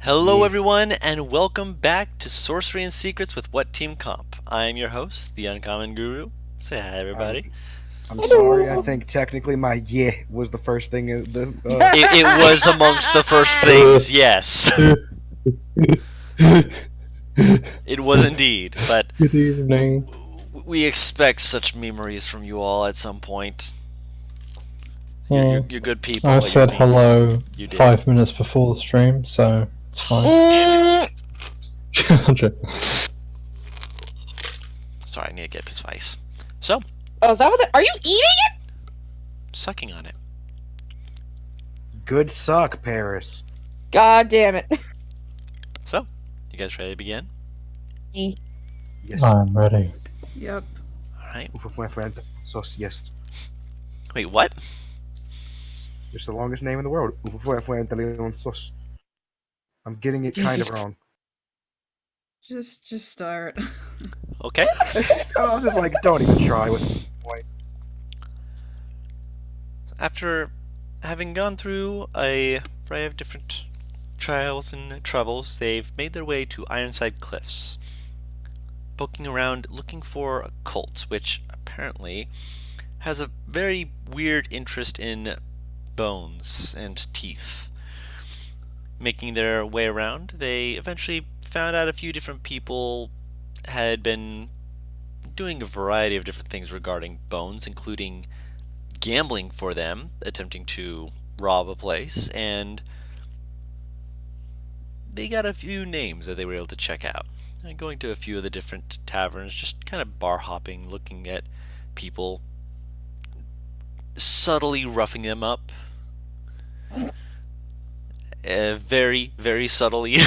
Hello, Yeah. everyone, and welcome back to Sorcery and Secrets with What Team Comp. I am your host, the Uncommon Guru. Say hi, I'm everybody. I'm sorry. I Hello. think technically my yeah was the first thing. The It was amongst the first things, yes. It was indeed, but Good evening. we expect such memories from you all at some point. You're, Hmm. you're, you're good I people, you're said beings. hello You did. 5 minutes before the stream, so it's fine. Damn it. Gotcha. Sorry, I need to get his vice. So, Oh, is that what? Are you eating it? sucking on it. good suck, Paris. God damn it! So, you guys ready to begin? Yes. I'm ready. Yep. Alright. Uf, my friend. Sos, yes. Wait, what? It's the longest name in the world. Uf, my friend, Leon Sos. I'm getting it kind of Jesus. wrong. Just start. Okay. I was just like, don't even try with. After having gone through a variety of different trials and troubles, they've made their way to Ironside Cliffs, poking around looking for a cult, which apparently has a very weird interest in bones and teeth. Making their way around, they eventually found out a few different people had been doing a variety of different things regarding bones, including gambling for them, attempting to rob a place, and they got a few names that they were able to check out. And going to a few of the different taverns, just kind of bar hopping, looking at people, subtly roughing them up, very, very subtly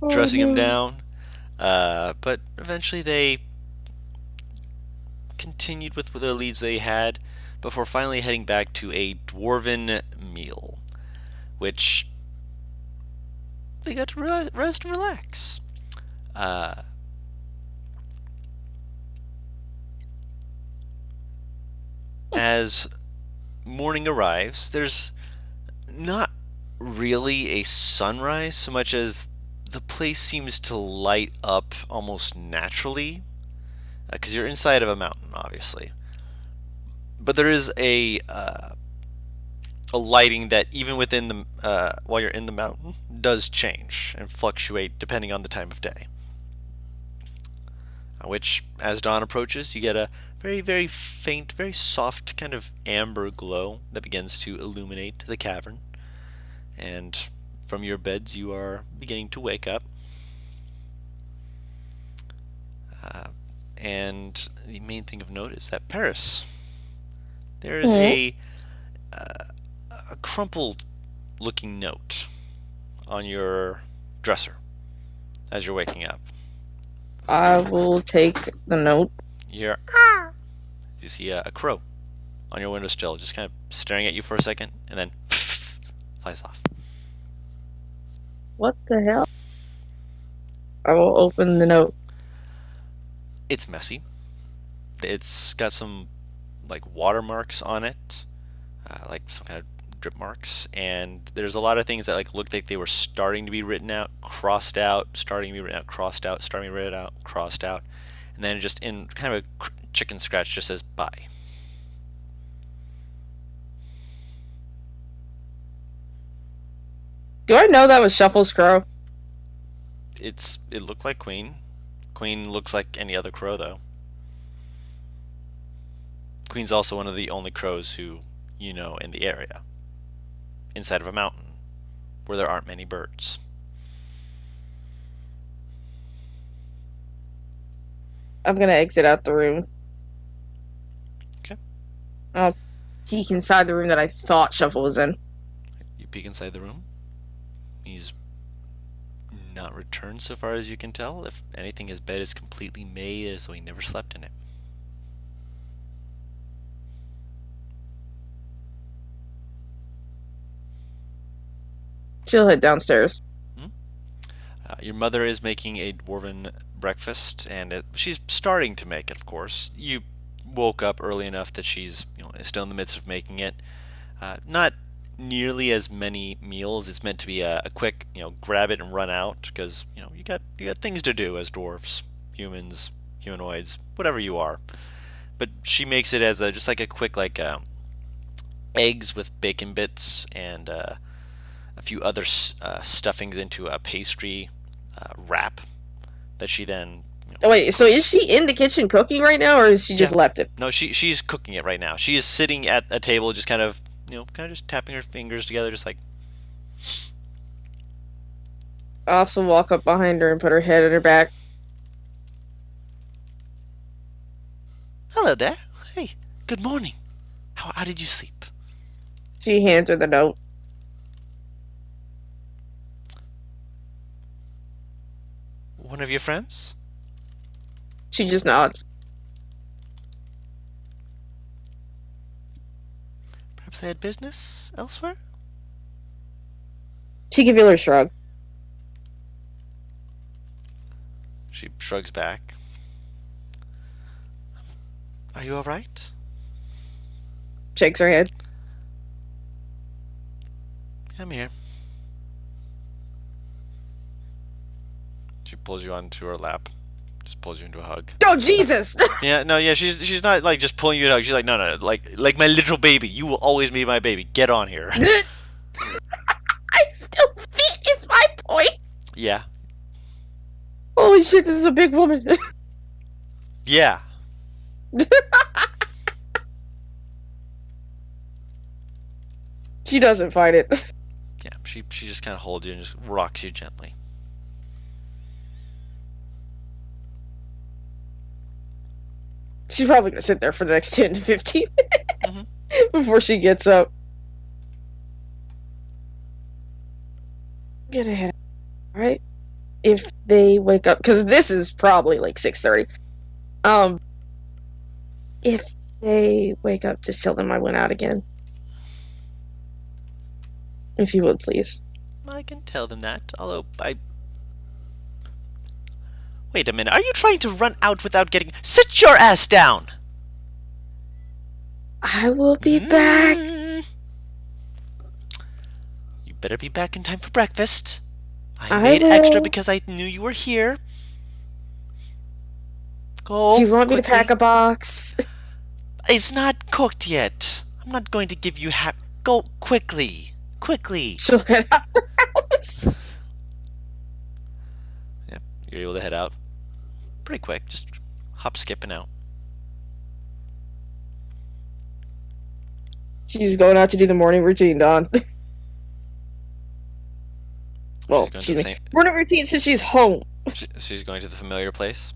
dressing them down. But eventually they continued with the leads they had before finally heading back to a dwarven meal, which they got to rest and relax. Uh, as morning arrives, there's not really a sunrise so much as the place seems to light up almost naturally because you're inside of a mountain, obviously. But there is a lighting that even within the while you're in the mountain does change and fluctuate depending on the time of day. Which, as dawn approaches, you get a very, very faint, very soft kind of amber glow that begins to illuminate the cavern. And from your beds, you are beginning to wake up. And the main thing of note is that Paris, there is a crumpled looking note on your dresser as you're waking up. I will take the note. You hear, you see a crow on your windowsill, just kind of staring at you for a second, and then flies off. What the hell? I will open the note. It's messy. It's got some like watermarks on it, like some kind of drip marks, and there's a lot of things that like look like they were starting to be written out, crossed out, starting to be written out, crossed out, starting to be written out, crossed out, and then just in kind of a chicken scratch just says bye. Do I know that was Shuffle's crow? It looked like Queen. Queen looks like any other crow though. Queen's also one of the only crows who you know in the area, inside of a mountain where there aren't many birds. I'm gonna exit out the room. Okay. I'll peek inside the room that I thought Shuffle was in. You peek inside the room. He's not returned so far as you can tell. If anything, his bed is completely made as though he never slept in it. She'll head downstairs. Your mother is making a dwarven breakfast, and she's starting to make it, of course. You woke up early enough that she's still in the midst of making it. Not nearly as many meals. It's meant to be a quick, grab it and run out because you got things to do as dwarves, humans, humanoids, whatever you are. But she makes it as just like a quick eggs with bacon bits and a few other stuffings into a pastry wrap that she then. Wait, so is she in the kitchen cooking right now, or is she just left it? No, she's cooking it right now. She is sitting at a table, just kind of just tapping her fingers together, just like. I also walk up behind her and put her head on her back. Hello there. Hey, good morning. How did you sleep? She hands her the note. One of your friends? She just nods. Perhaps they had business elsewhere? She can feel her shrug. She shrugs back. Are you alright? Shakes her head. I'm here. She pulls you onto her lap. Just pulls you into a hug. Oh, Jesus! Yeah, she's not like just pulling you in a hug. She's like, no, like my little baby. You will always be my baby. Get on here. I still fit, is my point. Yeah. Holy shit, this is a big woman. Yeah. She doesn't fight it. Yeah, she just kind of holds you and just rocks you gently. She's probably gonna sit there for the next 10 to 15 Mhm. before she gets up. Get ahead, right? If they wake up, because this is probably like 6:30. If they wake up, just tell them I went out again. If you would, please. I can tell them that, although Wait a minute, are you trying to run out without getting... Sit your ass down! I will be back. You better be back in time for breakfast. I I made extra will. because I knew you were here. Go Do you want me to quickly. pack a box? It's not cooked yet. I'm not going to give you Go quickly. Quickly. She'll head out her house. Yep, you're able to head out pretty quick. Just hop, skipping out. She's going out to do the morning routine, Dawn. Well, She's going to excuse the me. same- Morning routine since she's home. She's going to the familiar place.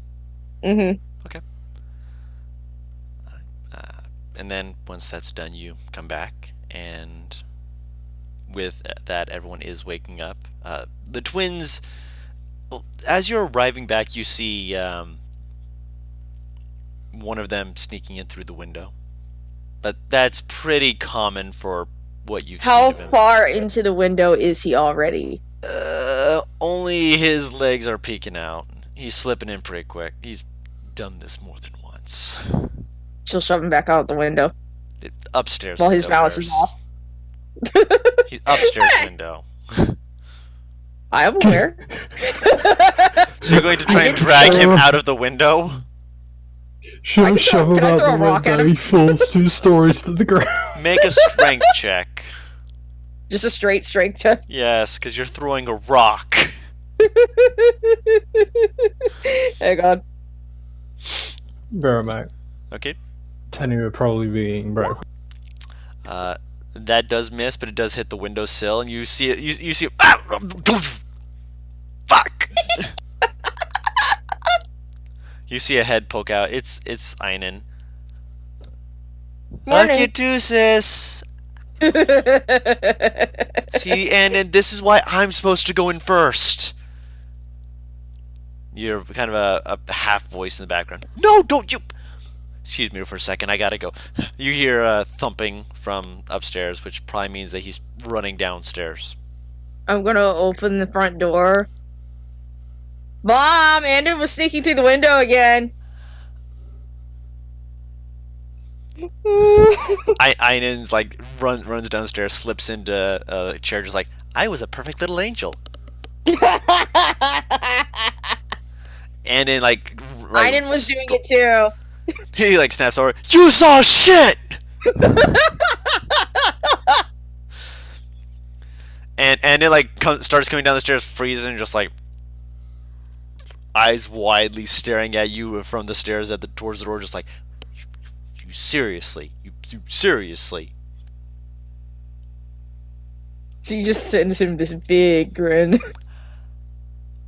Mm-hmm. And then once that's done, you come back, and with that, everyone is waking up. The twins, well, as you're arriving back, you see one of them sneaking in through the window. But that's pretty common for what you've How seen of him. far into the window is he already? Only his legs are peeking out. He's slipping in pretty quick. He's done this more than once. She'll shove him back out the window Upstairs. while his window, balance is nurse. off. He's upstairs window. I am aware. So you're going to try I and didn't drag say- him out of the window? I Shove, can shove throw- him can I out throw the a rock at window, him? he falls 2 stories to the ground. Make a strength check. Just a straight strength check. Yes, because you're throwing a rock. Hang on. Verimac, Okay. 10 you would probably be eating breakfast. That does miss, but it does hit the windowsill, and you see it. You see. Ah! Fuck. You see a head poke out. It's Einen. Morning. Arcutusis. See, and this is why I'm supposed to go in first. You're kind of a half voice in the background. No, don't you. Excuse me for a second, I gotta go. You hear thumping from upstairs, which probably means that he's running downstairs. I'm gonna open the front door. Mom, Andrew was sneaking through the window again. Einen's like runs downstairs, slips into a chair, just like, I was a perfect little angel. And then Aiden was doing it too. he like snaps over. You saw shit. and it like starts coming down the stairs, freezing, just like eyes widely staring at you from the stairs towards the door, just like, you seriously, you seriously. She just sends him this big grin.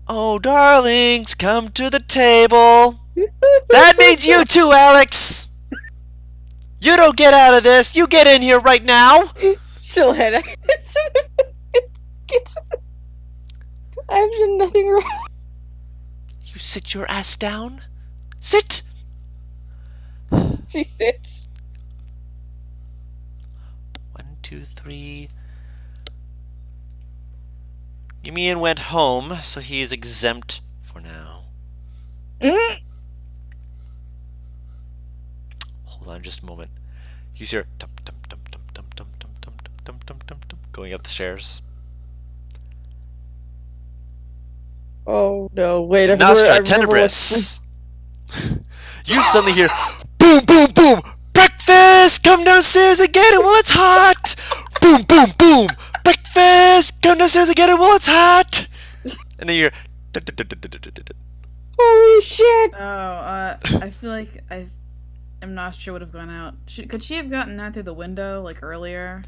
Oh, darlings, come to the table. That means you too, Alex. You don't get out of this. You get in here right now. She'll head out. I've done nothing wrong. You sit your ass down. Sit. She sits. 1, 2, 3. Yamian went home, so he is exempt for now. Hold on just a moment. You hear tum tum tum tum tum tum tum tum tum tum tum tum going up the stairs. Oh no! Wait, I Nostra remember Tenebris. You suddenly hear boom, boom, boom. Breakfast! Come downstairs and get it while it's hot. Boom, boom, boom. Breakfast! Come downstairs and get it while it's hot. And then you hear. Holy shit! I feel like I'm not sure would have gone out. Could she have gotten out through the window like earlier?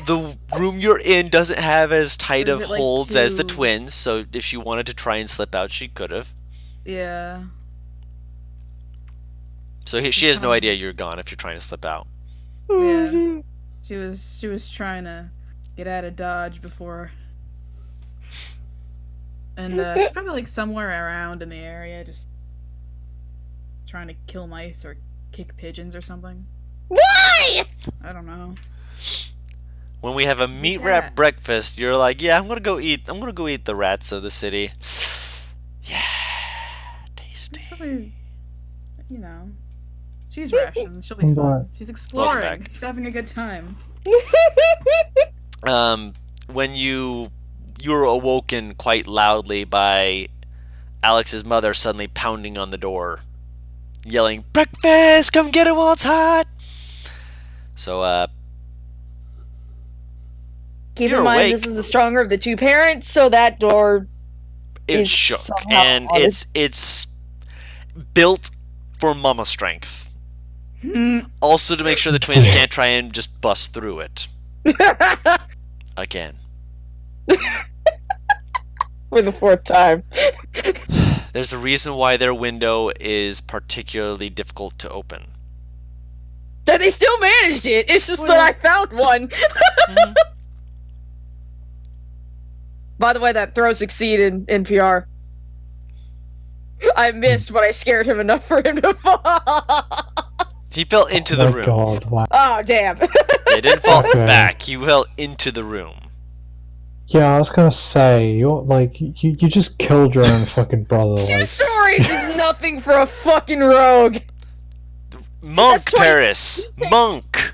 The room you're in doesn't have as tight Or of is it, like, holds as the too- twins, so if she wanted to try and slip out, she could have. Yeah. So she has no idea you're gone if you're trying to slip out. Yeah. She was trying to get out of Dodge before. And she's probably like somewhere around in the area, just trying to kill mice or kick pigeons or something. Why? I don't know. When we have a meat wrap breakfast, you're like, yeah, I'm gonna go eat the rats of the city. Yeah, tasty. Probably, you know, she's rations. She'll be fine. She's exploring. back. She's having a good time. When you were awoken quite loudly by Alex's mother suddenly pounding on the door, yelling, "Breakfast! Come get it while it's hot!" So, Keep You're in mind, awake. this is the stronger of the two parents, so that door it is shook, somehow and it's built for mama strength. Also to make sure the twins can't try and just bust through it again. for the fourth time. There's a reason why their window is particularly difficult to open. That they still managed it. It's just that I found one. By the way, that throw succeeded in PR. I missed, but I scared him enough for him to fall. He fell into the Oh room. God, wow. Oh, damn. He didn't fall Okay. back. He fell into the room. Yeah, I was gonna say, you're like, you just killed your own fucking brother. Two Like, stories is nothing for a fucking rogue. Monk, That's 20 Paris. Monk.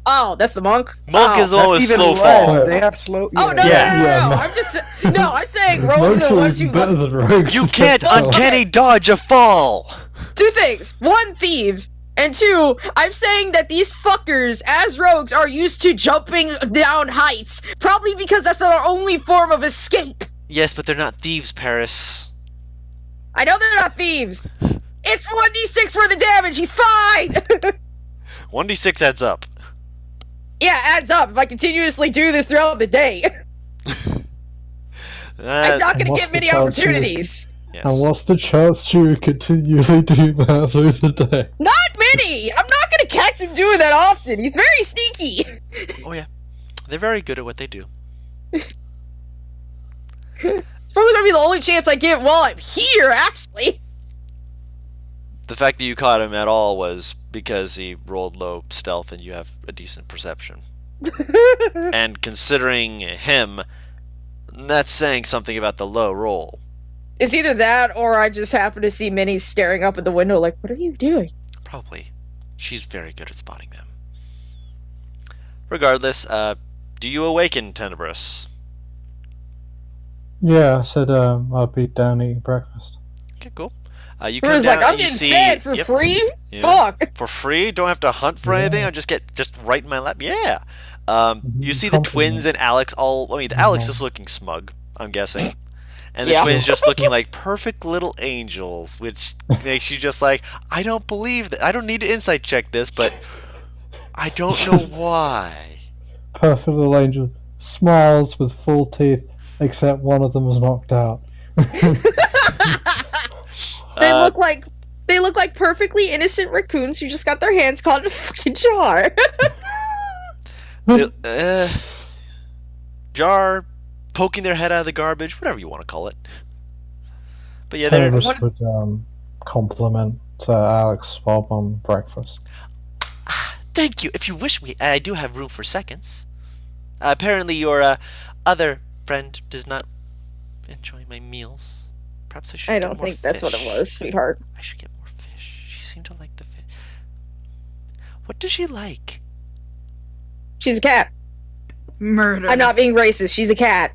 Oh, that's the monk? Monk Oh. is the one with That's even slow less. fall. They have slow. Oh, no, Yeah. no, no, no, Yeah, no. no. I'm just... No, I'm saying rogues Monks are the are ones who... better than rogues. You can't That's all. uncanny dodge a fall. Two things. One, thieves. And two, I'm saying that these fuckers, as rogues, are used to jumping down heights. Probably because that's their only form of escape. Yes, but they're not thieves, Paris. I know they're not thieves. It's 1d6 for the damage. He's fine. 1d6 adds up. Yeah, adds up if I continuously do this throughout the day. I'm not And gonna what's get the many chance you- opportunities. Yes. And what's the chance you would continuously do that through the day? Not many! I'm not gonna catch him doing that often. He's very sneaky. Oh yeah, they're very good at what they do. It's probably gonna be the only chance I get while I'm here, actually. The fact that you caught him at all was because he rolled low stealth and you have a decent perception. And considering him, that's saying something about the low roll. It's either that or I just happen to see Minnie staring up at the window like, what are you doing? Probably. She's very good at spotting them. Regardless, do you awaken, Tenebris? Yeah, I said I'll be down eating breakfast. Okay, cool. You come Bruce down like, I'm and you getting see fed for yep, free? yeah. Fuck! For free. Don't have to hunt for anything. Yeah. I just right in my lap. Yeah. You see the Compliment. twins and Alex all. I mean, Alex is looking smug. I'm guessing, and the Yeah. twins just looking like perfect little angels, which makes you just like, I don't believe that. I don't need to insight check this, but I don't know why. Perfect little angel. Smiles with full teeth, except one of them is knocked out. They look like perfectly innocent raccoons who just got their hands caught in a fucking jar. Jar, poking their head out of the garbage, whatever you want to call it. But yeah, they're. Tenebris would compliment Alex while on breakfast. Thank you. If you wish, I do have room for seconds. Apparently, your other friend does not enjoy my meals. Perhaps I should. I get don't more think that's what it fish. was, sweetheart. I should get more fish. She seemed to like the fish. What does she like? She's a cat. Murder. I'm not being racist. She's a cat.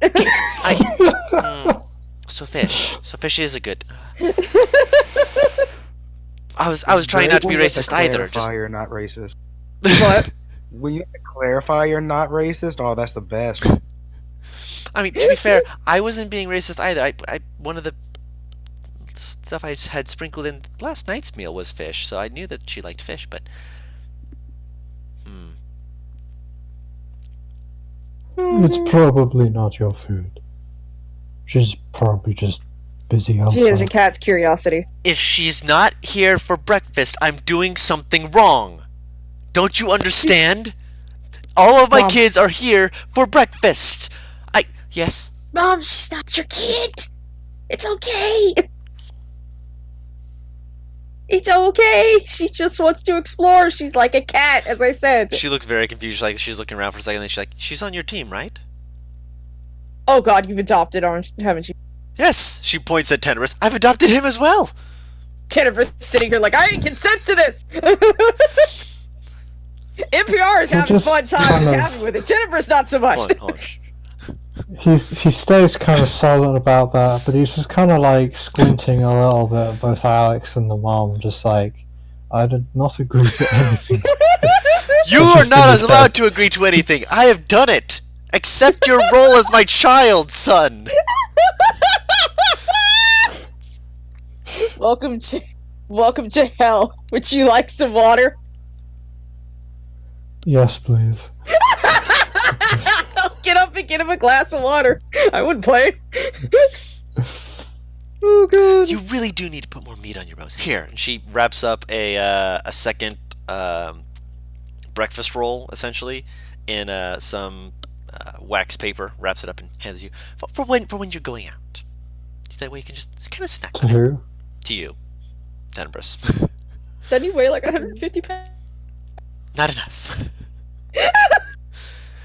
So fish. So fish is a good. I was trying not to be When you have racist either. clarify Just you're not racist. What? When you have to clarify you're not racist, oh, that's the best. I mean, to be fair, I wasn't being racist either. I one of the stuff I had sprinkled in last night's meal was fish, so I knew that she liked fish. But It's probably not your food. She's probably just busy outside. She is a cat's curiosity. if she's not here for breakfast, I'm doing something wrong. Don't you understand? All of my Mom. kids are here for breakfast. Yes. Mom, she's not your kid. It's okay. It's okay. She just wants to explore. She's like a cat, as I said. She looks very confused, like she's looking around for a second, and she's like, she's on your team, right? Oh god, you've adopted, haven't you? Yes! She points at Tenebris. I've adopted him as well! Tenebris sitting here like, I didn't consent to this! NPR is having just fun time, kind he's of- happy with it. Tenebris not so much. Hold on. He stays kind of silent about that, but he's just kind of like squinting a little bit at both Alex and the mom, just like, I did not agree to anything. You It's are just not in as his allowed head. to agree to anything. I have done it. Accept your role as my child, son. Welcome to hell. Would you like some water? Yes, please. I'll get up and get him a glass of water. I wouldn't play. Oh god. You really do need to put more meat on your bones. Here, and she wraps up a second breakfast roll, essentially, in some wax paper. Wraps it up and hands it you for when you're going out. That way you can just kind of snack To on it. who? To you, Tenebris. Doesn't he weigh like 150 pounds? Not enough.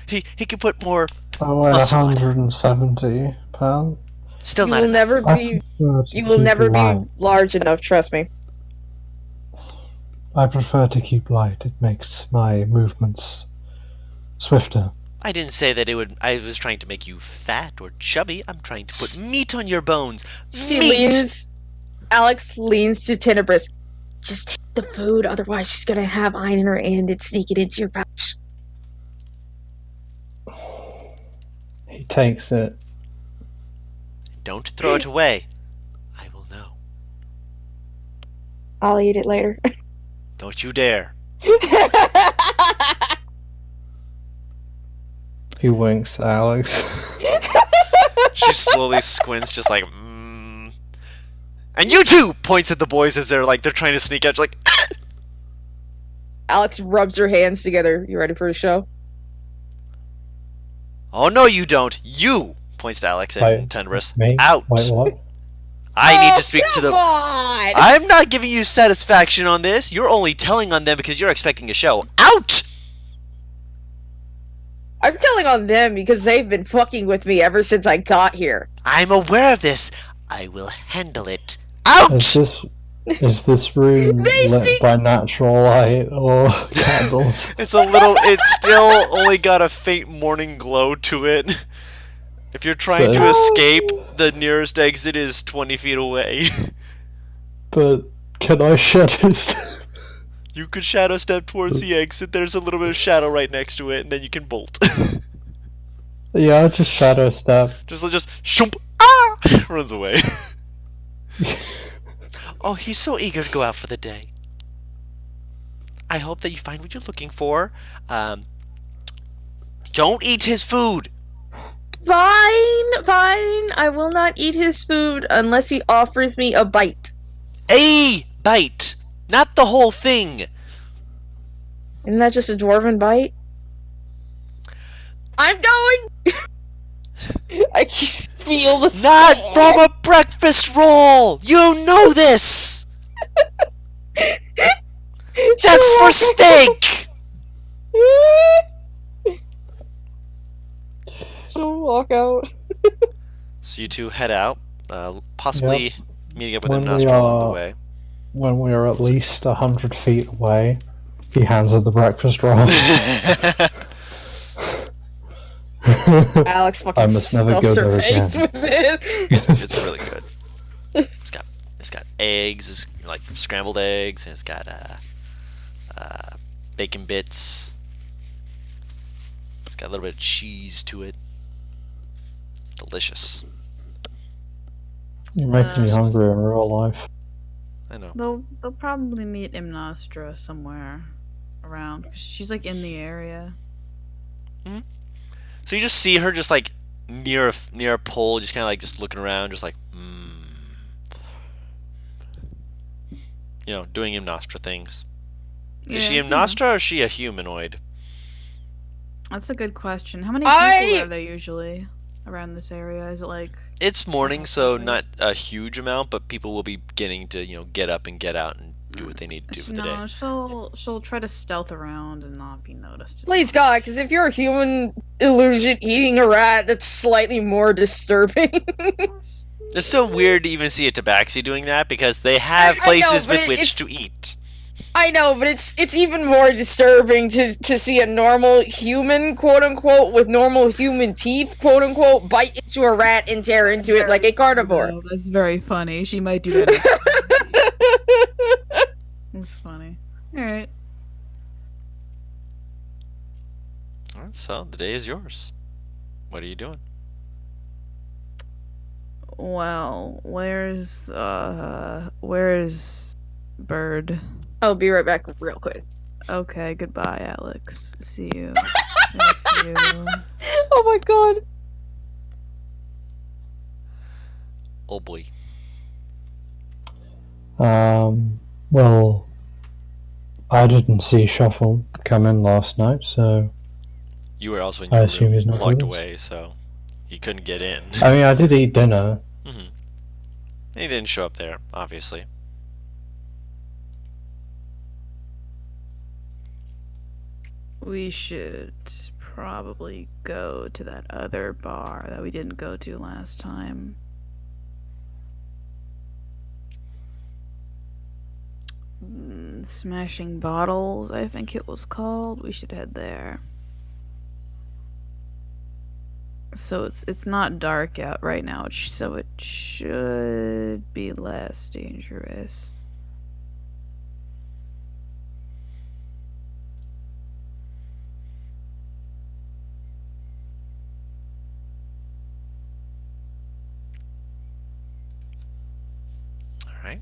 he can put more. I weigh Muscle on it. 170 pounds. Still You not will enough. never I be. prefer to You will keep never be light. large enough. Trust me. I prefer to keep light. It makes my movements swifter. I didn't say that it would. I was trying to make you fat or chubby. I'm trying to put meat on your bones. She Meat. leans. Alex leans to Tenebris. Just take the food, otherwise she's gonna have iron in her hand and sneak it into your pouch. He takes it. Don't throw it away. I will know. I'll eat it later. Don't you dare. He winks at Alex. She slowly squints, just like, And you too! Points at the boys as they're trying to sneak out. She's like, Alex rubs her hands together. You ready for a show? oh no, you don't. You! Points to Alex and Wait, Tenebris. Me? Out! Wait, what? I need to speak to Come the. on! I'm not giving you satisfaction on this. You're only telling on them because you're expecting a show. Out! I'm telling on them because they've been fucking with me ever since I got here. I'm aware of this. I will handle it. Out! Is this room They lit sneak- by natural light or candles? It's a little. It's still only got a faint morning glow to it. If you're trying to So- escape, the nearest exit is 20 feet away. But can I shadow step? You could shadow step towards the exit. There's a little bit of shadow right next to it, and then you can bolt. Yeah, I'll just shadow step. just shoomp, ah, runs away. Oh, he's so eager to go out for the day. I hope that you find what you're looking for. Don't eat his food. Fine, fine. I will not eat his food unless he offers me a bite. A bite, not the whole thing. Isn't that just a dwarven bite? I'm going. I can feel the Not sand. from a breakfast roll. You know this. That's for steak. She'll walk out. So you two head out, possibly meeting up with him When we along the are- way. When we are at least 100 feet away, he hands her the breakfast roll. Alex fucking I must never go stuffs her there face again. with it. It's really good. It's got eggs, it's like scrambled eggs, and it's got bacon bits. It's got a little bit of cheese to it. It's delicious. You're making me hungry in real life. I know. They'll probably meet Imnostra somewhere around. 'Cause she's like in the area. So you just see her just like near a pole, just kind of like just looking around, just like doing Imnostra things. Is she Imnostra or is she a humanoid? That's a good question. How many I- people are there usually around this area? Is it like It's morning, so not a huge amount, but people will be beginning to get up and get out and do what they need to do for the day. no? She'll try to stealth around and not be noticed. Please God, because if you're a human illusion eating a rat, that's slightly more disturbing. It's still weird to even see a tabaxi doing that because they have I know, places but with which it's- to eat. I know, but it's even more disturbing to see a normal human, quote unquote, with normal human teeth, quote unquote, bite into a rat and tear into it like a carnivore. Oh, that's very funny. She might do that. It's funny. All right. Alright, so the day is yours. What are you doing? Well, where's Bird? I'll be right back real quick. Okay, goodbye, Alex. See you. Thank you. Oh my God. Oh boy. Well, I didn't see Shuffle come in last night, so You were also in I your assume he's room, not locked with us. away, so he couldn't get in. I mean, I did eat dinner. He didn't show up there, obviously. We should probably go to that other bar that we didn't go to last time. Smashing Bottles, I think it was called. We should head there. So it's not dark out right now, so it should be less dangerous. Alright.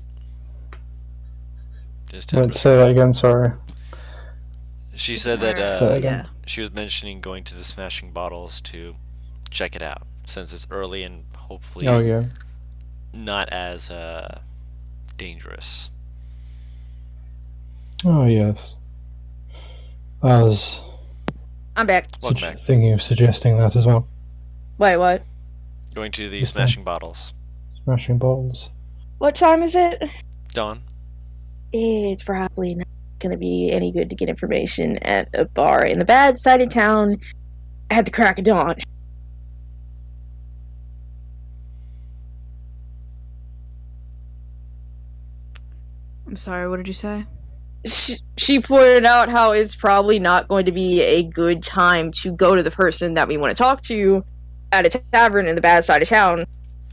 Just Let's say that again, sorry. She said that Say again. Yeah. she was mentioning going to the Smashing Bottles to check it out, since it's early and hopefully Oh, yeah. not as dangerous. Oh, yes. I was I'm back. Welcome back. thinking of suggesting that as well. Wait, what? Going to the Okay. Smashing Bottles. Smashing bottles. What time is it? Dawn. It's probably not going to be any good to get information at a bar in the bad side of town at the crack of dawn. I'm sorry, what did you say? She pointed out how it's probably not going to be a good time to go to the person that we want to talk to at a tavern in the bad side of town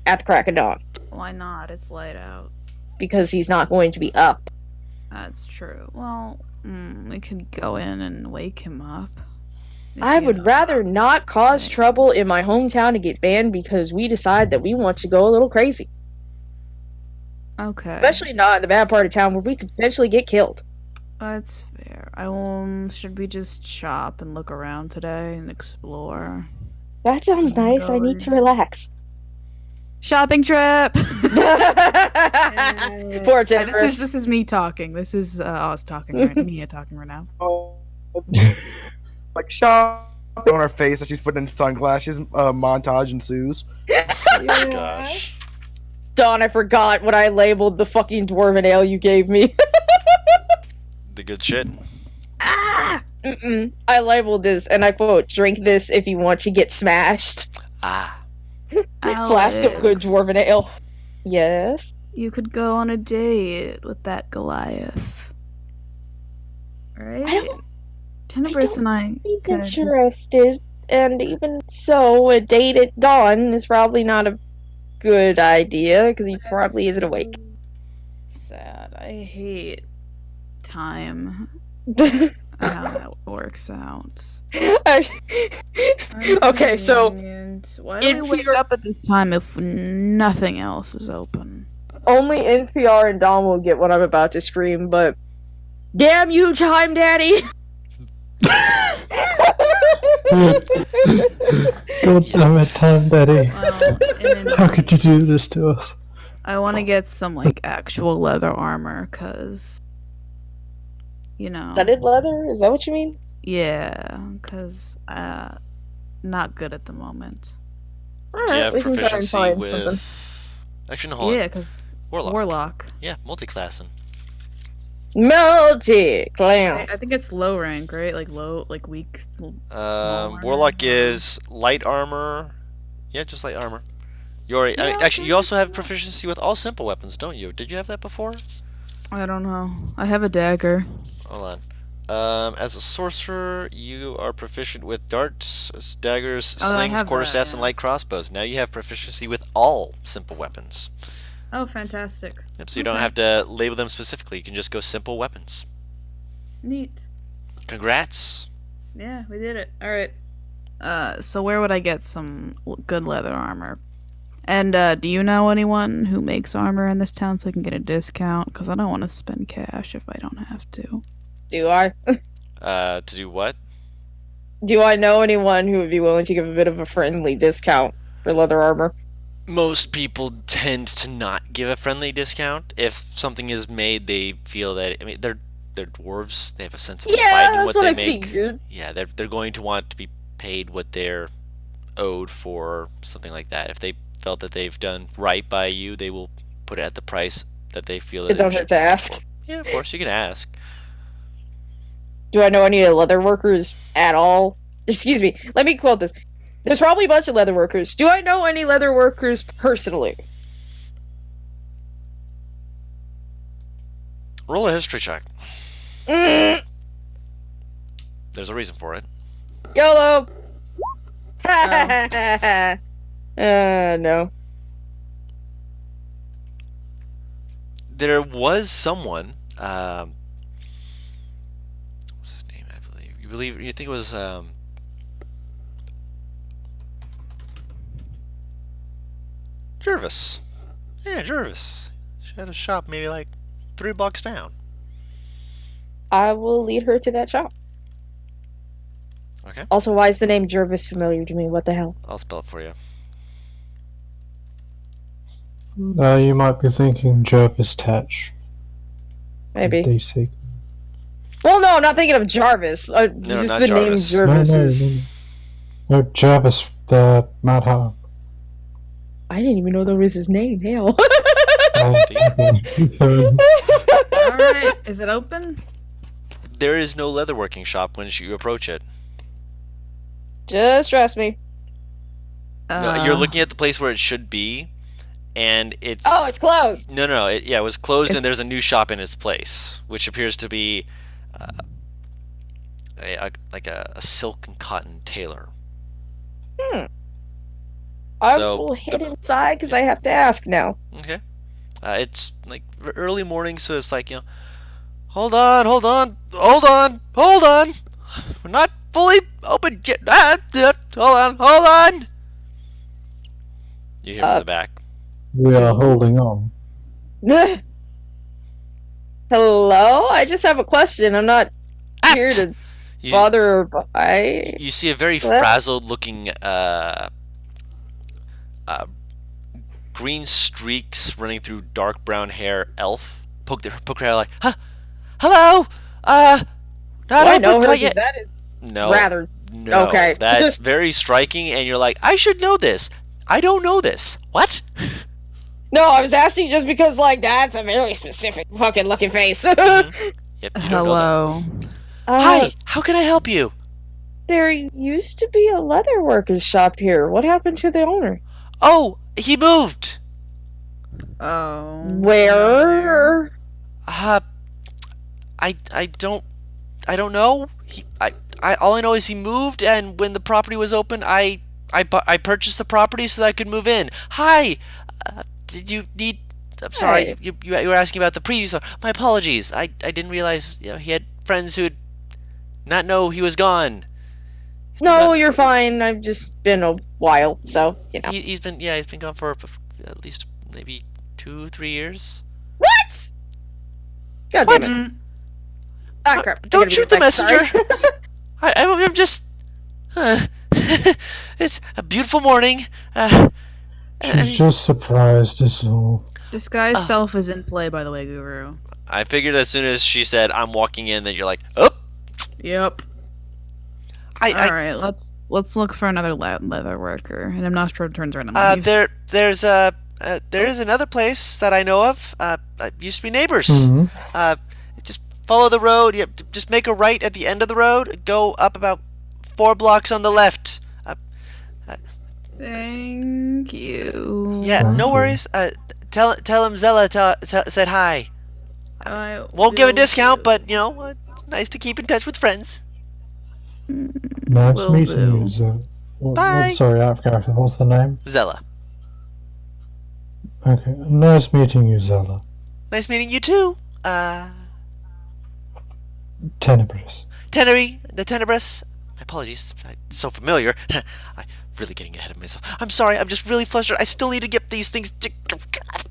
at the crack of dawn. Why not? It's light out. Because he's not going to be up. That's true. Well, we could go in and wake him up. I would rather not cause trouble in my hometown to get banned because we decide that we want to go a little crazy. Okay. Especially not in the bad part of town where we could potentially get killed. That's fair. Should we just shop and look around today and explore? That sounds nice. I need to relax. Shopping trip! Poor This Timbers. is me talking. This is us talking right Mia talking right now. Oh, like shop on her face as she's putting in sunglasses. Montage ensues. Oh my gosh. Dawn, I forgot what I labeled the fucking dwarven ale you gave me. The good shit. I labeled this, and I quote, "Drink this if you want to get smashed." Ah. Flask of good dwarven ale. Yes. You could go on a date with that Goliath. Right? Timbers and I He's could... interested, and even so, a date at dawn is probably not a good idea, because he probably isn't awake. Sad. I hate time. How that works out. Okay, so Why do we wake up at this time if nothing else is open? only NPR and Dom will get what I'm about to scream, but damn you, Time Daddy! God damn it, Time Daddy. Well, How could you do this to us? I want to get some like actual leather armor, cause you know. Studded leather? Is that what you mean? Yeah, cause not good at the moment. Do you have we can try and proficiency find with... something. Actually, no, hold on. Yeah, cause Warlock. Warlock. Yeah, multi-classing. Multi-clan. I think it's low rank, right? Like low, like weak. Small armor. Warlock is light armor. Yeah, just light armor. Actually, you also have proficiency with all simple weapons, don't you? Did you have that before? I don't know. I have a dagger. Hold on. As a sorcerer, you are proficient with darts, daggers, Oh, I slings, have quarterstaffs, that, and yeah. light crossbows. Now you have proficiency with all simple weapons. Oh, fantastic. Yep, so you don't Okay. have to label them specifically. You can just go simple weapons. Neat. Congrats. Yeah, we did it. All right. So where would I get some good leather armor? And do you know anyone who makes armor in this town so I can get a discount? Because I don't want to spend cash if I don't have to. Do I? To do what? Do I know anyone who would be willing to give a bit of a friendly discount for leather armor? Most people tend to not give a friendly discount. If something is made, they feel that... I mean, they're dwarves. They have a sense of pride Yeah, in that's what what they I make. figured. Yeah, they're going to want to be paid what they're owed for something like that. If they felt that they've done right by you, they will put it at the price that they feel that It don't should hurt to be ask. for. Yeah, of course, you can ask. Do I know any leather workers at all? Excuse me, let me quote this. There's probably a bunch of leather workers. Do I know any leather workers personally? Roll a history check. Mm, There's a reason for it. YOLO! No. There was someone. What's his name? I believe. You think it was Jervis. Yeah, Jervis. She had a shop maybe like 3 blocks down. I will lead her to that shop. Okay, Also, why is the name Jervis familiar to me? What the hell? I'll spell it for you. You might be thinking Jervis Tetch. Maybe. DC. Well, no, I'm not thinking of Jarvis. Just not the Jarvis. name Jervis is... No, Jervis, the Mad Hatter. I didn't even know that was his name. Hell. Alright, is it open? There is no leatherworking shop when you approach it. Just trust me. No, you're looking at the place where it should be, and it's Oh, it's closed. no, it was closed, and It's- there's a new shop in its place, which appears to be like a silk and cotton tailor. I So, will hit inside because I have to ask now. Okay. It's like early morning, so it's like, hold on, hold on, hold on, hold on. We're not fully open yet. Hold on. You hear from the back. We are holding on. Hello? I just have a question. I'm not here to You, bother or buy. you see a very What? frazzled-looking green streaks running through dark brown hair elf. Poke her eye like, huh? Hello? Not Do I open know her? quite 'Cause yet. that is No. rather. No. Okay. That's very striking, and you're like, I should know this. I don't know this. What? No, I was asking just because, like, that's a very specific fucking looking face. Yep, you don't know Hello. that. Hi, how can I help you? There used to be a leather worker's shop here. What happened to the owner? Oh, he moved. Oh. Where? I don't know. All I know is he moved, and when the property was open, I purchased the property so that I could move in. Hi, did you need? I'm sorry, Hey. you were asking about the previous one. My apologies. I didn't realize he had friends who would not know he was gone. No, you're fine. I've just been a while, so you know. He's been gone for at least maybe 2-3 years. What? God What? damn it! Ah, crap. I Don't gotta be shoot the back, sorry. messenger. I'm just. It's a beautiful morning. She's just surprised, is all. Disguise self is in play, by the way, Guru. I figured as soon as she said I'm walking in that you're like, oh. Yep. I Alright, let's look for another leather worker. And I'm not sure it turns around and leaves. there is another place that I know of. Used to be neighbors. Mhm. Just follow the road. Just make a right at the end of the road. Go up about 4 blocks on the left. Thank you. Yeah, Thank no you. worries. Tell him Zella said hi. I Won't give a will discount, do. but it's nice to keep in touch with friends. Nice Will meeting do. you, Zo. Bye. Sorry, out of character. What's the name? Zella. Okay. Nice meeting you, Zella. Nice meeting you too. Tenebris. Tenery, the Tenebris. My apologies. I'm so familiar. I'm really getting ahead of myself. I'm sorry. I'm just really flustered. I still need to get these things.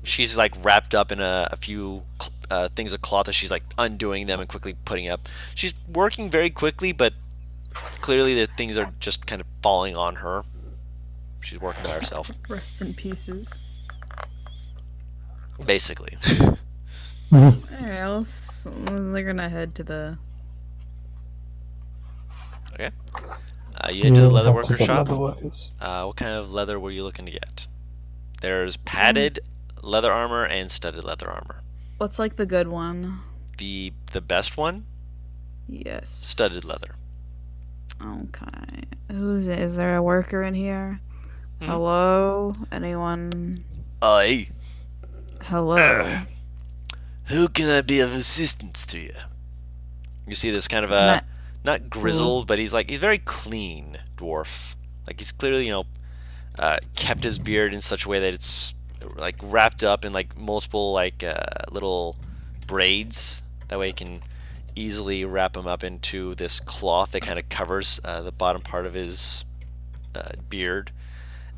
She's like wrapped up in a few things of cloth as she's like undoing them and quickly putting up. She's working very quickly, but clearly the things are just kind of falling on her. She's working by herself, Rest in pieces. basically. Alright, they're gonna head to the... You head to the leather You'll have worker to get shop. leather workers. What kind of leather were you looking to get? There's padded leather armor and studded leather armor. What's like the good one? The best one, Yes. studded leather. Okay. Who's it? Is there a worker in here? Hmm. Hello? Anyone? Aye. Hello? Who can I be of assistance to you? You see this kind of Not- not grizzled, but he's very clean dwarf. Like he's clearly, kept his beard in such a way that it's like wrapped up in like multiple little braids. That way you can easily wrap him up into this cloth that kind of covers the bottom part of his beard,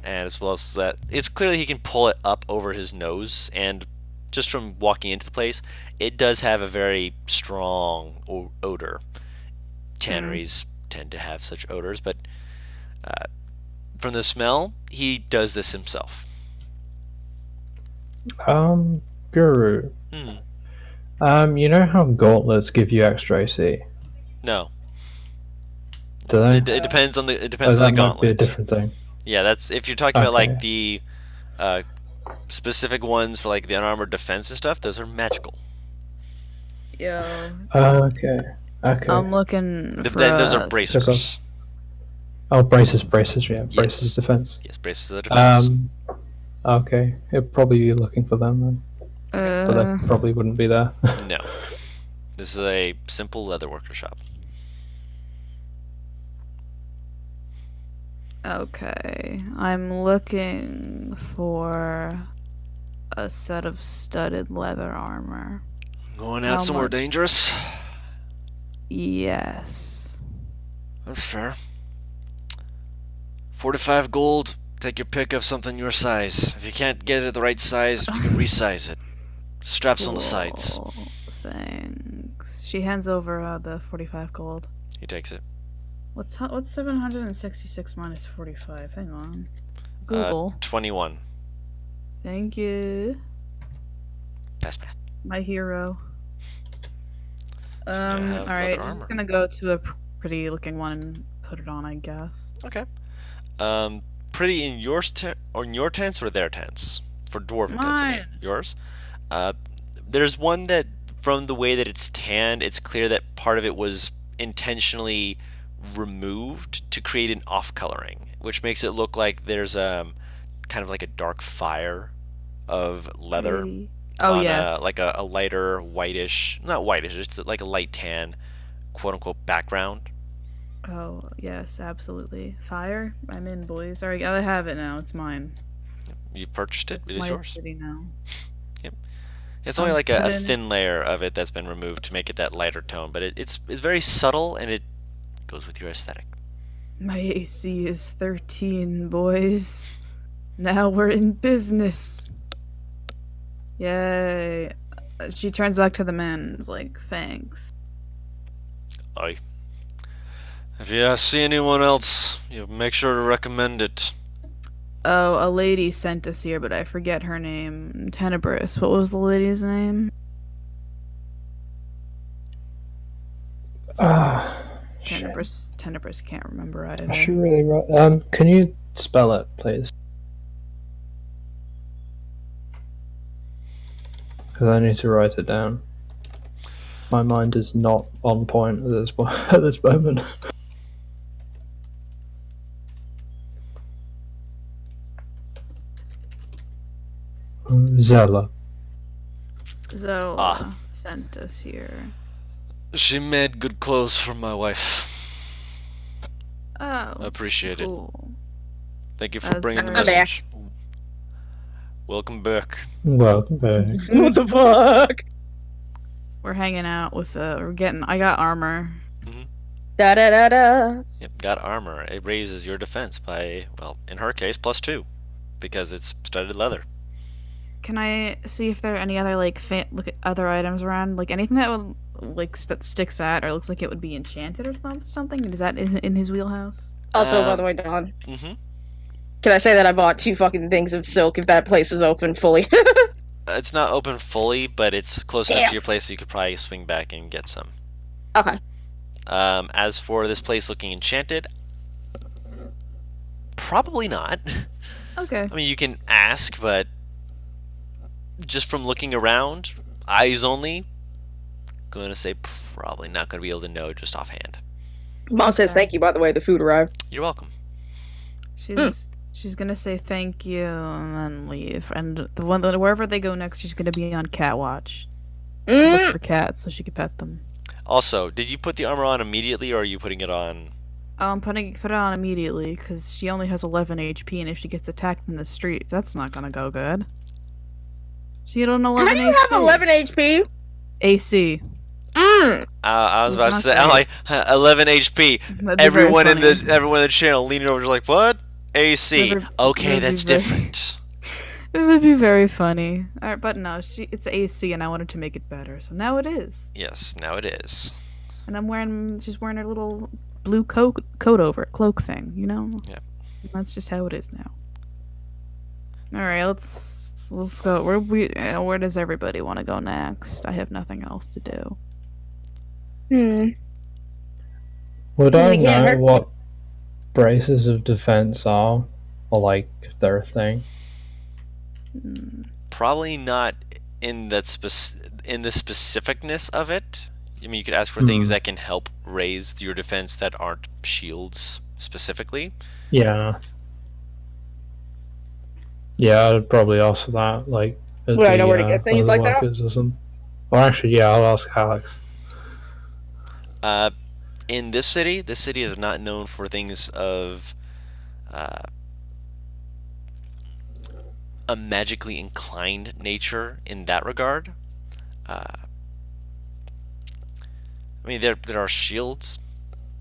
and as well as that, it's clearly he can pull it up over his nose, and just from walking into the place, it does have a very strong odor. Tanneries tend to have such odors, but from the smell, he does this himself. Guru. You know how gauntlets give you extra AC? No, Do they? it depends on the Oh, on the that might be a gauntlet. different thing. Yeah, that's if you're talking about like Okay. the specific ones for like the unarmored defense and stuff. Those are magical. Yo. Okay. Okay. I'm looking for Then those are us. bracers. Oh, braces, yeah, braces Yes. defense. Yes, braces of the defense. Okay, he'd probably be looking for them then, but they probably wouldn't be there. No. This is a simple leatherworker shop. Okay, I'm looking for a set of studded leather armor. Going How out somewhere much? dangerous? Yes. That's fair. 45 gold. Take your pick of something your size. If you can't get it the right size, you can resize it. Straps on the sides. Cool. Thanks. She hands over the 45 gold. He takes it. What's 766 minus 45? Hang on. Google. 21. Thank you. Fast math. My hero. have Alright, leather I'm armor. just gonna go to a pretty looking one and put it on, I guess. Okay. Pretty in yours or in your tents or their tents? For dwarven tents, I mean. Mine. Yours? There's one that, from the way that it's tanned, it's clear that part of it was intentionally removed to create an off-coloring, which makes it look like there's kind of like a dark fire of leather Oh, on yes. like a lighter whitish, not whitish, it's like a light tan, quote-unquote, background. Oh, yes, absolutely. Fire? I'm in, boys. Alright, I have it now. It's mine. You've purchased it. It's It is my yours. city now. It's only I'm like a putting- thin layer of it that's been removed to make it that lighter tone, but it's very subtle and it goes with your aesthetic. My AC is 13, boys. Now we're in business. Yay. She turns back to the man and is like, thanks. Aye. If you see anyone else, you make sure to recommend it. Oh, a lady sent us here, but I forget her name. Tenebris. What was the lady's name? Tenebris can't remember I either. should really write. Can you spell it, please? Because I need to write it down. My mind is not on point at this at this moment. Zella. Zola sent us here. She made good clothes for my wife. Oh, I appreciate it. cool. Thank you for That's bringing the very- I'm back. message. Welcome back. Welcome back. What the fuck? We're hanging out with I got armor. Da da da da. Yep, got armor. It raises your defense by, well, in her case, +2, because it's studded leather. Can I see if there are any other look at other items around, like anything that would that sticks out or looks like it would be enchanted or something? Is that in his wheelhouse? Also, by Um, the way, Don, Mm-hmm. can I say that I bought 2 fucking things of silk if that place was open fully? It's not open fully, but it's close enough Damn. to your place so you could probably swing back and get some. Okay. As for this place looking enchanted, probably not. Okay. I mean, you can ask, but just from looking around, eyes only, going to say probably not going to be able to know just offhand. Mom says Okay. thank you, by the way, the food arrived. You're welcome. She's gonna say thank you and then leave. And wherever they go next, she's gonna be on cat watch. Look for cats so she can pet them. Also, did you put the armor on immediately, or are you putting it on? Put it on immediately because she only has 11 HP, and if she gets attacked in the streets, that's not gonna go good. She had an 11 How do you have 11 HP? AC. I was about to Not say, I'm great. like 11 HP. That'd be very Everyone in funny. the channel leaning over, just like, what? AC. That'd- Okay, that'd be that's very- different. It would be very funny. Alright, but no, it's AC, and I wanted to make it better, so now it is. Yes, now it is. And she's wearing her little blue coat over it, cloak thing, you know? Yep. That's just how it is now. Alright, let's go. Where does everybody want to go next? I have nothing else to do. Would Well, I we can't know hurt- what braces of defense are? Or, like, if they're a thing? Probably not in that in the specificness of it. I mean, you could ask for things that can help raise your defense that aren't shields specifically. Yeah. Yeah, I'd probably ask that, like, at Would I know the, where to get one things of the like that? workers or something. Well, actually, yeah, I'll ask Alex. In this city is not known for things of a magically inclined nature in that regard. I mean, there are shields.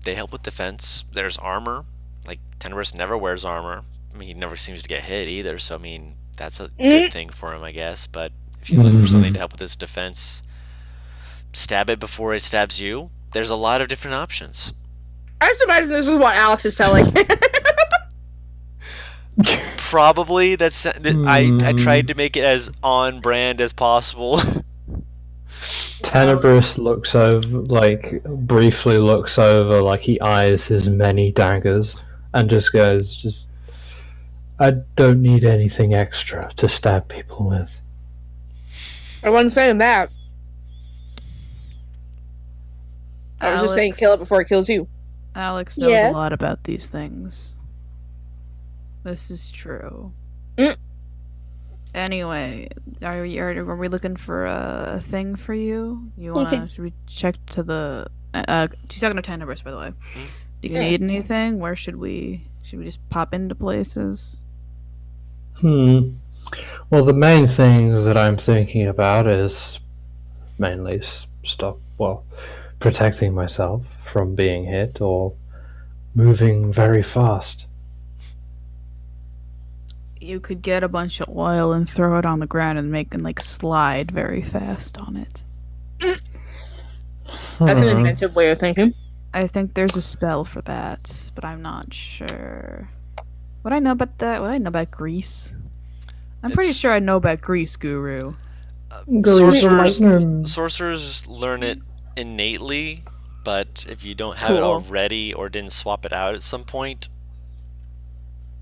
They help with defense. There's armor. Like, Tenebrous never wears armor. I mean, he never seems to get hit either, so I mean, that's a good thing for him, I guess. But if he's looking for something to help with his defense, stab it before it stabs you. There's a lot of different options. I just imagine this is what Alex is telling. Probably I tried to make it as on brand as possible. Tenebrous looks over, like, briefly looks over, like he eyes his many daggers, and just goes, I don't need anything extra to stab people with. I wasn't saying that. I was just saying kill it before it kills you. Alex knows Yes? a lot about these things. This is true. Mm. Anyway, are we looking for a thing for you? You wanna? Should we check to the? She's talking to Tenebrous, by the way. Do you need anything? Where should we? Should we just pop into places? Well, the main things that I'm thinking about is mainly protecting myself from being hit or moving very fast. You could get a bunch of oil and throw it on the ground and make them like slide very fast on it. That's an inventive way of thinking. I think there's a spell for that, but I'm not sure. What I know about that? What I know about grease? I'm pretty sure I know about grease, Guru. Sorcerers learn it innately, but if you don't have it already or didn't swap it out at some point,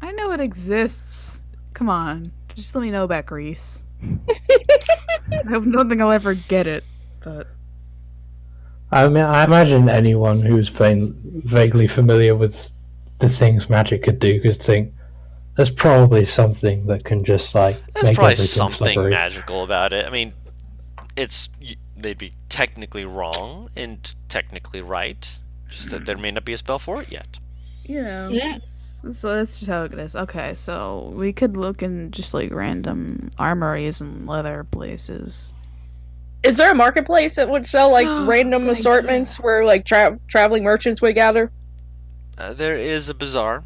I know it exists. Come on, just let me know about grease. I don't think I'll ever get it, but I mean, I imagine anyone who's vaguely familiar with the things magic could do could think there's probably something that can just like there's make probably everything something slippery. magical about it. I mean, they'd be technically wrong and technically right, just that there may not be a spell for it yet. yeah. So that's just how it is. Okay, so we could look in just like random armories and leather places. Is there a marketplace that would sell like random good assortments where like traveling merchants would gather? There is a bazaar.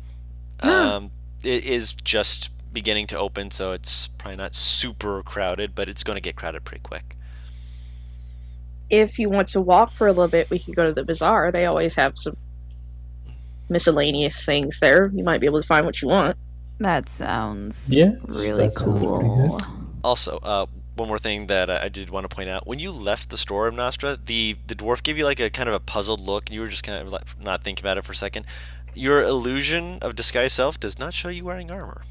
It is just beginning to open, so it's probably not super crowded, but it's going to get crowded pretty quick. If you want to walk for a little bit, we could go to the bazaar. They always have some miscellaneous things there. You might be able to find what you want. That sounds really that sounds pretty cool. good. Also, one more thing that I did want to point out: when you left the store of Nostra, the dwarf gave you like a kind of a puzzled look, and you were just kind of like not thinking about it for a second. Your illusion of disguise self does not show you wearing armor.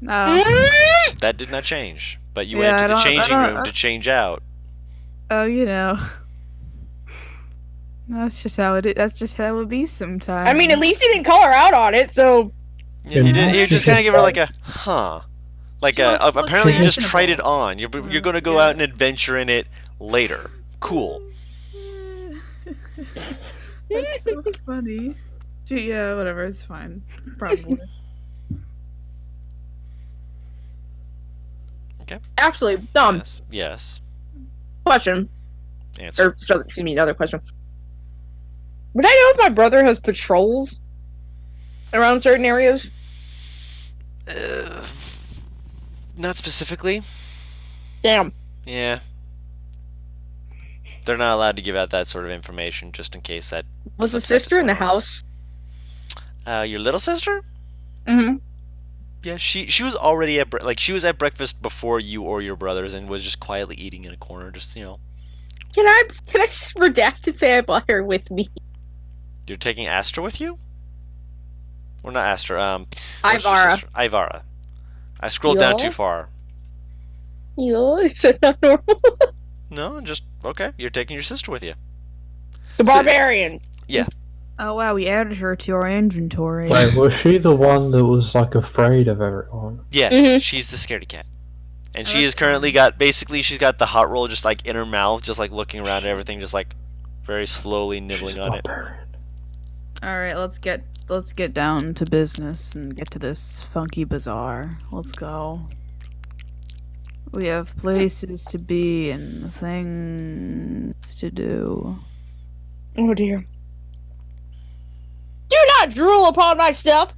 That did not change, but you went to the changing room to change out. Oh, you know. That's just how it is. That's just how it be sometimes. I mean, at least you didn't call her out on it, so... Yeah, you did. You just kind of give her like a, huh. Like apparently you just tried it on. You're going to go out and adventure in it later. Cool. That's so funny. Yeah, whatever. It's fine. Probably. Okay. Actually, Yes. question. Answer. Excuse me, another question. Would I know if my brother has patrols around certain areas? Not specifically. Damn. Yeah. They're not allowed to give out that sort of information, just in case that. Was the slips out to sister in the someone else. house? Your little sister? Mm-hmm. Yeah, she was already at she was at breakfast before you or your brothers, and was just quietly eating in a corner, just Can I redact to say I brought her with me? You're taking Astra with you? Or not Astra? what's your Ivara. sister? Ivara. I scrolled down too far. Is that not normal? No, just okay. You're taking your sister with you. The barbarian. Yeah. Oh wow, we added her to our inventory. Wait, was she the one that was like afraid of everyone? Yes, Mhm. she's the scaredy cat. And Oh, she that's has currently fine. got, basically, she's got the hot roll just like in her mouth, just like looking around at everything, just like very slowly nibbling She's on it. barbarian. All right, let's get down to business and get to this funky bazaar. Let's go. We have places to be and things to do. Oh dear. Do not drool upon my stuff.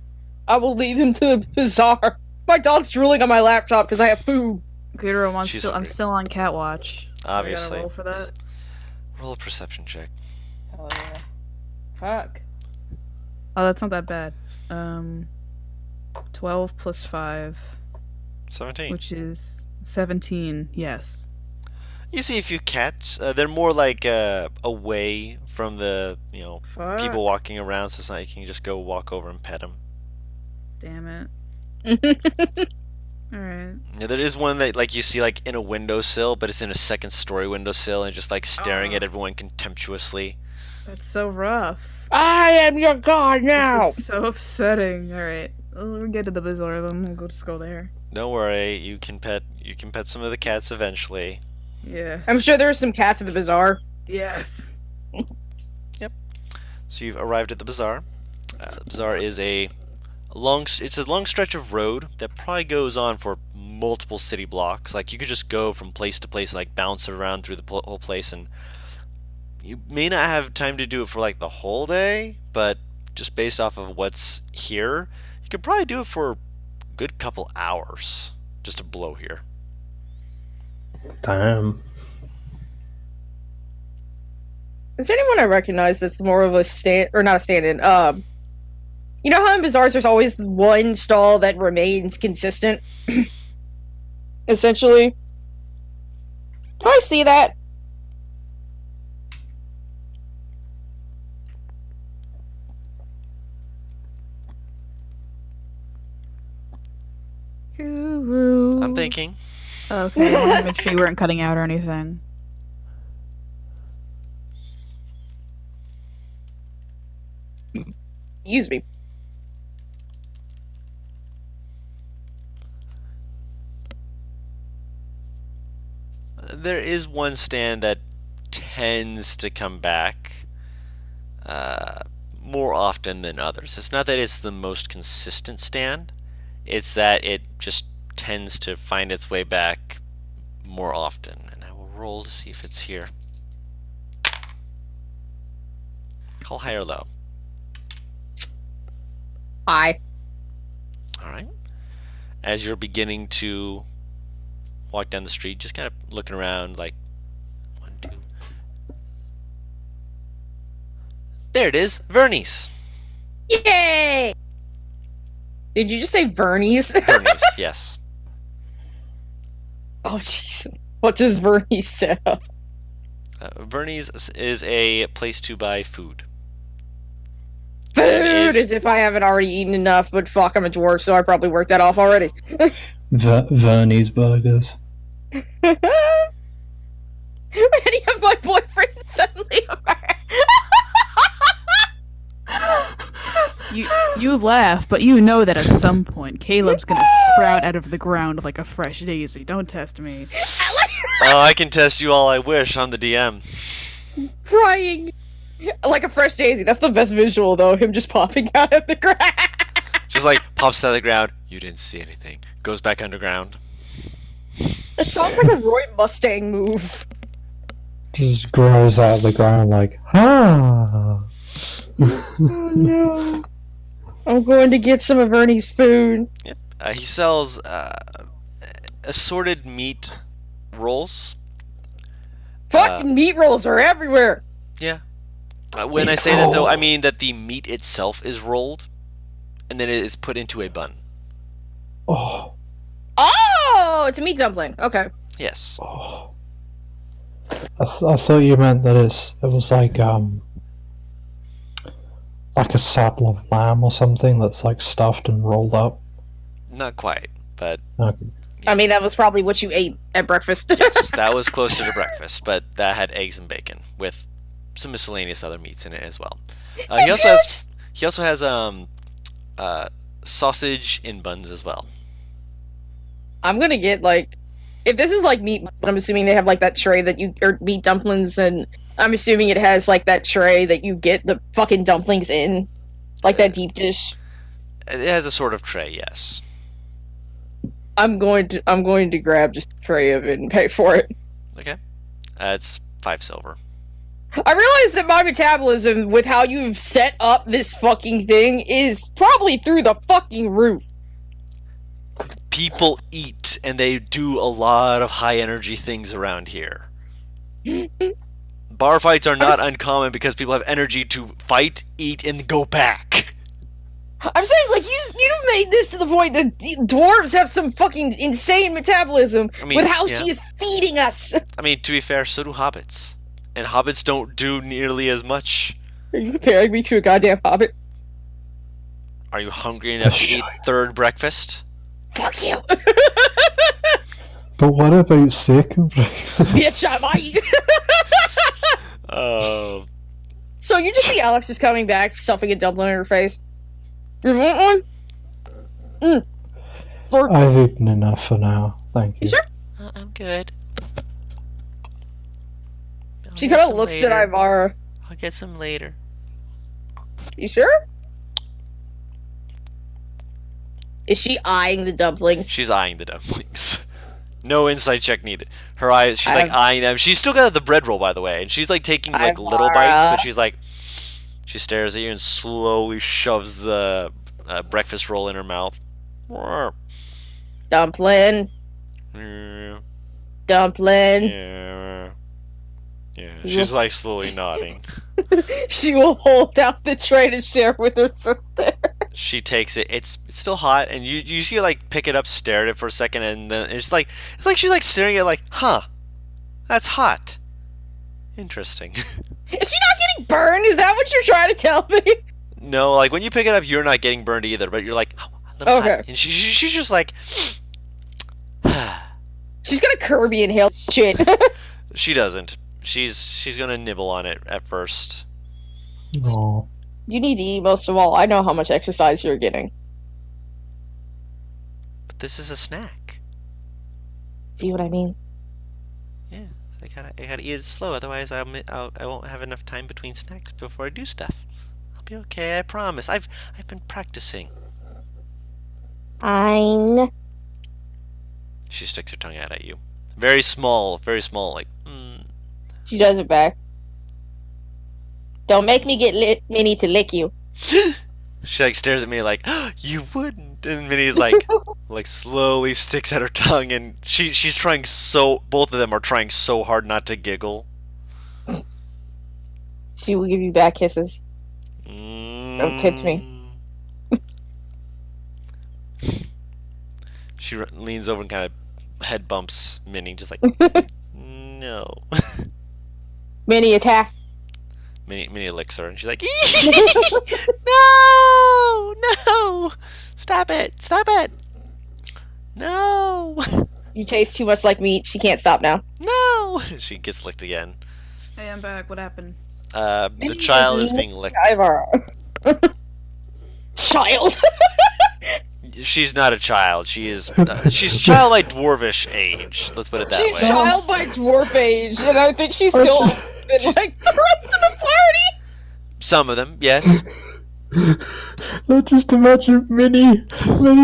I will lead him to the bazaar. My dog's drooling on my laptop because I have food. Kudro, I'm She's still hungry. on cat watch. Obviously. I gotta roll for that. Roll a perception check. Oh yeah. Fuck. Oh, that's not that bad. 12 plus 5, 17. which is 17. Yes. You see a few cats. They're more like away from the, Fuck. people walking around, so it's not you can just go walk over and pet them. Damn it. All right. Yeah, there is one that like you see like in a windowsill, but it's in a second story windowsill and just like staring at everyone contemptuously. That's so rough. I am your god now. This is so upsetting. All right. We'll get to the bazaar then. We'll just go there. Don't worry, you can pet some of the cats eventually. Yeah. I'm sure there are some cats at the bazaar. Yes. So you've arrived at the bazaar. The bazaar is a long stretch of road that probably goes on for multiple city blocks. Like you could just go from place to place, like bounce around through the whole place, and you may not have time to do it for like the whole day, but just based off of what's here, you could probably do it for a good couple hours just to blow here. Damn. Is anyone I recognize that's more of a stand or not a stand-in? You know how in bazaars there's always one stall that remains consistent? Essentially. Do I see that? Guru. I'm thinking. Okay, I wanted to make sure you weren't cutting out or anything. Excuse me. There is one stand that tends to come back more often than others. It's not that it's the most consistent stand, it's that it just tends to find its way back more often. And I will roll to see if it's here. Call high or low. Hi. Alright. As you're beginning to walk down the street, just kind of looking around like 1, 2. There it is, Vernice. Yay! Did you just say Vernies? Vernice, yes. Oh, Jesus. What does Vernies say? Vernice is a place to buy food. Food! is- As if I haven't already eaten enough, but fuck, I'm a dwarf, so I probably worked that off already. Vernie's burgers. Any of my boyfriends suddenly You laugh, but you know that at some point Caleb's gonna sprout out of the ground like a fresh daisy. Don't test me. Oh, I can test you all I wish on the DM. crying like a fresh daisy. That's the best visual, though. Him just popping out of the ground. Just like pops out of the ground. You didn't see anything. Goes back underground. It sounds like a Roy Mustang move. Just grows out of the ground like, ah. Oh no. I'm going to get some of Ernie's food. He sells assorted meat rolls. Fucking meat rolls are everywhere. Yeah. When I say that, though, I mean that the meat itself is rolled, and then it is put into a bun. Oh. Oh, it's a meat dumpling. Okay. Yes. Oh. I thought you meant that it was like a saddle of lamb or something that's like stuffed and rolled up. Not quite, but Okay. I mean, that was probably what you ate at breakfast. yes, that was closer to breakfast, but that had eggs and bacon with some miscellaneous other meats in it as well. He also has sausage in buns as well. I'm gonna get like, if this is like meat, but I'm assuming they have like that tray that you or meat dumplings, and I'm assuming it has like that tray that you get the fucking dumplings in, like that deep dish. It has a sort of tray, yes. I'm going to grab just a tray of it and pay for it. Okay, it's 5 silver. I realize that my metabolism, with how you've set up this fucking thing, is probably through the fucking roof. People eat, and they do a lot of high energy things around here. Bar fights are not uncommon because people have energy to fight, eat, and go back. I'm saying, like, you made this to the point that dwarves have some fucking insane metabolism with how she is feeding us. I mean, to be fair, so do hobbits. And hobbits don't do nearly as much. Are you comparing me to a goddamn hobbit? Are you hungry enough to eat third breakfast? Fuck you! But what about second breakfast? Bitch, I might! So you just see Alex is coming back, stuffing a dumpling in her face. You want one? I've eaten enough for now, thank you. You sure? I'm good. She kind of looks at Ivara. I'll get some later. You sure? Is she eyeing the dumplings? She's eyeing the dumplings. No insight check needed. Her eyes, she's like eyeing them. She's still got the bread roll, by the way, and she's like taking like little bites, but she's like, she stares at you and slowly shoves the breakfast roll in her mouth. Dumpling. Yeah. Dumpling. Yeah. Yeah. She's like slowly nodding. She will hold out the tray to share with her sister. She takes it. It's still hot, and you see her like pick it up, stare at it for a second, and then it's like she's like staring at it like, huh, that's hot. Interesting. Is she not getting burned? Is that what you're trying to tell me? No, like when you pick it up, you're not getting burned either, but you're like, oh, a little hot. And she's just like, she's gonna Kirby inhale shit. She doesn't. She's gonna nibble on it at first. No. You need to eat most of all. I know how much exercise you're getting. But this is a snack. See what I mean? Yeah, so I gotta eat it slow, otherwise I won't have enough time between snacks before I do stuff. I'll be okay, I promise. I've been practicing. Fine. She sticks her tongue out at you. Very small, like. She does it back. Don't make me get Minnie to lick you. She like stares at me like, oh, you wouldn't. And Minnie's like, like slowly sticks out her tongue, and she's trying so. Both of them are trying so hard not to giggle. She will give you back kisses. Don't tempt me. She leans over and kind of head bumps Minnie, just like, no. Minnie, attack. Minnie licks her, and she's like, no, no, stop it, no. You taste too much like meat. She can't stop now. No. She gets licked again. Hey, I'm back. What happened? The child is being licked. Child. She's not a child. She is. She's childlike dwarvish age. Let's put it that way. She's childlike dwarf age, and I think she's still like the rest of the party. Some of them, yes. I just imagine Minnie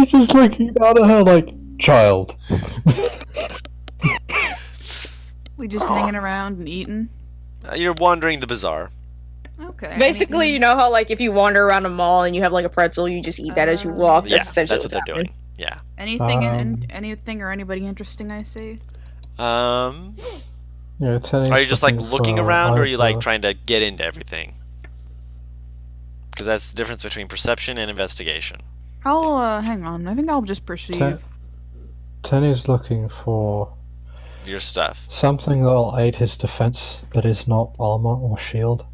just looking down at her like, child. We just hanging around and eating. You're wandering the bazaar. Okay. Basically, you know how like if you wander around a mall and you have like a pretzel, you just eat that as you walk. Yeah, that's essentially that's what they're doing. Yeah. Anything or anybody interesting I see? Yeah, are you just like looking around, or are you like trying to get into everything? Because that's the difference between perception and investigation. I'll hang on. I think I'll just perceive. Tenny's looking for your stuff. Something that'll aid his defense, but is not armor or shield.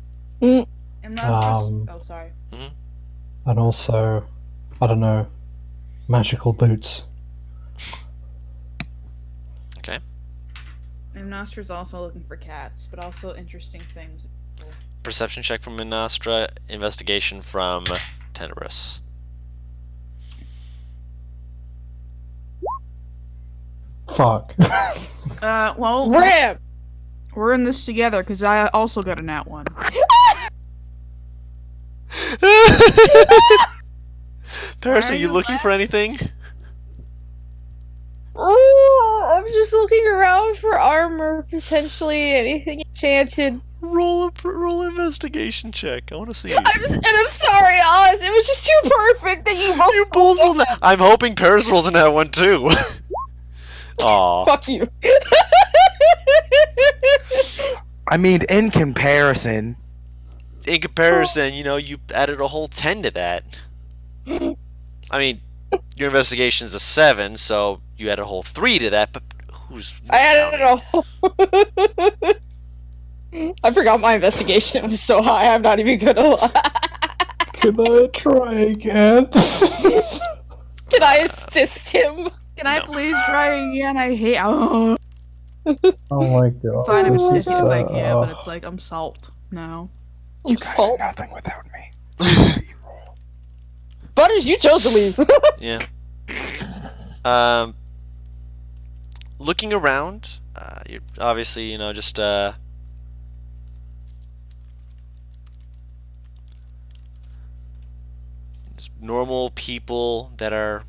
I'm not sorry. And also, I don't know, magical boots. Okay. And Nostra's also looking for cats, but also interesting things. perception check from Minastra, investigation from Tenebrous. Fuck. Well, Rip! we're in this together because I also got a nat 1. Paris, Why are are you you looking for anything? Oh, I'm just looking around for armor, potentially anything enchanted. Roll investigation check. I want to see. I'm sorry, Oz. It was just too perfect that you both. You both rolled that. I'm hoping Paris rolls in that one too. Aw. Fuck you. I mean, in comparison, In comparison, you know, you added a whole 10 to that. I mean, your investigation is a 7, so you add a whole 3 to that, but who's I added counting? a whole. I forgot my investigation was so high. I'm not even gonna lie. Can I try again? Can I assist him? Can I No. please try again? I hate. Oh, Oh my god. fine if this it's is, as I can, but it's like I'm salt now. You guys are salt. nothing without me. Butters, you chose to leave. Yeah. Looking around, you're obviously, you know, just normal people that are,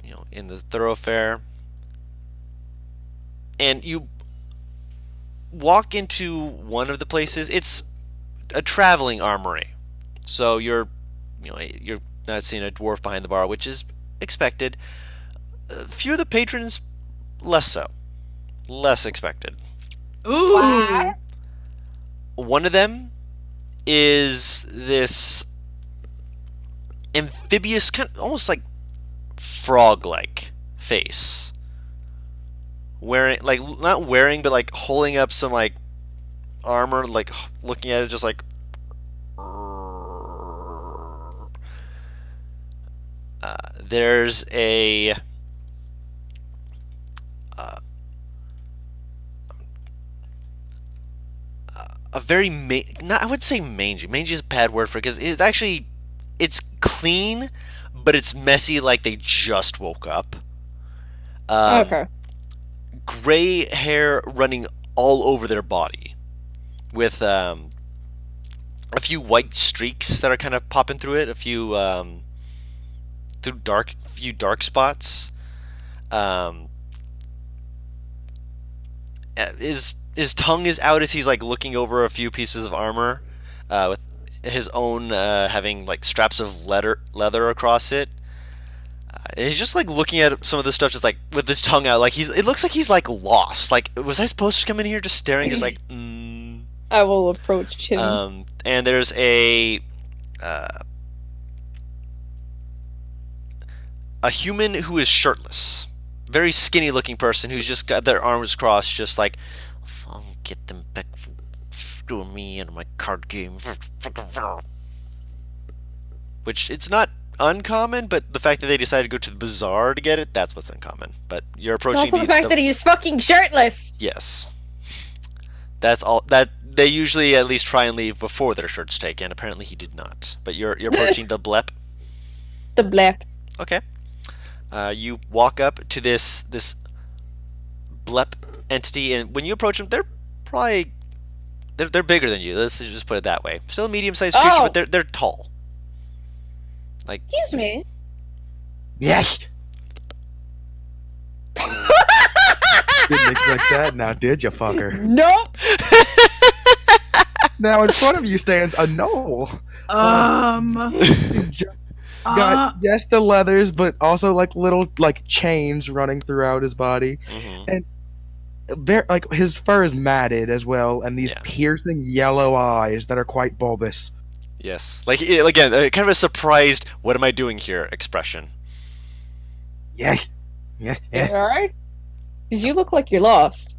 you know, in the thoroughfare, and you walk into one of the places. It's a traveling armory, so you're not seeing a dwarf behind the bar, which is expected. A few of the patrons, less so, less expected. Ooh. One of them is this amphibious, kind of almost like frog-like face, wearing, like, not wearing, but like holding up some like armor, like looking at it, just like. There's a very not, I would say mangy. Mangy is a bad word for it because it's clean, but it's messy, like they just woke up. Okay. Gray hair running all over their body, with a few white streaks that are kind of popping through it. A few dark spots. His tongue is out as he's like looking over a few pieces of armor, with his own having like straps of leather across it. And he's just like looking at some of the stuff, just like with his tongue out, like it looks like he's like lost. Like, was I supposed to come in here just staring, just like? I will approach him. And there's a human who is shirtless, very skinny looking person who's just got their arms crossed, just like, I'll get them back for doing me and my card game. Which, it's not uncommon, but the fact that they decided to go to the bazaar to get it, that's what's uncommon. But you're approaching Also, the fact that he's fucking shirtless. Yes. That's all. That they usually at least try and leave before their shirt's taken. Apparently he did not. But you're approaching the blep. The blep. Okay. You walk up to this blep entity, and when you approach them, they're probably they're bigger than you. Let's just put it that way. Still a medium-sized creature, Oh. but they're tall. Like, Excuse me. Yes. Didn't expect that, now did you, fucker? Nope. Now in front of you stands a gnoll. Got yes the leathers, but also like little like chains running throughout his body, and very like his fur is matted as well, and these Yeah. piercing yellow eyes that are quite bulbous. yes, like again, kind of a surprised, "What am I doing here?" expression. Yes, yes, yes. All right. Because you look like you're lost.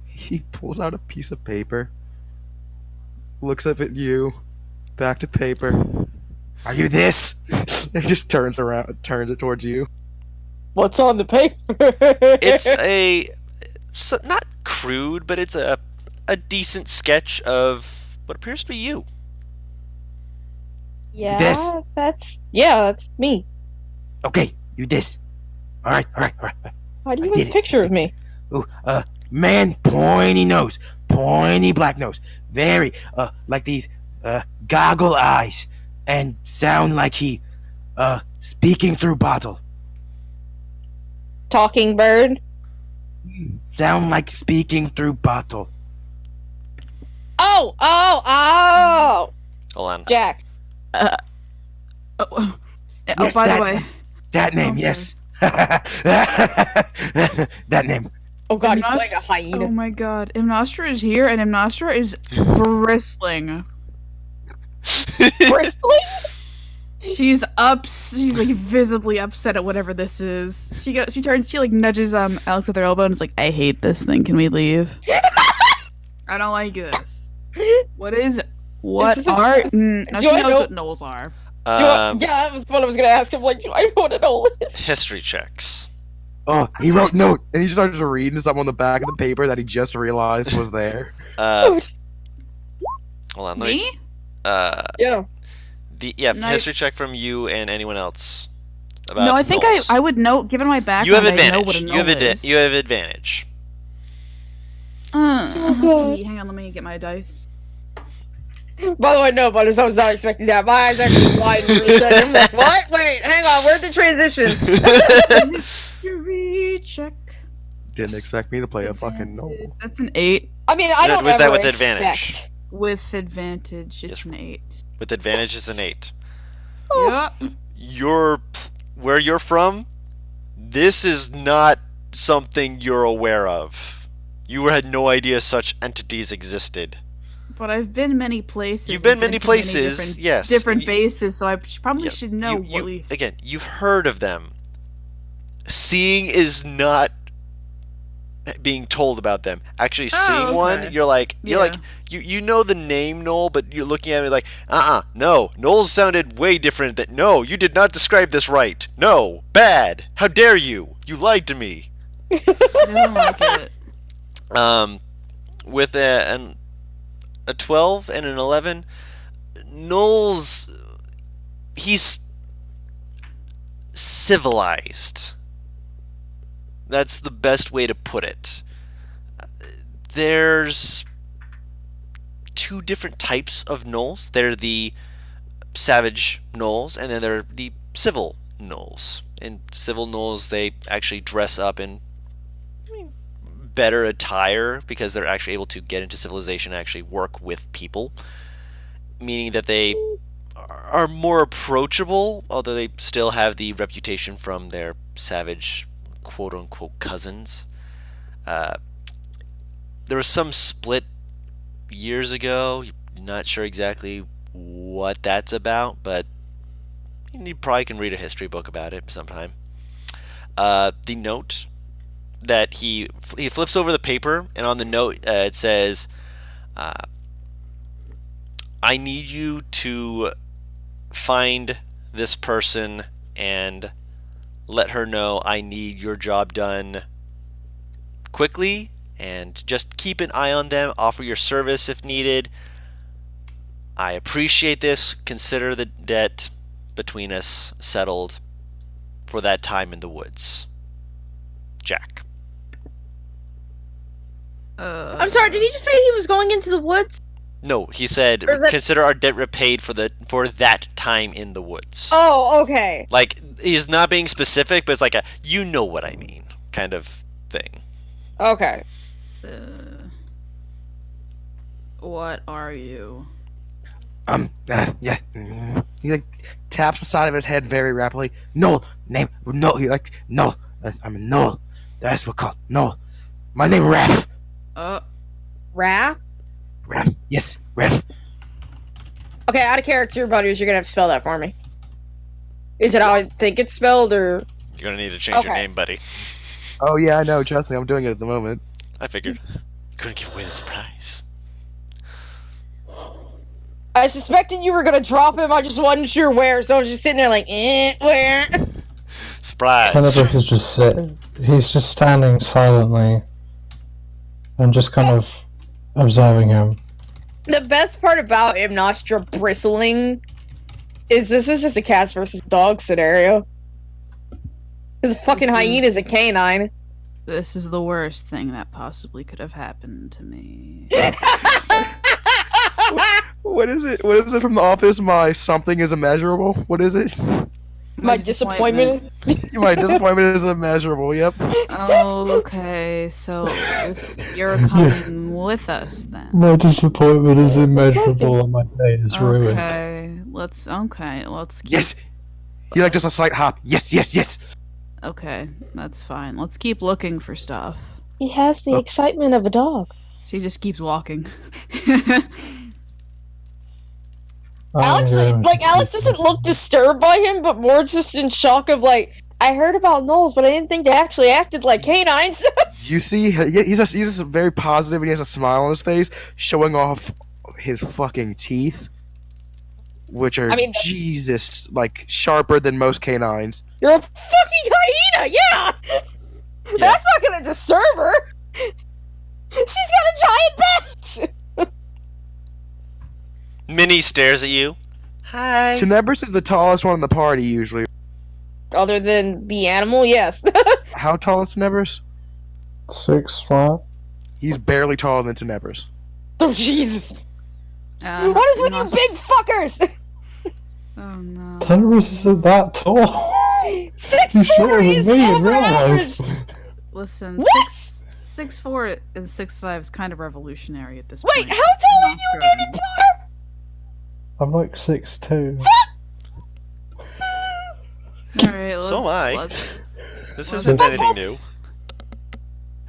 He pulls out a piece of paper, looks up at you, back to paper. Are you this? He just turns around, turns it towards you. What's on the paper? It's not crude, but it's a decent sketch of what appears to be you. Yeah, This. that's me. Okay, you this. Alright. Why do I you have did a it. picture of me? Ooh, man, pointy nose, pointy black nose, very, like these, goggle eyes, and sound like he, speaking through bottle. Talking bird. Sound like speaking through bottle. Oh! Hold on. Jack. Oh, Yes, by that, the way, that name, Okay. yes. That name. Oh god, he's Imnos- playing a hyena. oh my god, Imnostra is here, and Imnostra is bristling. Bristling? She's like visibly upset at whatever this is. She like nudges Alex with her elbow and is like, "I hate this thing. Can we leave? I don't like this. What Is this a- are? No, Do she I knows know- what gnolls are. Yeah, that was what I was gonna ask him. Like, do I want to know this? History checks. Oh, he wrote note, and he started reading something on the back of the paper that he just realized was there. Hold on. Let Me? Yeah. No, history check from you and anyone else. About No, I think gnolls. I would know. Given my background, You have I know advantage. what a You gnoll have is. you have advantage. God. Hang on, let me get my dice. By the way, no, but I was not expecting that. My eyes actually widened for a second. I'm like, what? Wait, hang on. Where'd the transition? History check. Didn't expect me to play a fucking gnoll. That's an 8 I mean, I don't Was that ever with expect. advantage? with advantage. It's Yes. an 8. With advantage is an 8. Oh. Yep. Where you're from, this is not something you're aware of. You had no idea such entities existed. But I've been many places. You've been and many to places, different, yes. different You- bases, so I probably Yeah, should know you- at least. Again, you've heard of them. Seeing is not being told about them. Actually seeing okay. one, you're like Yeah. you know the name Knoll, but you're looking at it like, no, Knowles sounded way different. That no, you did not describe this right. No, bad. How dare you? You lied to me. I don't like it. With a 12 and an 11, Knowles, he's civilized. That's the best way to put it. There's two different types of gnolls. They're the savage gnolls, and then they're the civil gnolls. And civil gnolls, they actually dress up in better attire because they're actually able to get into civilization and actually work with people, meaning that they are more approachable, although they still have the reputation from their savage quote-unquote cousins. There was some split years ago. Not sure exactly what that's about, but you probably can read a history book about it sometime. The note that he flips over the paper, and on the note it says, I need you to find this person and let her know I need your job done quickly, and just keep an eye on them, offer your service if needed. I appreciate this. Consider the debt between us settled for that time in the woods. Jack. I'm sorry, did he just say he was going into the woods? No, he said Or is that- consider our debt repaid for that time in the woods. Oh, okay. Like, he's not being specific, but it's like a you know what I mean kind of thing. Okay. What are you? Yeah. He like taps the side of his head very rapidly. No, name, no. He like no. I'm a Noel. That's what called Noel. My name Ref. Raph? Ref. Yes, Ref. Okay, out of character, buddies, you're gonna have to spell that for me. Is it how I think it's spelled, or? You're gonna need to change your Okay. name, buddy. Oh yeah, I know. Trust me, I'm doing it at the moment. I figured. Couldn't give away the surprise. I suspected you were gonna drop him, I just wasn't sure where, so I was just sitting there like, where? Surprise. Tenebris is just sitting. He's just standing silently and just kind of observing him. The best part about Imnostra bristling This is just a cats versus dogs scenario. Because a fucking hyena is a canine. This is the worst thing that possibly could have happened to me. What is it? What is it from The Office? My something is immeasurable. What is it? My disappointment. My disappointment is immeasurable. Yep. Okay, so you're coming with us then. My disappointment is immeasurable and my day is ruined. Okay, let's keep, Yes. You like just a slight hop. Yes. Yes. okay, that's fine. Let's keep looking for stuff. He has the excitement of a dog. She just keeps walking. Alex doesn't look disturbed by him, but more just in shock of like, I heard about gnolls, but I didn't think they actually acted like canines. You see, he's just very positive, and he has a smile on his face, showing off his fucking teeth, which are Jesus, like sharper than most canines. You're a fucking hyena, yeah! That's not gonna disturb her. She's got a giant bat. Minnie stares at you. Hi. Tenebris is the tallest one in the party usually. Other than the animal, yes. How tall is Tenebris? 6'5". He's barely taller than Tenebris. Oh Jesus! What is with you big fuckers? Oh no. Tenebris isn't that tall. 6'4", he's over average. Listen, What? 6'4" and 6'5" is kind of revolutionary at this Wait, point. how tall are you again in par? I'm like 6'2". Alright, So am I. let's- This isn't anything new.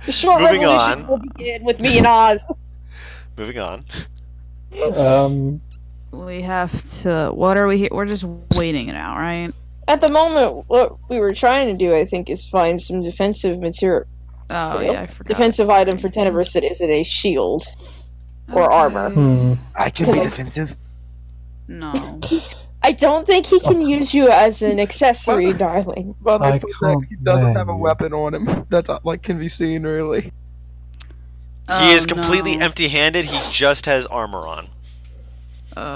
The short Moving revolution on. will begin with me and Oz. Moving on. We have to. What are we? We're just waiting now, right? At the moment, what we were trying to do, I think, is find some defensive material. Oh yeah, I forgot. Defensive item for Tenebris that isn't a shield or Okay. armor. I can be defensive. No. I don't think he can use you as an accessory, darling. But I I feel that he doesn't have a can't weapon on him. That's like can be seen really. He is Oh, completely no. empty-handed. He just has armor on.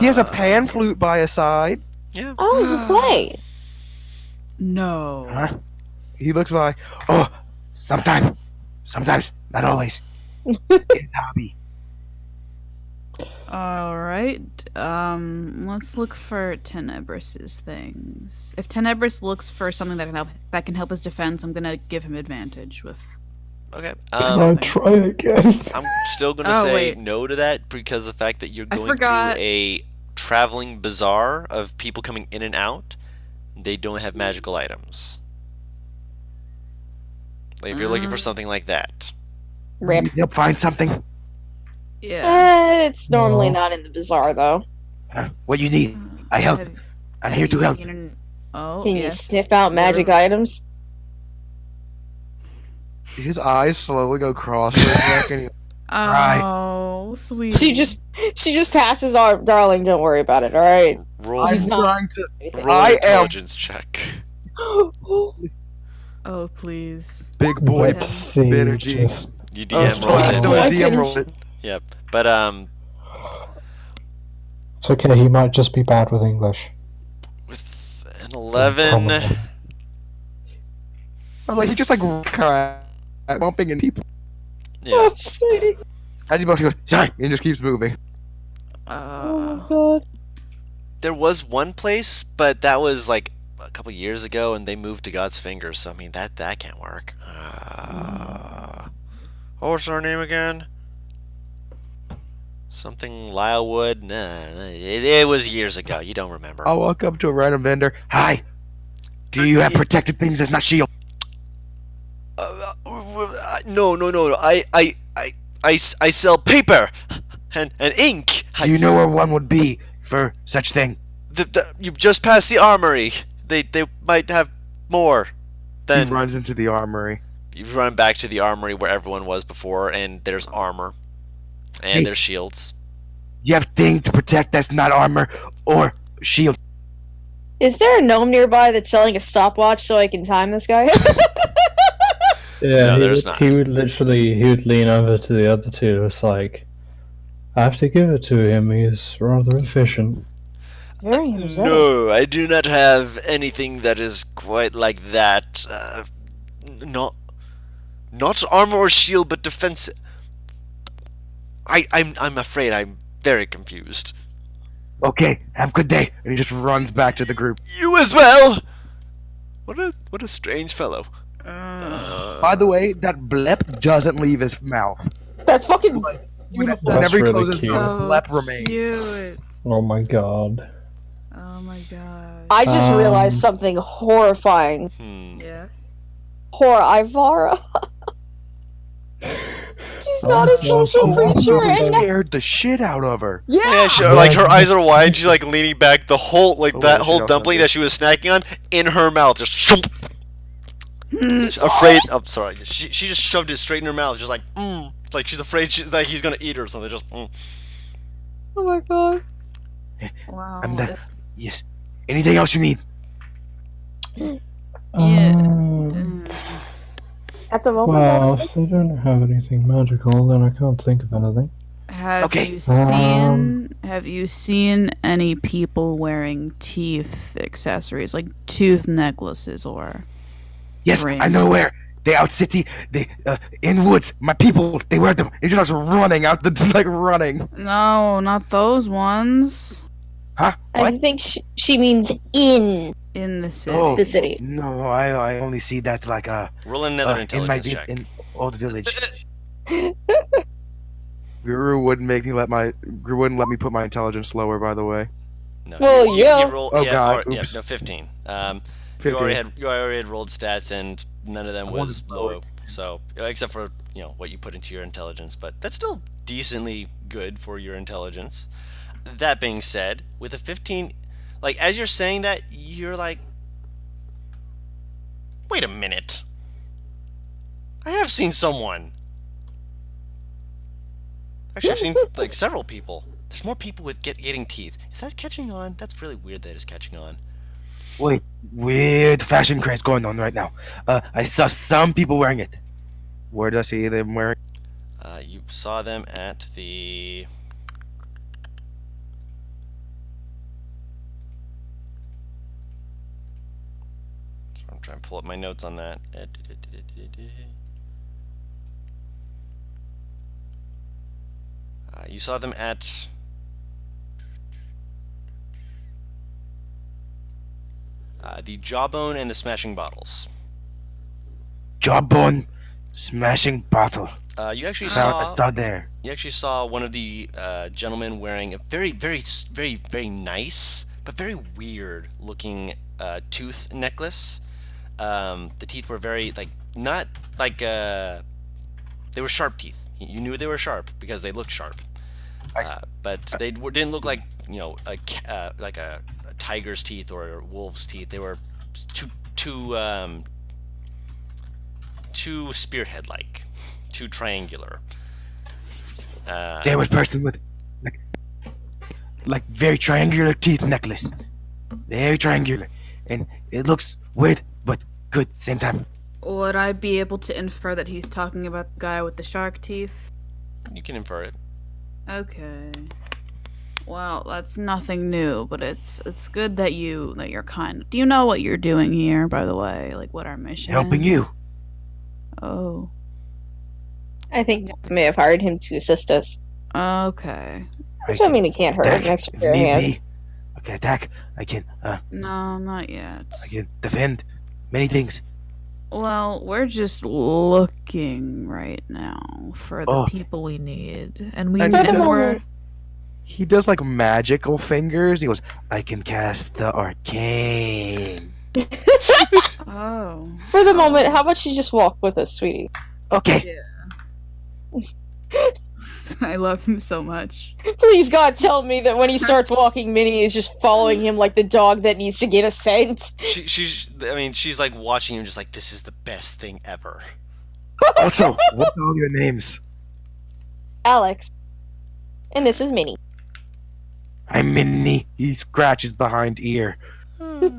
He has a pan flute by his side. Yeah. Oh, you play. No. Huh? He looks by. Oh, sometimes, not always. It's hobby. All right. Let's look for Tenebris's things. If Tenebris looks for something that can help his defense, I'm gonna give him advantage with. Okay. Can I try again? I'm still gonna Oh, say wait. no to that because the fact that you're I going forgot. through a traveling bazaar of people coming in and out, they don't have magical items. Like if you're looking for something like that. Rip. You'll find something. Yeah. It's normally No. not in the bazaar, though. Huh? What you need? I help. I'm here to help. Oh, Can you yes. sniff out magic items? His eyes slowly go cross for a second. Oh, sweet. She just passes our darling. Don't worry about it. All right. Roll, I'm He's not- trying to. roll I an am- intelligence check. Oh, please. Big boy Let's see. energy. Just You Oh, DM rolled I it. don't Why DM couldn't roll it. Yep. But it's okay. He might just be bad with English. with an 11, Probably. I'm like he just like crap, bumping into people. yeah. Oh, sweetie. How do you go? Sorry, and just keeps moving. Oh god. There was one place, but that was like a couple years ago, and they moved to God's Fingers. So I mean that can't work. What was her name again? Something Lylewood. Nah, it was years ago. You don't remember. I'll walk up to a random vendor. Hi. Do you have protected things that's not shield? No. I sell paper and ink. Do you know where one would be for such thing? You've just passed the armory. They might have more. He Then runs into the armory. you run back to the armory where everyone was before, and there's armor, and Hey. there's shields. You have things to protect that's not armor or shield. Is there a gnome nearby that's selling a stopwatch so I can time this guy? Yeah, No, he there's would, not. he would lean over to the other two. It's like, I have to give it to him. He's rather efficient. Very energetic. No, I do not have anything that is quite like that. Not armor or shield, but defensive. I'm afraid I'm very confused. Okay, have a good day. And he just runs back to the group. You as well. What a strange fellow. By the way, that blep doesn't leave his mouth. That's fucking. Whenever he really closes his cute. mouth, blep remains. Cute. Oh my god. Oh my god. I just realized Um, something horrifying. Yes. Poor Ivara. She's not a social Oh, creature, Probably and scared the shit out of her. Yeah, like her eyes are wide. She's like leaning back. The whole Oh, that she whole knows dumpling that. that she was snacking on in her mouth. Just shoomp. Afraid. I'm sorry. She just shoved it straight in her mouth. Just like like she's afraid like he's gonna eat her or something. Just Oh my god. Wow. I'm the. Yes. Anything else you need? Um, At the moment, well, if they don't have anything magical, then I can't think of anything. Have Okay. you seen any people wearing teeth accessories like tooth necklaces or Yes, rings? I know where. They out city. They in woods. My people. They wear them. They just starts running out the like running. No, not those ones. Huh? I What? think she means in In the city. Oh. the city. No, I only see that like roll another in my intelligence check. in old village. Guru wouldn't let me put my intelligence lower. By the way, No, Well, yeah. You rolled, Oh, yeah, God, or- yeah, oops. no, 15. 15. You already had rolled stats, and none of them I was wanted lower. low. So except for what you put into your intelligence, but that's still decently good for your intelligence. That being said, with a 15, like as you're saying that, you're like, wait a minute. I have seen someone. Actually, I've seen like several people. There's more people with getting teeth. Is that catching on? That's really weird that it's catching on. Wait, weird fashion craze going on right now. I saw some people wearing it. Where did I see them wearing? You saw them at the. So I'm trying to pull up my notes on that. You saw them at. The Jawbone and the Smashing Bottles. Jawbone, smashing bottle. You actually I saw. saw there. You actually saw one of the gentlemen wearing a very nice but very weird looking tooth necklace. The teeth were very not like they were sharp teeth. You knew they were sharp because they looked sharp, but they didn't look like like a tiger's teeth or a wolf's teeth. They were too spearhead like, too triangular. There was person with like very triangular teeth necklace. Very triangular. And it looks weird but good same time. Would I be able to infer that he's talking about the guy with the shark teeth? You can infer it. Okay. Well, that's nothing new, but it's good that you're kind. Do you know what you're doing here, by the way? Like what our mission Helping is? you. Oh. I think we may have hired him to assist us. Okay. Which I mean, it can't hurt. An attack extra if pair of need hands. be. Okay, attack. I can No, not yet. defend many things. Well, we're just looking right now for the Oh. people we need, and we And For the and we're moment. He does like magical fingers. He goes, I can cast the arcane. oh. For the moment, how about you just walk with us, sweetie? Okay. I love him so much. Please, God, tell me that when he starts walking, Minnie is just following him like the dog that needs to get a scent. She's like watching him, just like, this is the best thing ever. Also, what are all your names? Alex. And this is Minnie. I'm Minnie. He scratches behind ear. I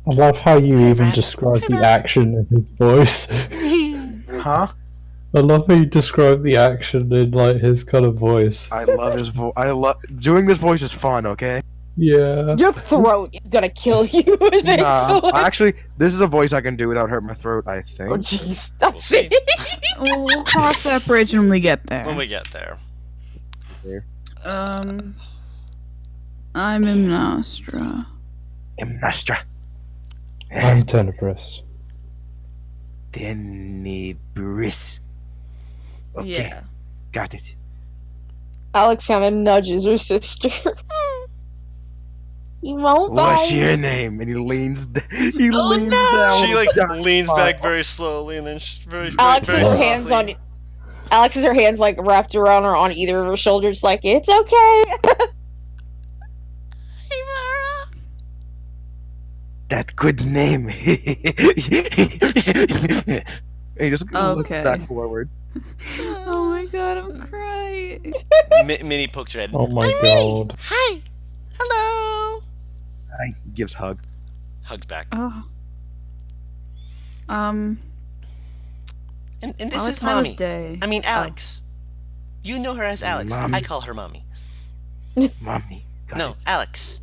love how you even describe the action in his voice. Huh? I love how you describe the action in like his kind of voice. I love his voice. I love doing this voice is fun. Okay. Yeah. Your throat is gonna kill you Nah, eventually. actually, this is a voice I can do without hurting my throat, I Oh think. jeez. We'll see. We'll cross that bridge when we get there. When we get there. I'm in Nostra. Nostra. I'm Tenebris. Tenebris. Okay, Yeah. got it. Alex kind of nudges her sister. You won't What's bite. your name? And he leans down. He Oh, leans no! down. She like down. leans back very slowly and then very Alex very has her softly. hands on. Alex has her hands like wrapped around her on either of her shoulders, like it's okay. That good name. He just looks Okay. back forward. Oh my god, I'm crying. Minnie pokes her head. Oh my god. Hi. Hello. He gives a hug. Hugs back. Oh. And this What is time mommy. of day? I mean Alex. You know her as Alex. Mommy. I call her mommy. Mommy. Got No, it. Alex.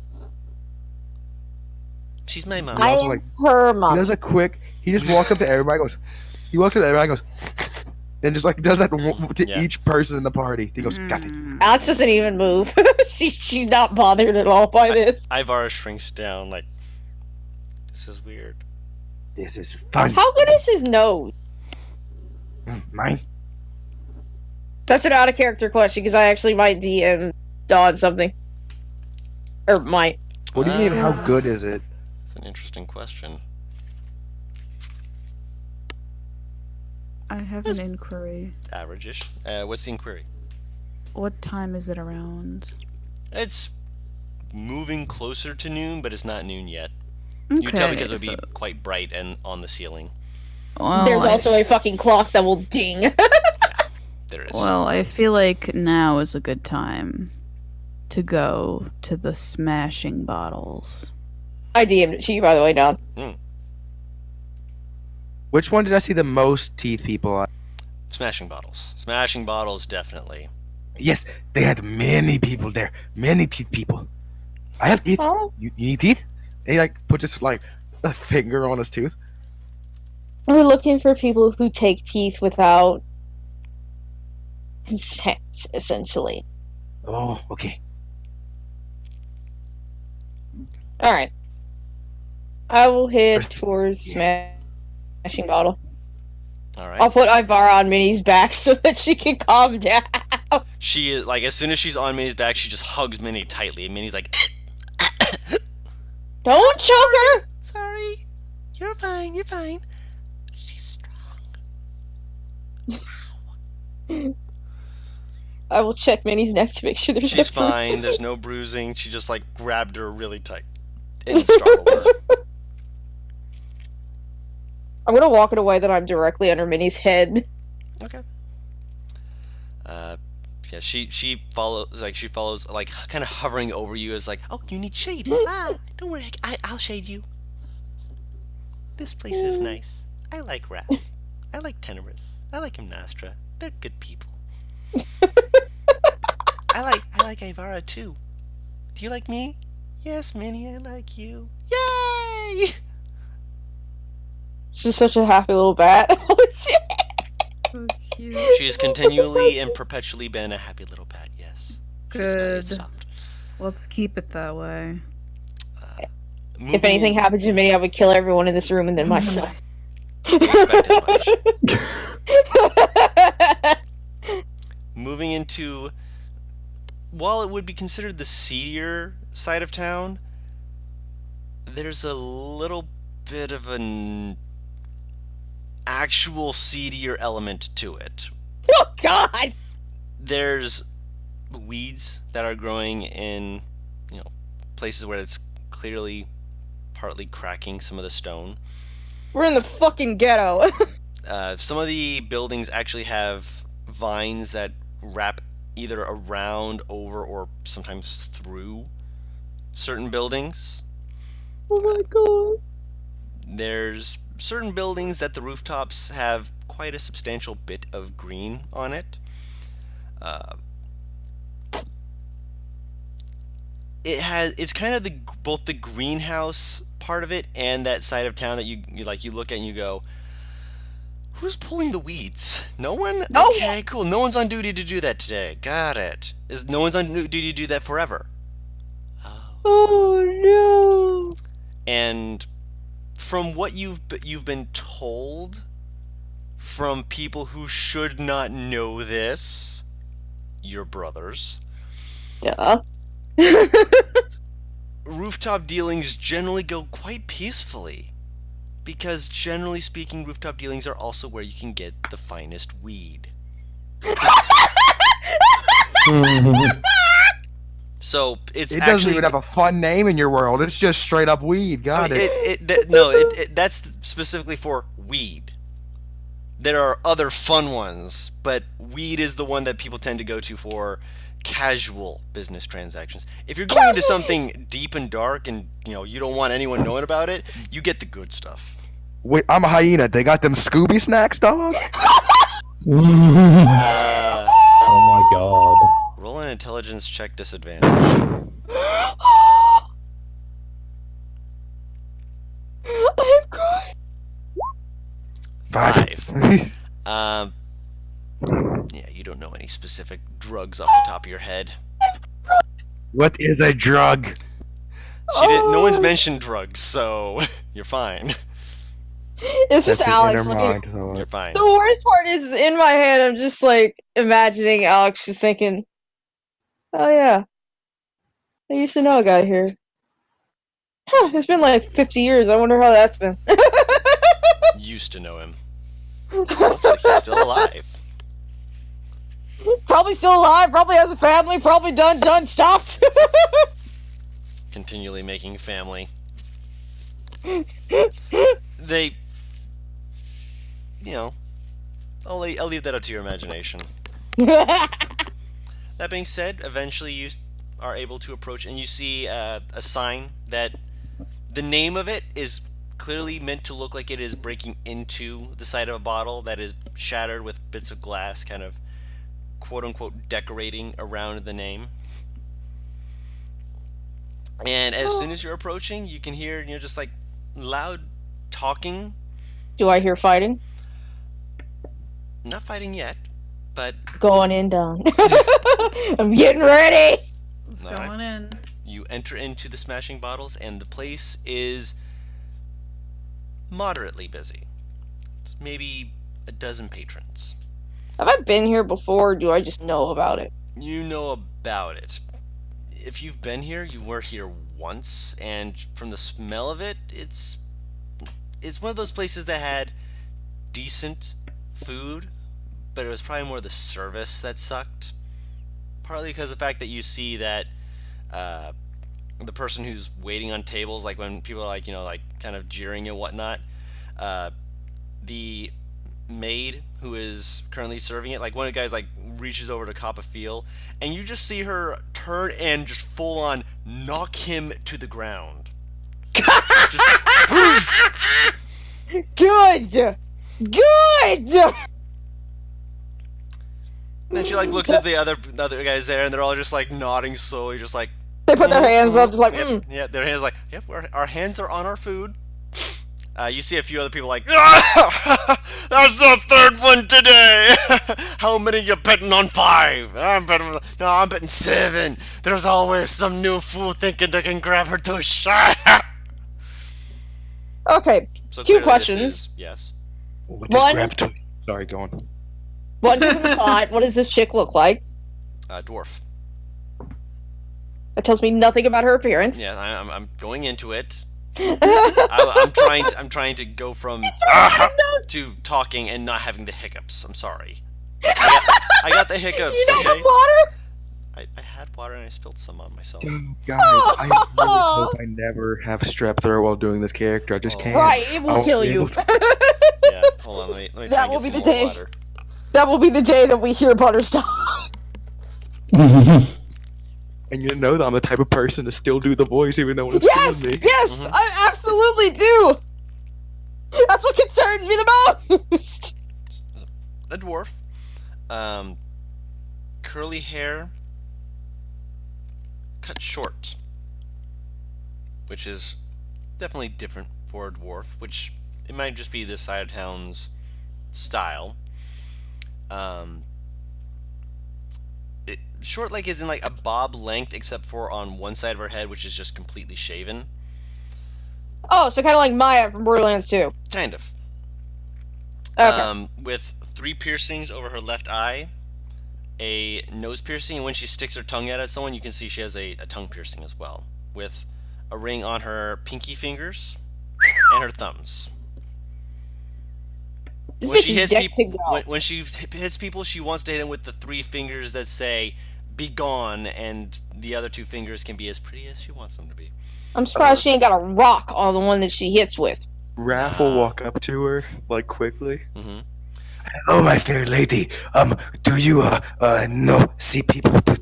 She's my mommy. I also, am like, her He mom. does a quick. He just walks up to everybody. He walks up to everybody. Goes, and just like does that to Yeah. each person in the party. He goes, got it. Alex doesn't even move. She's not bothered at all by this. Ivara shrinks down like this is weird. This is fun. How good is his nose? Mine. That's an out of character question because I actually might DM Dawn something. Or might. What do you mean? How good is it? That's an interesting question. I have an inquiry. Average-ish. What's the inquiry? What time is it around? It's moving closer to noon, but it's not noon yet. You can tell because it would be quite bright and on the ceiling. Well, There's also a fucking clock that will ding. There is. Well, I feel like now is a good time to go to the smashing bottles. I DM'd it to you, by the way, Dawn. Which one did I see the most teeth people at? Smashing bottles. Smashing bottles, definitely. Yes, they had many people there. Many teeth people. I have teeth. Oh. You need teeth? And he like puts his like a finger on his tooth. We're looking for people who take teeth without consent, essentially. Oh, okay. Alright. I will head towards Smashing Bottle. All right. I'll put Ivara on Minnie's back so that she can calm down. She is like, as soon as she's on Minnie's back, she just hugs Minnie tightly, and Minnie's like, Don't choke her! "Sorry, you're fine. You're fine. She's strong." I will check Minnie's neck to make sure there's She's no fine. bruises. There's no bruising. She just like grabbed her really tight and startled her. I'm gonna walk in a way that I'm directly under Minnie's head. Okay. Yeah, she follows like kind of hovering over you as like, "Oh, you need shade? Don't worry, I'll shade you. This place is nice. I like Raph. I like Tenebris. I like Nostra. They're good people. I like Ivara too. Do you like me? Yes, Minnie, I like you. Yay! This is such a happy little bat. Oh shit! So cute. She has continually and perpetually been a happy little bat. Yes. She's not yet Good. stopped. Let's keep it that way. If anything happened to Minnie, I would kill everyone in this room and then myself. You expect as much. Moving into, while it would be considered the seedier side of town, there's a little bit of an actual seedier element to it. Oh god! There's weeds that are growing in, places where it's clearly partly cracking some of the stone. We're in the fucking ghetto. Some of the buildings actually have vines that wrap either around, over, or sometimes through certain buildings. Oh my god. There's certain buildings that the rooftops have quite a substantial bit of green on it. it's kind of the both the greenhouse part of it and that side of town that you look at and you go, who's pulling the weeds? No one? Oh! Okay, cool. No one's on duty to do that today. Got it. Is no one's on duty to do that forever? Oh no! And from what you've been told from people who should not know this, your brothers, Duh. rooftop dealings generally go quite peacefully. Because generally speaking, rooftop dealings are also where you can get the finest weed. So it's It actually doesn't even have a fun name in your world. It's just straight up weed. Got I mean, it. that's specifically for weed. There are other fun ones, but weed is the one that people tend to go to for casual business transactions. If you're going into something deep and dark and you don't want anyone knowing about it, you get the good stuff. Wait, I'm a hyena. They got them Scooby snacks, dog? Oh my god. Roll an intelligence check disadvantage. I'm crying. 5. Yeah, you don't know any specific drugs off the top of your head. What is a drug? She didn't. No one's mentioned drugs, so you're fine. It's just That's an Alex. inner Like, mind, so You're fine. the worst part is in my head. I'm just like imagining Alex just thinking, "Oh yeah, I used to know a guy here. Huh, it's been like 50 years. I wonder how that's been." Used to know him. Hopefully he's still alive. Probably still alive. Probably has a family. Probably done, stopped. Continually making family. They, I'll leave that up to your imagination. That being said, eventually you are able to approach and you see a sign that the name of it is clearly meant to look like it is breaking into the side of a bottle that is shattered with bits of glass kind of quote-unquote decorating around the name. And as soon as you're approaching, you can hear just like loud talking. Do I hear fighting? Not fighting yet, but Going in down. I'm getting ready. It's Alright. going in. you enter into the Smashing Bottles and the place is moderately busy. It's maybe a dozen patrons. Have I been here before, or do I just know about it? You know about it. If you've been here, you were here once, and from the smell of it, it's one of those places that had decent food, but it was probably more the service that sucked. Partly because of the fact that you see that the person who's waiting on tables, like when people are like, like kind of jeering and whatnot, the maid who is currently serving it, like one of the guys like reaches over to cop a feel, and you just see her turn and just full on knock him to the ground. Just, Good! Good! and then she like looks at the other guys there, and they're all just like nodding slowly, just like They put their hands up, just like, yep, yeah, their hands like, yep, our hands are on our food. You see a few other people like, that's the third one today. How many you betting on 5? I'm betting 7. There's always some new fool thinking they can grab her tush. Okay, So two clearly this questions. is- yes. What One- grab to? Sorry, go on. What does this chick look like? Dwarf. That tells me nothing about her appearance. Yeah, I'm going into it. I'm trying to go from to talking and not having the hiccups. I'm sorry. I got the hiccups. You don't Okay. have water? I had water and I spilled some on myself. Guys, I really hope I never have strep throat while doing this character. I just can't. Right, it will I won't kill be you. able to- Yeah, hold on. Let me try That and will get be some the more day. water. That will be the day that we hear Butterstone. And you know that I'm the type of person to still do the voice even though it's Yes! killing me. Yes! Mhm. I absolutely do! That's what concerns me the most! A dwarf, curly hair, cut short, which is definitely different for a dwarf, which it might just be this side of town's style. Short like isn't like a bob length except for on one side of her head, which is just completely shaven. Oh, so kind of like Maya from Borderlands 2. Kind of. Okay. With 3 piercings over her left eye, a nose piercing, and when she sticks her tongue out at someone, you can see she has a tongue piercing as well, with a ring on her pinky fingers and her thumbs. This When bitch she is hits decked to people, go. when she hits people, she wants to hit them with the 3 fingers that say "Be gone," and the other 2 fingers can be as pretty as she wants them to be. I'm surprised she ain't got a rock on the one that she hits with. Raph will walk up to her like quickly. Mm-hmm. Hello, my fair lady. Do you no see people with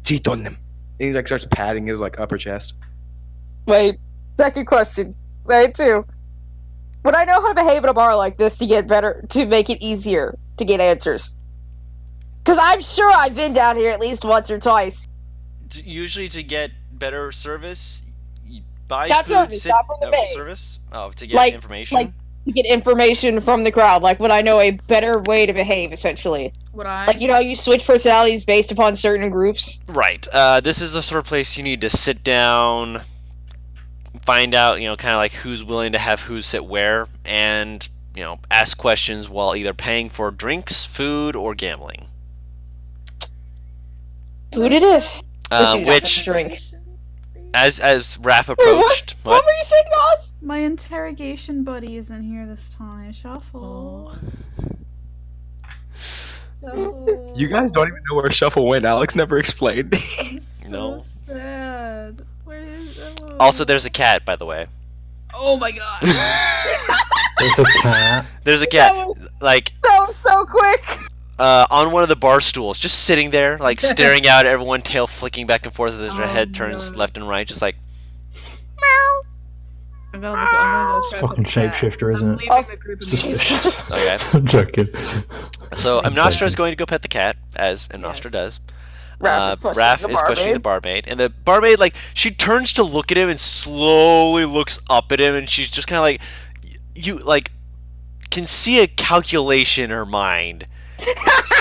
teeth on them? And he like starts patting his like upper chest. Wait, second question. Right, too. Would I know how to behave at a bar like this to get better, to make it easier to get answers? Because I'm sure I've been down here at least once or twice. Usually, to get better service, you buy Not food. service, not from the maid. Service. Oh, to get Like- information. like- To get information from the crowd. Like, would I know a better way to behave, essentially? Would I? Like, you know, you switch personalities based upon certain groups. Right. This is the sort of place you need to sit down, find out, kind of like who's willing to have who sit where, and, ask questions while either paying for drinks, food, or gambling. Food it is. Which, Drink. as Raph approached, What were you saying, Oz? My interrogation buddy isn't here this time. Shuffle. Shuffle. You guys don't even know where Shuffle went. Alex never explained. I'm so No. sad. Where is? Also, there's a cat, by the way. Oh my god. There's a cat. There's a cat, That was- like, That was so quick. on one of the bar stools, just sitting there, like, staring out at everyone, tail flicking back and forth as her Oh, head turns no. left and right, just like, I'm gonna go It's try fucking to put the cat. shapeshifter, isn't I'm it? leaving the group Suspicious. okay. I'm joking. So, Thank Amnostra you. is going to go pet the cat, as Amnostra does. Raph is questioning the the barmaid, and the barmaid, like, she turns to look at him and slowly looks up at him, and she's just kind of like, you, like, can see a calculation in her mind.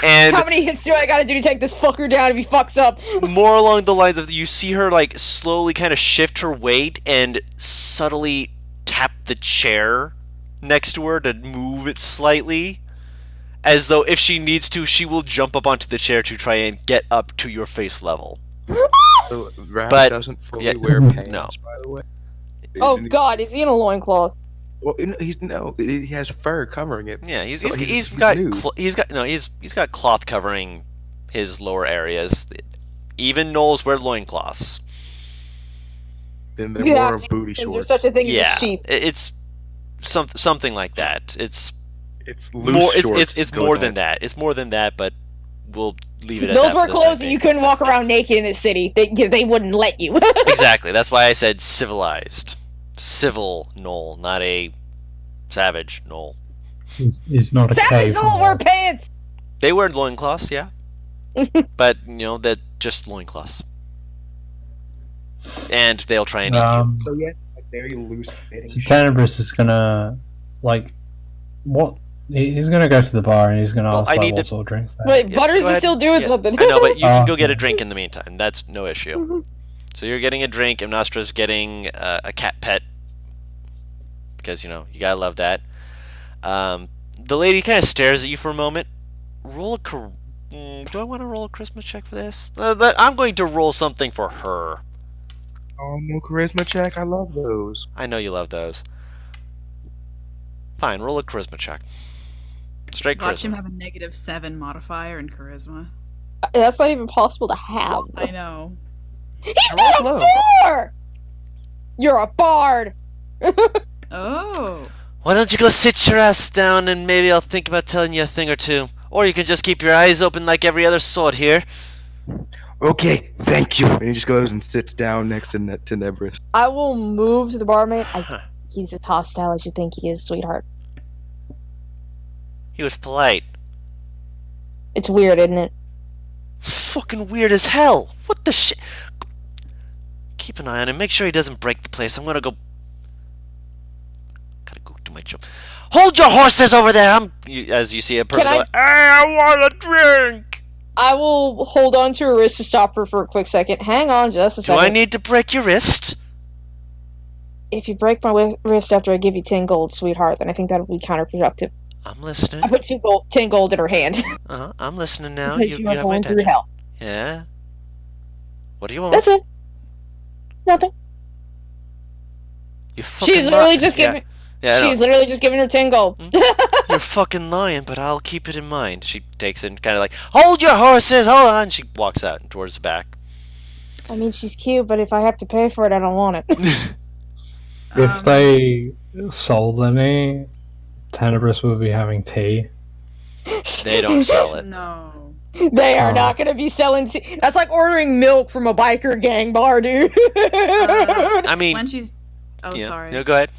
And How many hits do I gotta do to take this fucker down if he fucks up? more along the lines of, you see her, like, slowly kind of shift her weight and subtly tap the chair next to her to move it slightly. As though if she needs to, she will jump up onto the chair to try and get up to your face level. So Raph But- doesn't fully yeah, wear pants, no. by the way. Oh god, is he in a loincloth? Well, he has fur covering it. Yeah, he's So he's, he's- he's he's got nude. he's got cloth covering his lower areas. Even gnolls wear loincloths. Then they're You more have of to, booty Is there shorts. such a thing Yeah, as a sheep? it's something like that. It's It's more. loose It's shorts. it's go more with than that. It's more than that. But we'll leave it at Those that. were for the time clothes that being. you couldn't walk around naked in the city. They wouldn't let you. Exactly. That's why I said civilized, civil gnoll, not a savage gnoll. He's not a Savage cave. don't wear pants! They wear loincloths, yeah, but they're just loincloths, and they'll try and eat you. So yeah, like very loose fitting. So Cannabis is gonna, like, what? He's gonna go to the bar and he's gonna Well, ask I like, need what to- sort of drinks there. Wait, Yeah, Butters go is ahead. still doing Yeah, something. I know, but you can Oh, go get a okay. drink in the meantime. That's no issue. So you're getting a drink, and Nostra's getting a cat pet because you gotta love that. The lady kind of stares at you for a moment. Do I want to roll a charisma check for this? I'm going to roll something for her. Oh no, charisma check. I love those. I know you love those. Fine, roll a charisma check. Straight Watch him charisma. have a -7 modifier in charisma. That's not even possible to have. I know. He's I got rolled a 4! You're a bard! Oh. Why don't you go sit your ass down and maybe I'll think about telling you a thing or two. Or you can just keep your eyes open like every other sword here. Okay, thank you. And he just goes and sits down next to Nebris. I will move to the barmaid. He's as hostile as you think he is, sweetheart. He was polite. It's weird, isn't it? It's fucking weird as hell. What the shit? keep an eye on him. Make sure he doesn't break the place. I'm gonna go. Gotta go do my job. Hold your horses over there! As you see a person go, "Hey, I want a drink!" I will hold on to her wrist to stop her for a quick second. Hang on just a Do second. I need to break your wrist? If you break my wrist after I give you 10 gold, sweetheart, then I think that would be counterproductive. I'm listening. I put 10 gold in her hand. I'm listening now. Because You are have my going through attention. hell. Yeah. What do you want? That's it. Nothing. You fucking She's literally li- just giving. Yeah, I know. She's literally just giving her 10 gold. You're fucking lying, but I'll keep it in mind. She takes it and kind of like, hold your horses, hold on. She walks out towards the back. I mean, she's cute, but if I have to pay for it, I don't want it. If they sold any, Tenebris would be having tea. They don't sell it. No. They are not going to be selling tea. That's like ordering milk from a biker gang bar, dude. I mean, When she's... Oh, yeah. sorry. No, go ahead.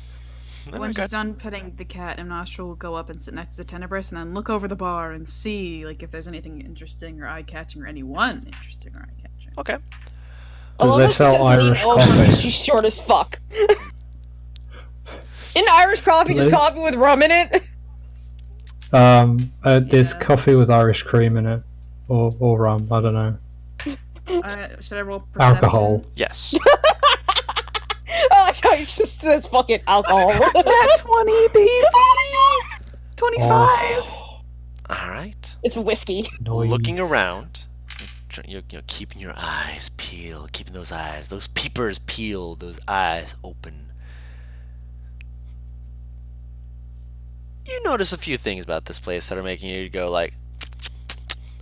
No, When go she's ahead. done petting the cat, Imnastra will go up and sit next to Tenebris and then look over the bar and see like if there's anything interesting or eye-catching or anyone interesting or eye-catching. Okay. I love they how she sell says lean Irish over coffee? because she's short as fuck. Isn't Irish coffee just Really? coffee with rum in it? There's Yeah. coffee with Irish cream in it, or rum. I don't know. Should I roll perception? Alcohol. Yes. I like how he just says fucking alcohol. That's 20, baby! 25! All right. It's whiskey. Noise. Looking around, you're keeping your eyes peeled, keeping those peepers peeled, those eyes open. You notice a few things about this place that are making you go like,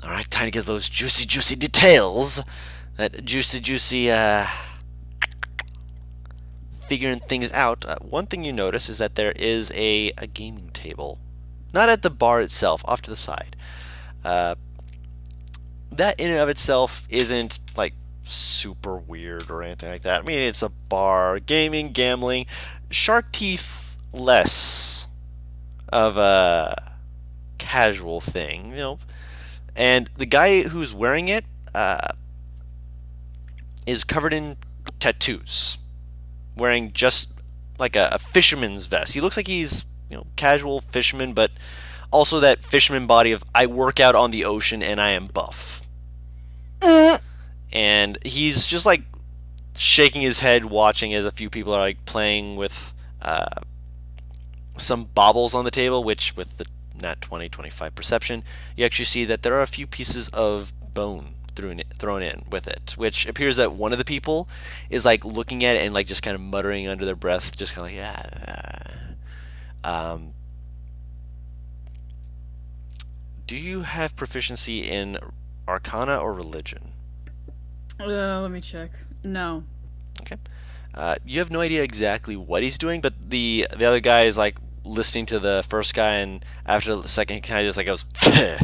all right, time to get those juicy details. That juicy, figuring things out. One thing you notice is that there is a gaming table. Not at the bar itself, off to the side. That in and of itself isn't like super weird or anything like that. I mean, it's a bar, gaming, gambling, Shark Teeth less of a casual thing, you know. And the guy who's wearing it is covered in tattoos, wearing just like a fisherman's vest. He looks like he's, you know, casual fisherman, but also that fisherman body of I work out on the ocean and I am buff. And he's just like shaking his head, watching as a few people are like playing with some baubles on the table, which with the nat 20-25 perception, you actually see that there are a few pieces of bone thrown in with it, which appears that one of the people is like looking at it and like just kind of muttering under their breath, just kind of like, yeah. Do you have proficiency in Arcana or Religion? Let me check. No. Okay. You have no idea exactly what he's doing, but the other guy is like listening to the first guy, and after the second, he kind of just like goes, kind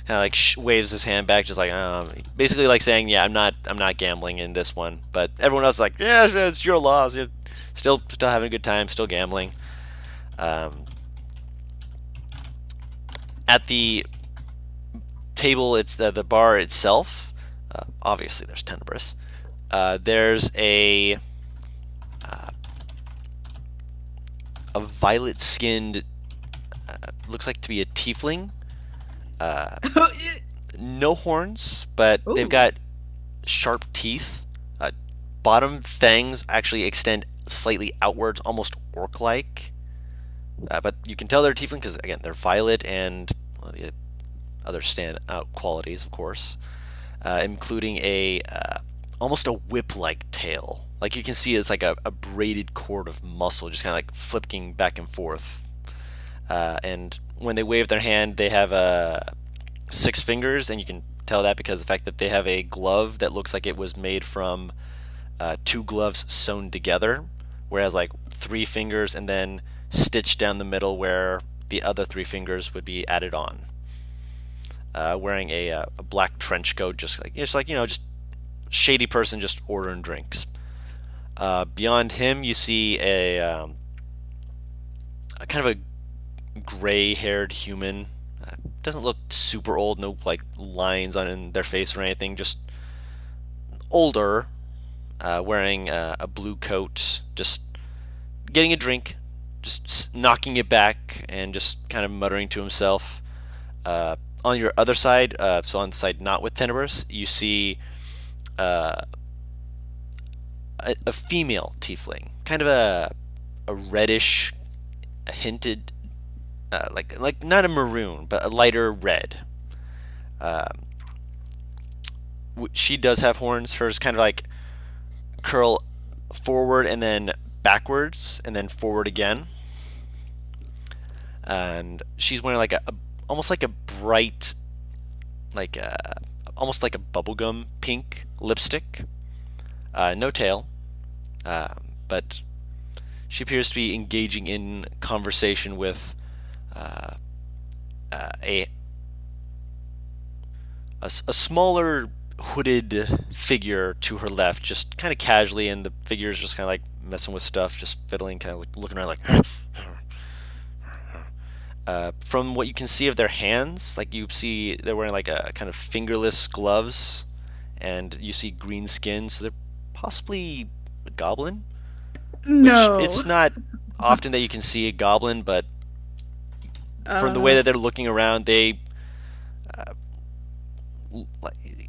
of like waves his hand back, just like basically like saying, yeah, I'm not gambling in this one. But everyone else is like, yeah, it's your loss. You're still having a good time, still gambling. At the table, it's the bar itself. Obviously, there's Tenebris. There's a violet-skinned, looks like to be a tiefling. No horns, but they've got sharp teeth. Bottom fangs actually extend slightly outwards, almost orc-like. But you can tell they're tiefling because, again, they're violet and the other stand-out qualities, of course, including a almost a whip-like tail. Like you can see, it's like a braided cord of muscle, just kind of like flipping back and forth. And when they wave their hand, they have 6 fingers, and you can tell that because of the fact that they have a glove that looks like it was made from 2 gloves sewn together, whereas like 3 fingers and then stitched down the middle where the other 3 fingers would be added on. Wearing a black trench coat, just like you know, just shady person just ordering drinks. Beyond him, you see a kind of a gray-haired human. Doesn't look super old, no like lines on in their face or anything, just older. wearing a blue coat, just getting a drink, just knocking it back, and just kind of muttering to himself. On your other side, so on the side not with Tenebris, you see a female tiefling, kind of a reddish, a hinted, like not a maroon, but a lighter red. She does have horns. Hers kind of like curl forward and then backwards and then forward again. And she's wearing like a almost like a bright, like almost like a bubblegum pink lipstick. No tail, but she appears to be engaging in conversation with a smaller hooded figure to her left, just kind of casually, and the figure is just kind of like messing with stuff, just fiddling, kind of like looking around like. From what you can see of their hands, like you see they're wearing like a kind of fingerless gloves, and you see green skin, so they're possibly a goblin. No. Which it's not often that you can see a goblin, but from the way that they're looking around, they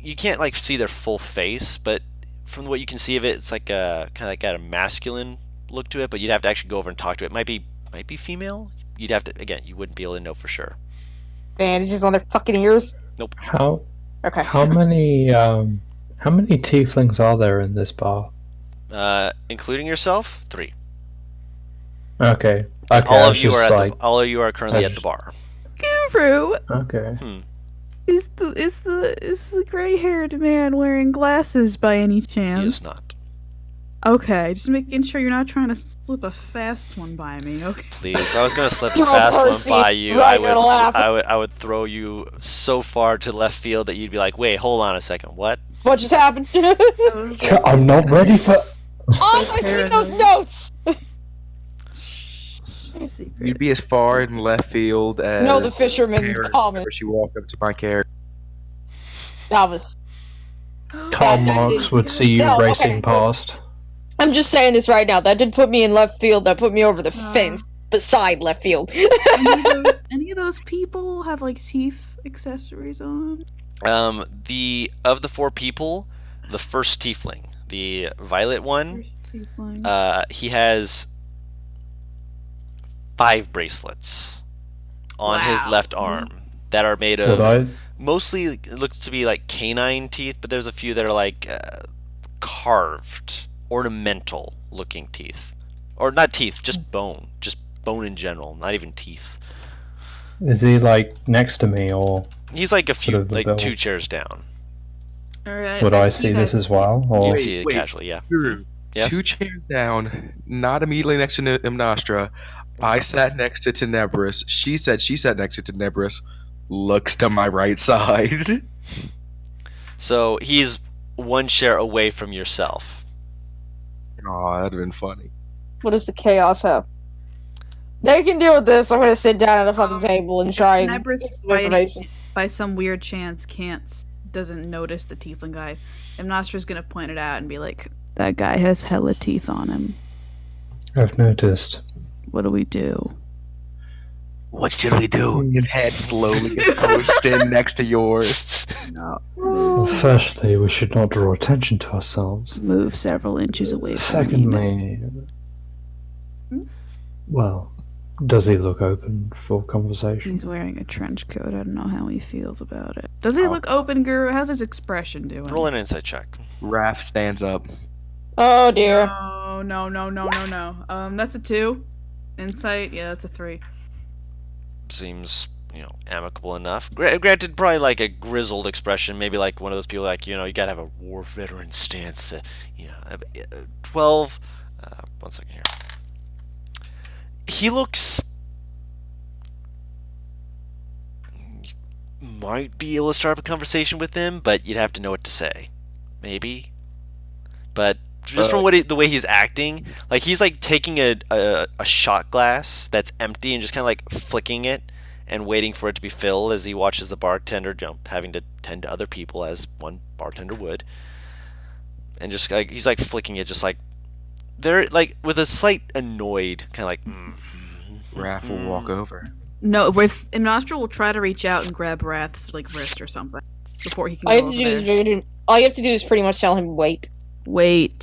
you can't like see their full face, but from what you can see of it, it's like a kind of like got a masculine look to it. But you'd have to actually go over and talk to it. Might be female. You'd have to, again, you wouldn't be able to know for sure. Bandages on their fucking ears. Nope. Okay. How many tieflings are there in this bar? Including yourself, 3. Okay. All of you are currently at the bar. Guru, Okay. is the gray-haired man wearing glasses by any He chance? is not. Okay, just making sure you're not trying to slip a fast one by me. Okay. Please, I was gonna slip the Oh, fast Percy, one by you. right, you're gonna laugh. I would throw you so far to left field that you'd be like, wait, hold on a second, what? What just happened? I'm not ready for. Oh, I see those notes. Secret. You'd be as far in left field as No, the fisherman Paris comment. whenever she walked up to my character. That was. Tom that Marks did- would see you No, okay, racing so- past. I'm just saying this right now. That did put me in left field. That put me over the fence beside left field. Any of those people have like teeth accessories on? Of the 4 people, the first tiefling, the violet one, First tiefling. he has 5 bracelets on his Wow. left arm that are made Would of I? mostly it looks to be like canine teeth, but there's a few that are like carved, ornamental looking teeth, or not teeth, just bone in general, not even teeth. Is he like next to me, or He's like a few, Sort of the like bill. 2 chairs down. Alright, would I see this as well? You Or can Wait, see it wait. casually, yeah. Yes? 2 chairs down, not immediately next to Imnostra. I sat next to Tenebris. She said she sat next to Tenebris. Looks to my right side. So he's 1 chair away from yourself. Oh, that'd have been funny. What does the chaos have? They can deal with this. I'm gonna sit down at the fucking table and try and Tenebris, get some by information. by some weird chance doesn't notice the tiefling guy. Imnostra's gonna point it out and be like, "That guy has hella teeth on him. I've noticed. What do we do?" What should we do? His head slowly gets pushed in next to yours. No. Well, firstly, we should not draw attention to ourselves. Move several inches away from me. Secondly, well, does he look open for conversation? He's wearing a trench coat. I don't know how he feels about it. Does he look open, Guru? How's his expression doing? Roll an insight check. Raph stands up. Oh dear. No. That's a 2. Insight, yeah, that's a 3. Seems, amicable enough. Granted, probably like a grizzled expression, maybe like one of those people like, you gotta have a war veteran stance. 12. 1 second here. He looks. You might be able to start up a conversation with him, but you'd have to know what to say. Maybe. But just from the way he's acting, like he's like taking a shot glass that's empty and just kind of like flicking it and waiting for it to be filled as he watches the bartender having to tend to other people as one bartender would. and just like he's like flicking it, just like they're like with a slight annoyed kind of like. Raph will walk over. No, with Nostra will try to reach out and grab Wrath's like wrist or something before he can All you go have over to do there. is all you have to do is pretty much tell him wait. Wait.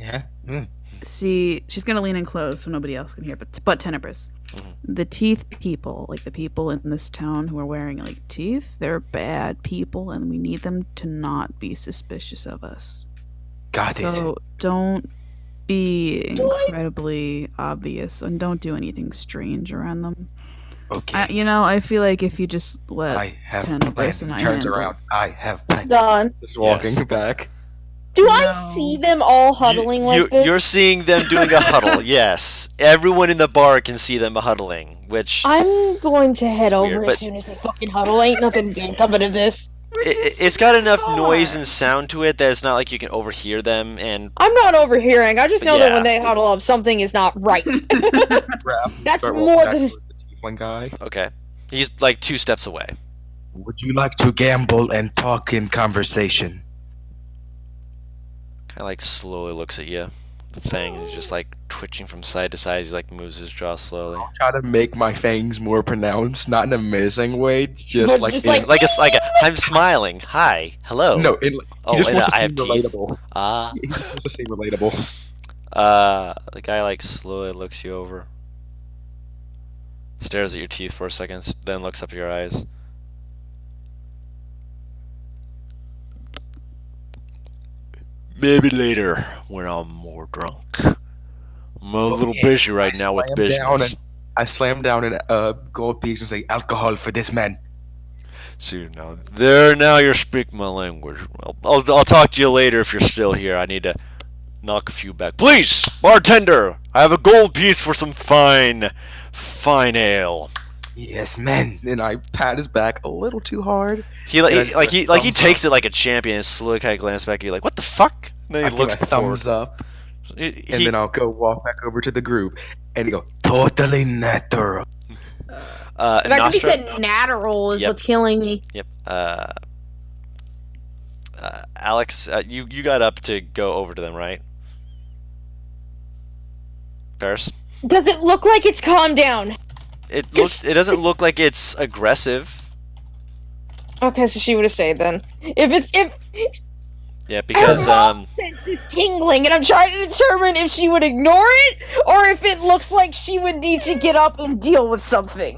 Yeah. See, she's gonna lean in close so nobody else can hear, but Tenebris. The teeth people, like the people in this town who are wearing like teeth, they're bad people and we need them to not be suspicious of us. Got it. So don't be incredibly obvious and don't do anything strange around them. Okay. I feel like if you just let I have Tenebris planned. and I Turns handle- around. I have planned. Done. Just walking Yes. back. Do I No. see them all huddling like this? You're seeing them doing a huddle. Yes, everyone in the bar can see them huddling, which I'm going to head It's over weird, as but- soon as they fucking huddle. Ain't nothing good coming of this. it's got enough noise and sound to it that it's not like you can overhear them. And I'm not overhearing. I just know that Yeah. when they huddle up, something is not right. Raph, That's start more walking than. back towards the tiefling guy. okay, he's like 2 steps away. Would you like to gamble and talk in conversation? Kind of like slowly looks at you. The thing is just like twitching from side to side. He like moves his jaw slowly. Try to make my fangs more pronounced, not in a menacing way, just But like just in- like- I'm smiling. Hi, hello. no. He Oh, just and wants to I seem have teeth. relatable. Ah. He just wants to seem relatable. The guy like slowly looks you over, stares at your teeth for a second, then looks up at your eyes. Maybe later when I'm more drunk. I'm a little busy right now with business. I slam down in gold piece and say, "Alcohol for this man." See now you're speaking my language. I'll talk to you later if you're still here. I need to knock a few back. Please, bartender, I have a gold piece for some fine ale. Yes, man. And I pat his back a little too hard. He And I like just like put he like he thumbs takes it like a champion and slowly kind of glances back at you like, what the fuck? And then I he looks give a forward. thumbs up, He- and then I'll go walk back over to the group, and he go, "Totally natural." The fact that he Nostra- said natural is Yep. what's killing me. Yep. Alex, you got up to go over to them, right? Paris? Does it look like it's calmed down? It doesn't look like it's aggressive. Okay, so she would have stayed then. If Yeah, because sense is tingling, and I'm trying to determine if she would ignore it or if it looks like she would need to get up and deal with something.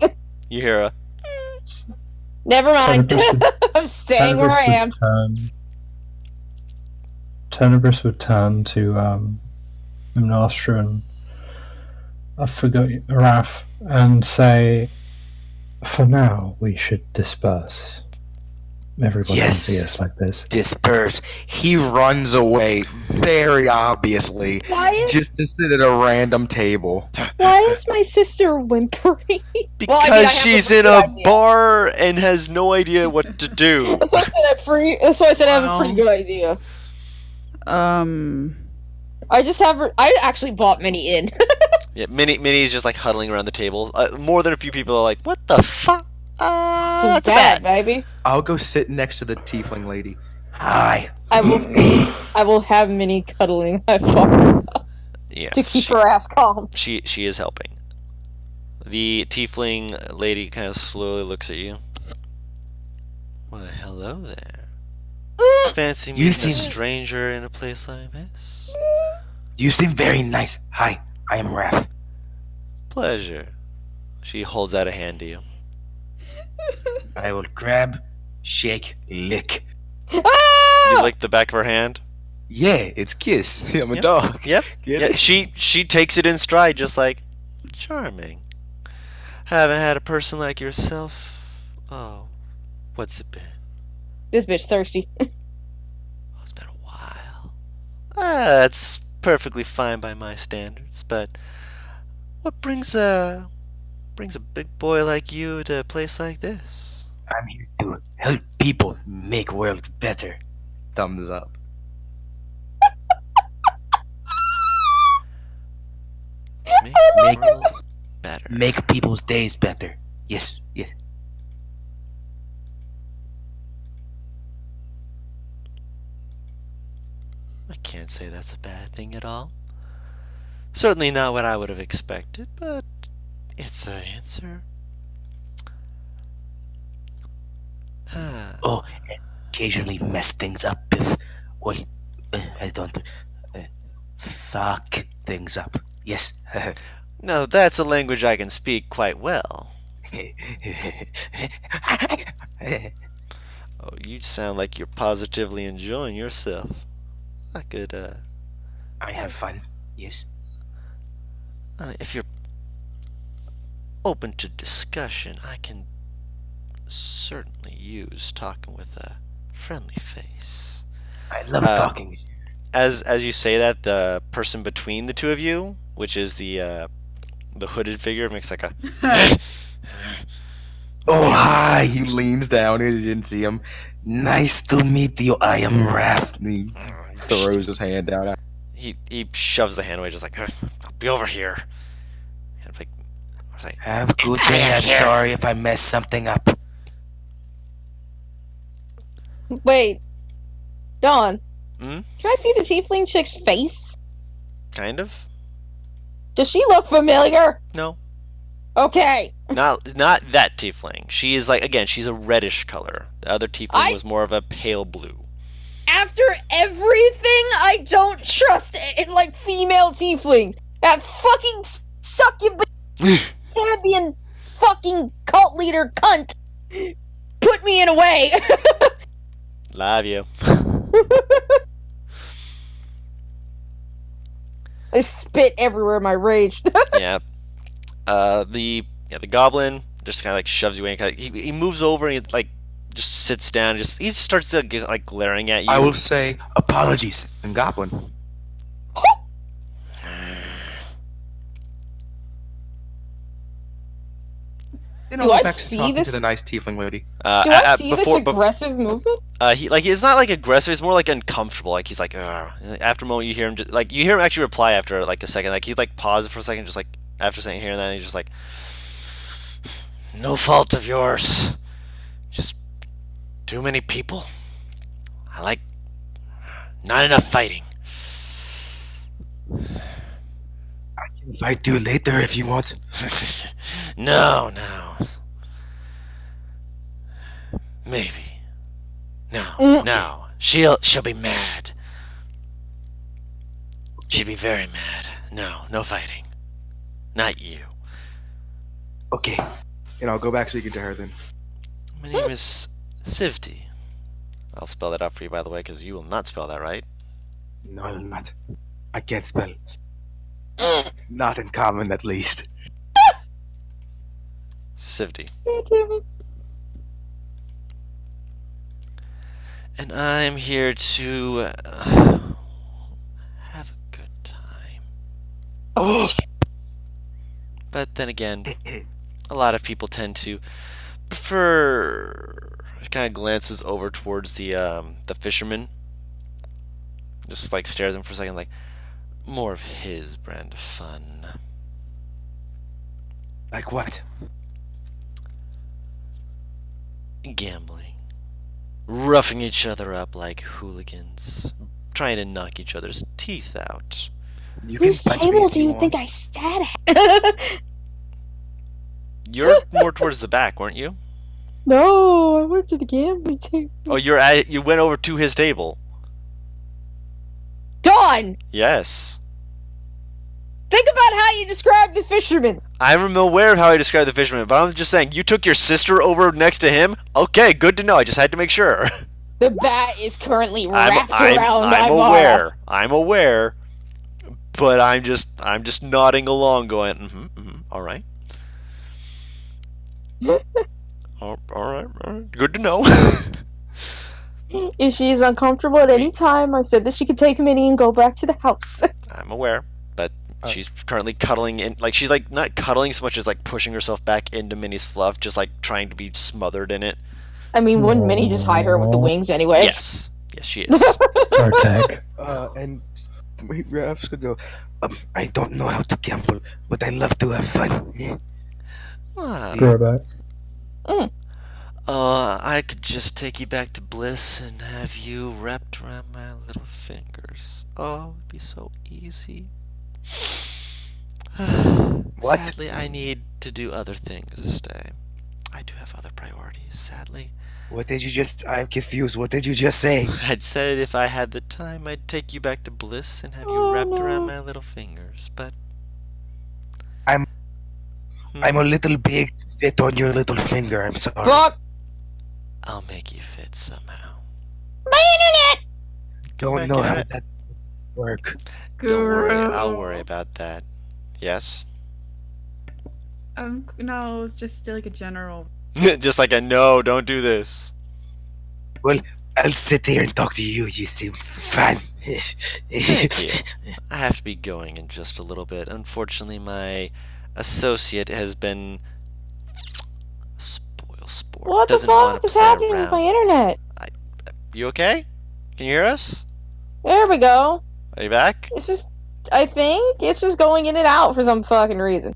you hear a Never mind. Tenebris would- I'm staying where I am. Tenebris would turn to Nostra and I forgot Raph and say, "For now, we should disperse. Everyone Yes. can see us like this." Disperse. He runs away, very obviously, Why is just to sit at a random table. my sister whimpering? because Well, I mean, I have she's a in pretty a good idea. bar and has no idea what to do. That's why I said I have a pretty good idea. I actually bought Minnie in. Yeah, Minnie's just like huddling around the table. More than a few people are like, "What the fuck?" That's bad, bad. baby. I'll go sit next to the tiefling lady. Hi. I will have Minnie cuddling my father Yes, to keep her ass calm. she is helping. The tiefling lady kind of slowly looks at you. Well, hello there. Fancy You meeting a seem- stranger in a place like this? You seem very nice. Hi, I am Raph. Pleasure. She holds out a hand to you. I will grab, shake, lick. You Ah! lick the back of her hand. Yeah, it's kiss. I'm a Yep. dog. Yep. Get Yeah, it? she takes it in stride, just like charming. Haven't had a person like yourself. Oh, what's it been? This bitch thirsty. Oh, it's been a while. That's perfectly fine by my standards, but what brings a big boy like you to a place like this? I'm here to help people make world better. Thumbs up. Make the world better. Make people's days better. Yes, yes. I can't say that's a bad thing at all. Certainly not what I would have expected, but it's an answer. Oh, and occasionally mess things up if, well, I don't, fuck things up. Yes. No, that's a language I can speak quite well. Oh, you sound like you're positively enjoying yourself. I could, I have fun. Yes. if you're open to discussion, I can certainly use talking with a friendly face. I love Uh, talking. As you say that, the person between the two of you, which is the hooded figure, makes like a. Oh, hi. He leans down. He didn't see him. Nice to meet you. I am Raph. He throws his hand down. He shoves the hand away, just like, I'll be over here. And like, I was like, Have a good day. I'm sorry if I messed something up. Wait, Dawn. Hmm? Can I see the tiefling chick's face? Kind of? Does she look familiar? No. Okay. Not that tiefling. She is like, again, she's a reddish color. The other tiefling was more of a pale blue. After everything, I don't trust in like female tieflings. That fucking succubus champion fucking cult leader cunt put me in a way. Love you. I spit everywhere in my rage. Yeah. The goblin just kind of like shoves you in. He moves over and he like just sits down. He starts to get, like glaring at you. I will say apologies in Goblin. Do I see this? To the nice tiefling lady. Do I see this aggressive movement? It's not like aggressive. It's more like uncomfortable. Like he's like, ugh. After a moment, you hear him actually reply after like a second. Like he like pauses for a second, just like after saying hearing that, he's just like, no fault of yours. Just too many people. I like not enough fighting. I can fight you later if you want. No. Maybe. No. She'll be mad. She'd be very mad. No fighting. Not you. Okay. And I'll go back speaking to her then. My name is Sivti. I'll spell that out for you, by the way, because you will not spell that right. No, I'm not. I can't spell. Not in common, at least. Sivti. God damn it. And I'm here to have a good time. Oh! But then again, a lot of people tend to prefer. Kind of glances over towards the fisherman. Just like stares at him for a second, like more of his brand of fun. Like what? Gambling, roughing each other up like hooligans, trying to knock each other's teeth out. You Whose can punch me table if do you want. think I sat at? You're more towards the back, weren't you? No, I went to the gambling table. Oh, you went over to his table. Dawn! Yes. Think about how you describe the fisherman. I'm aware of how I described the fisherman, but I'm just saying, you took your sister over next to him? Okay, good to know. I just had to make sure. The bat is currently wrapped around my I'm ball. aware. I'm aware. But I'm just nodding along, going, all right. all right. Good to know. If she is uncomfortable at any time, I said that she could take Minnie and go back to the house. I'm aware, but she's currently cuddling in, like she's like not cuddling so much as like pushing herself back into Minnie's fluff, just like trying to be smothered in it. I mean, wouldn't Minnie just hide her with the wings anyway? Yes, she is. Protect. And Raph's could go, I don't know how to gamble, but I love to have fun. Yeah. Ah, Grow back. I could just take you back to Bliss and have you wrapped around my little fingers. Oh, it'd be so easy. What? Sadly, I need to do other things to stay. I do have other priorities, sadly. What did you just? I'm confused. What did you just say? I'd said if I had the time, I'd take you back to Bliss and have you Oh, wrapped no. around my little fingers, but. I'm Hmm, a little big to fit on your little finger. I'm sorry. Fuck I'll make you fit somehow. my internet! Don't back, know how internet. that work. Don't worry, I'll Girl. worry about that. Yes? No, it's just like a general. Just like a no, don't do this. Well, I'll sit here and talk to you. You seem fun. Thank you. I have to be going in just a little bit. Unfortunately, my associate has been spoil sport. What the Doesn't want fuck to is play happening with around. my internet? You okay? Can you hear us? There we go. Are you back? It's just, I think it's just going in and out for some fucking reason.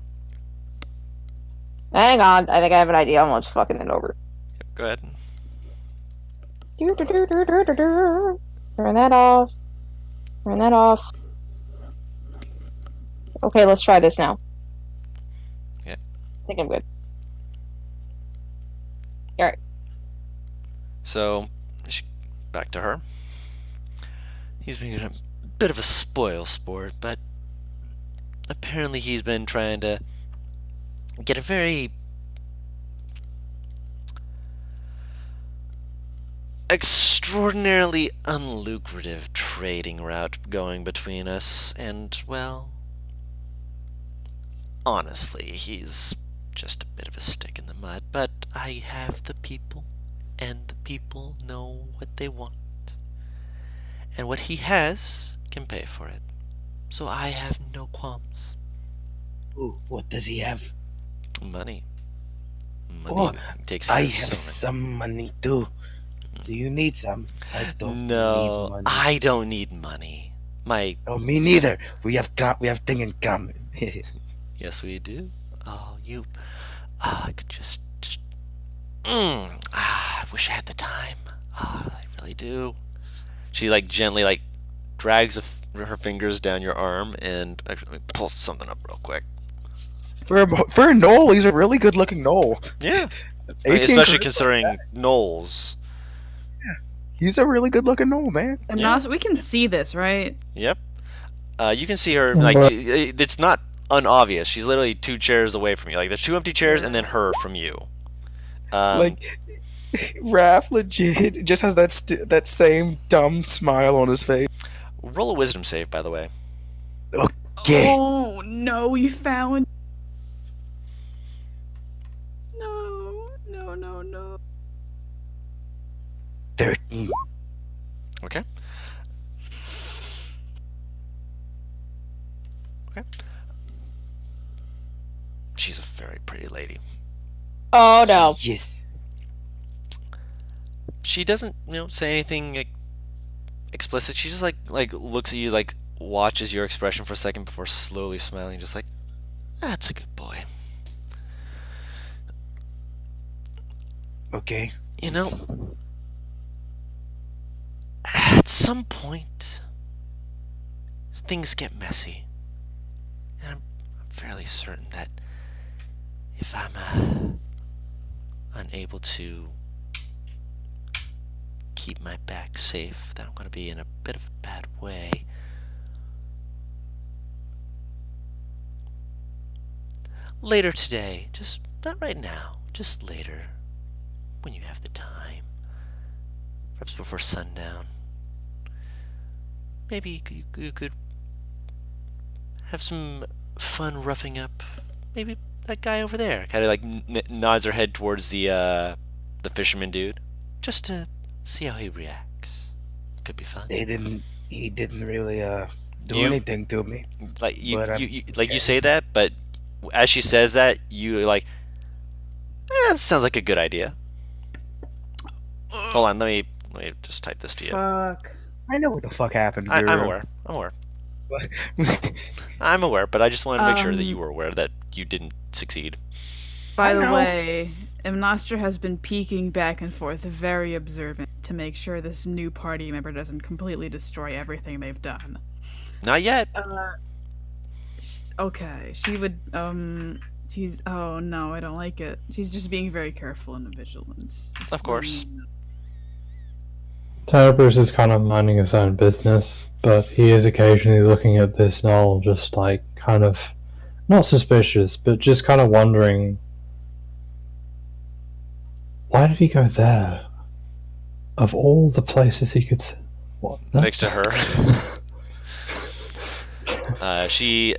Hang on, I think I have an idea on what's fucking it over. Go ahead. Turn that off. Turn that off. Okay, let's try this now. Yeah. I think I'm good. So, back to her. He's been a bit of a spoil sport, but apparently he's been trying to get a very extraordinarily unlucrative trading route going between us, and, well, honestly, he's just a bit of a stick in the mud, but I have the people, and the people know what they want. And what he has can pay for it. So I have no qualms. Ooh, what does he have? Money. Money Oh, takes I care of have so some money too. Do you need some? I don't No, need money. I don't need money. My Oh, me neither. We have thing in common. yes, we do. Oh, you. I could just. I wish I had the time. I really do. She like gently like drags her fingers down your arm and actually let me pull something up real quick. For a Knoll, he's a really good looking Knoll. Yeah, 18 especially charisma. considering Knowles. He's a really good looking Knoll, man. And Yeah. we can see this, right? Yep. You can see her like it's not unobvious. She's literally 2 chairs away from you. Like there's 2 empty chairs and then her from you. Like, Raph legit just has that same dumb smile on his face. Roll a wisdom save, by the way. Okay. Oh no, we found. No. 13. Okay. Okay. She's a very pretty lady. Oh no. Yes. She doesn't, say anything explicit. She just like looks at you, like watches your expression for a second before slowly smiling, just like, that's a good boy. Okay. At some point, things get messy. And I'm fairly certain that if I'm unable to keep my back safe, that I'm going to be in a bit of a bad way. Later today, just not right now, just later, when you have the time, perhaps before sundown, maybe you could have some fun roughing up maybe that guy over there. Kind of like nods her head towards the fisherman dude, just to see how he reacts. Could be fun. He didn't really do You- anything to me. Like But I'm you okay. say that, but as she says that, you like, that sounds like a good idea. Hold on, let me just type this to you. Fuck. I know what the fuck happened. I'm Guru. aware. I'm aware, but I just wanted to make sure that you Um, were aware that you didn't succeed. By I the know. way, Nostra has been peeking back and forth, very observant, to make sure this new party member doesn't completely destroy everything they've done. Not yet. Okay, she would, she's, oh no, I don't like it. She's just being very careful and vigilant. Just, Of course. Terrabruce is kind of minding his own business, but he is occasionally looking at this knoll, just like kind of not suspicious, but just kind of wondering, why did he go there? Of all the places he could sit, what? Next to her. She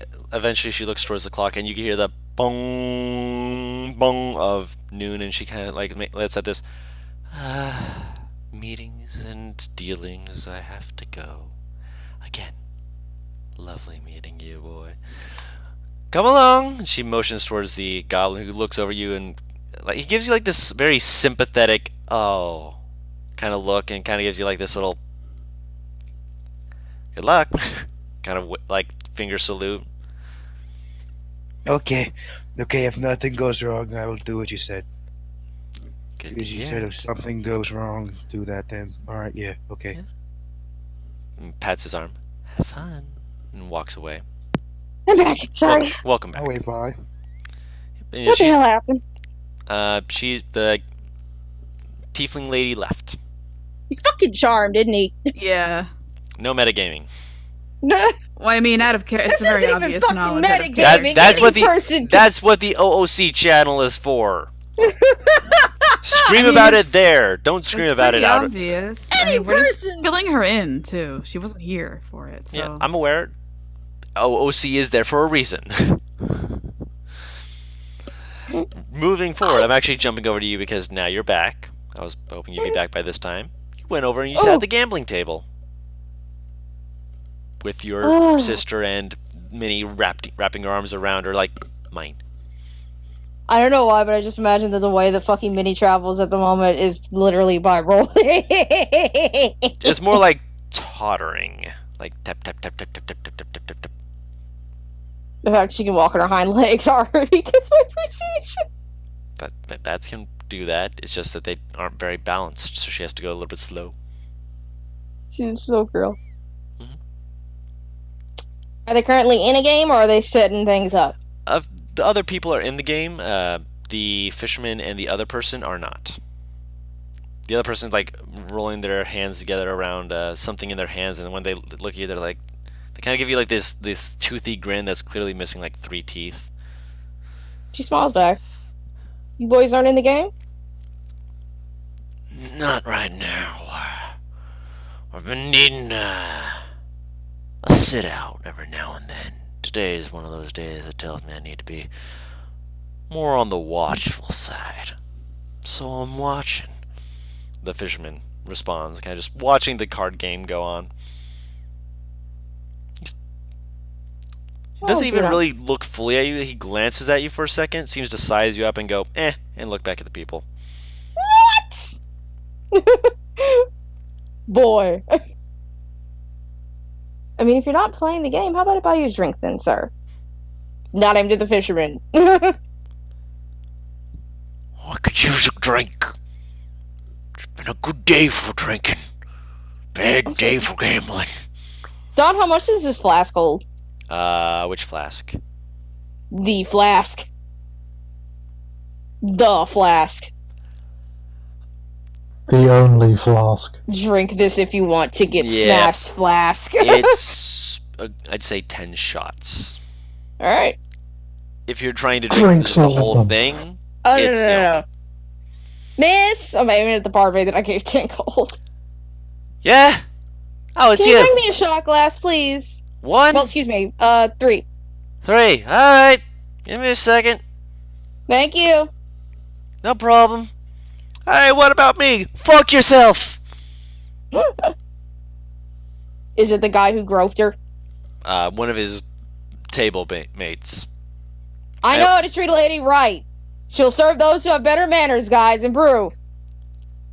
looks towards the clock, and you can hear the bong bong of noon, and she kind of like lets out this meetings and dealings. I have to go again. Lovely meeting you, boy. Come along. She motions towards the goblin, who looks over you, and like he gives you like this very sympathetic kind of look, and kind of gives you like this little good luck kind of like finger salute. Okay, if nothing goes wrong, I will do what you said. Good, Because you said if something goes wrong, do that then. Alright, yeah, okay. Yeah. And pats his arm. Have fun. And walks away. I'm back. Sorry. Welcome back. I'll wait, bye. And What the hell happened? The tiefling lady left. He's fucking charmed, isn't he? Yeah. No metagaming. Well, I mean, out of care, it's This a very isn't even obvious fucking knowledge. Out of metagaming. character. That's what Any person that's what the OOC channel is for. Scream I mean, about it it's- there. Don't scream It's about it pretty out. obvious. Any we're just person- filling her in too. She wasn't here for it, so. Yeah, I'm aware. OOC is there for a reason. Moving forward, I'm actually jumping over to you because now you're back. I was hoping you'd be back by this time. You went over and you sat at the gambling table with your sister and Minnie wrapping her arms around her like mine. I don't know why, but I just imagine that the way the fucking mini travels at the moment is literally by roll. It's more like tottering, like tap tap tap tap tap tap tap tap tap tap. tap. The fact she can walk on her hind legs already gets my appreciation. But bats can do that. It's just that they aren't very balanced, so she has to go a little bit slow. She's a slow girl. Mhm. Are they currently in a game, or are they setting things up? The other people are in the game. The fisherman and the other person are not. The other person's like rolling their hands together around something in their hands, and when they look at you, they're like, they kind of give you like this toothy grin that's clearly missing like 3 teeth. She smiles back. You boys aren't in the game? Not right now. I've been needing a sit out every now and then. Today is one of those days that tells me I need to be more on the watchful side. So I'm watching. The fisherman responds, kind of just watching the card game go on. He doesn't even really look fully at you. He glances at you for a second, seems to size you up and go, and look back at the people. What? Boy. I mean, if you're not playing the game, how about I buy you a drink then, sir? Not aimed at the fisherman. I could use a drink. It's been a good day for drinking. Bad day for gambling. Don, how much does this flask hold? Which flask? The flask. The flask. The only flask. Drink this if you want to get Yeah. smashed, flask. It's, I'd say 10 shots. Alright. If you're trying to drink Drinks the all of whole them. thing, Oh, no, It's, no, no, no. Miss! I'm aiming at the barmaid that I gave 10 gold. yeah. Oh, it's Can you you. bring me a shot glass, please? 1, Well, excuse me, 3. 3. All right. Give me a second. Thank you. No problem. Hey, what about me? Fuck yourself. Is it the guy who groped her? One of his table mates. I know how to treat a lady right. She'll serve those who have better manners, guys. Improve.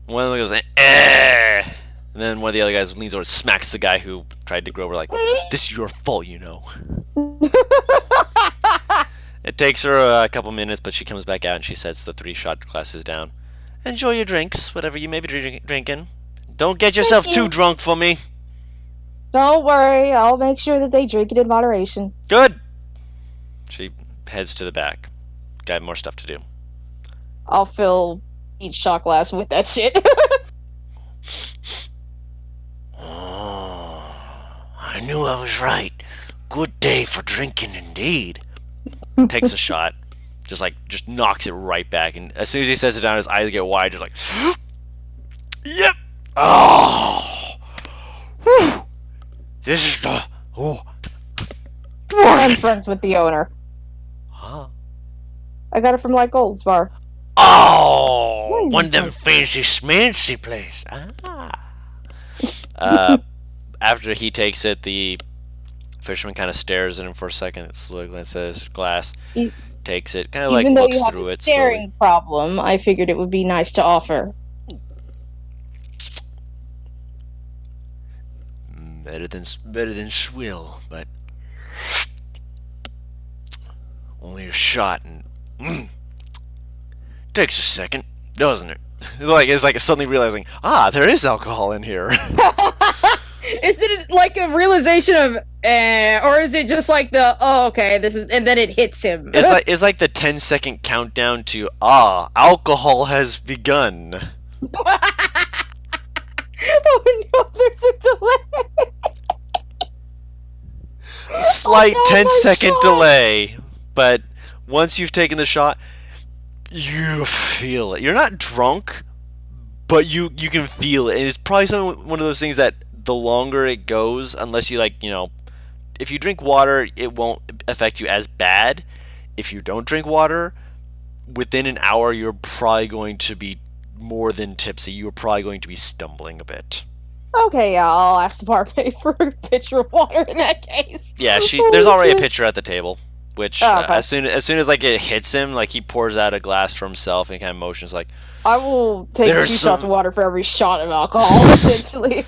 One of them goes, eh. And then one of the other guys leans over, smacks the guy who tried to grow her, like, this is your fault, you know. It takes her a couple minutes, but she comes back out and she sets the 3 shot glasses down. Enjoy your drinks, whatever you may be drinking. Don't get yourself Thank you. too drunk for me. Don't worry, I'll make sure that they drink it in moderation. Good. She heads to the back. Got more stuff to do. I'll fill each shot glass with that shit. Oh, I knew I was right. Good day for drinking, indeed. Takes a shot, just knocks it right back, and as soon as he sets it down, his eyes get wide, just like, yep. Oh, whew. This is the I'm dwarf. friends with the owner. Huh? I got it from like Gold's bar. Oh, Nice, one of them nice. fancy schmancy place. After he takes it, the fisherman kind of stares at him for a second, slowly glances at his glass, E- takes it, kind of like Even though looks you have through a it slowly. staring problem, I figured it would be nice to offer. Better than swill, but only a shot, and takes a second, doesn't it? It's like suddenly realizing, there is alcohol in here. Is it like a realization of, or is it just like the, oh, okay, this is, and then it hits him? It's like the 10-second countdown to alcohol has begun. Oh no, there's a delay. Slight Oh, no, my 10-second shot. delay, but once you've taken the shot, you feel it. You're not drunk, but you can feel it. And it's probably one of those things that the longer it goes, unless you if you drink water, it won't affect you as bad. If you don't drink water, within an hour, you're probably going to be more than tipsy. You're probably going to be stumbling a bit. Okay, yeah, I'll ask the barmaid for a pitcher of water in that case. Yeah, Holy there's already a shit. pitcher at the table, which Oh, okay. as soon as like it hits him, like he pours out a glass for himself and kind of motions like, I will take There's 2 shots some- of water for every shot of alcohol, essentially.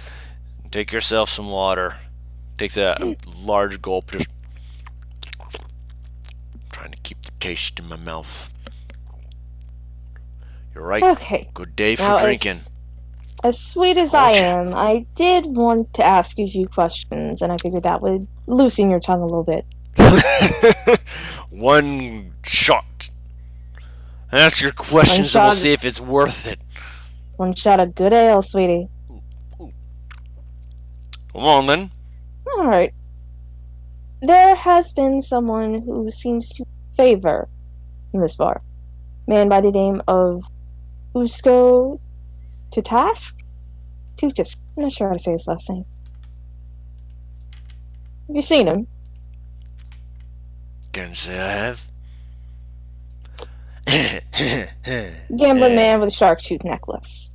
take yourself some water. Takes a large gulp, just trying to keep the taste in my mouth. You're right. Okay. Good day for Now, drinking. As sweet as I Gotcha. am, I did want to ask you a few questions, and I figured that would loosen your tongue a little bit. One shot. Ask your questions and we'll shot. see if it's worth it. 1 shot of good ale, sweetie. Come on then. Alright. There has been someone who seems to favor this bar. Man by the name of Usko Tutisk? Tutisk. I'm not sure how to say his last name. Have you seen him? Can't say I have. Gambling man with a shark tooth necklace.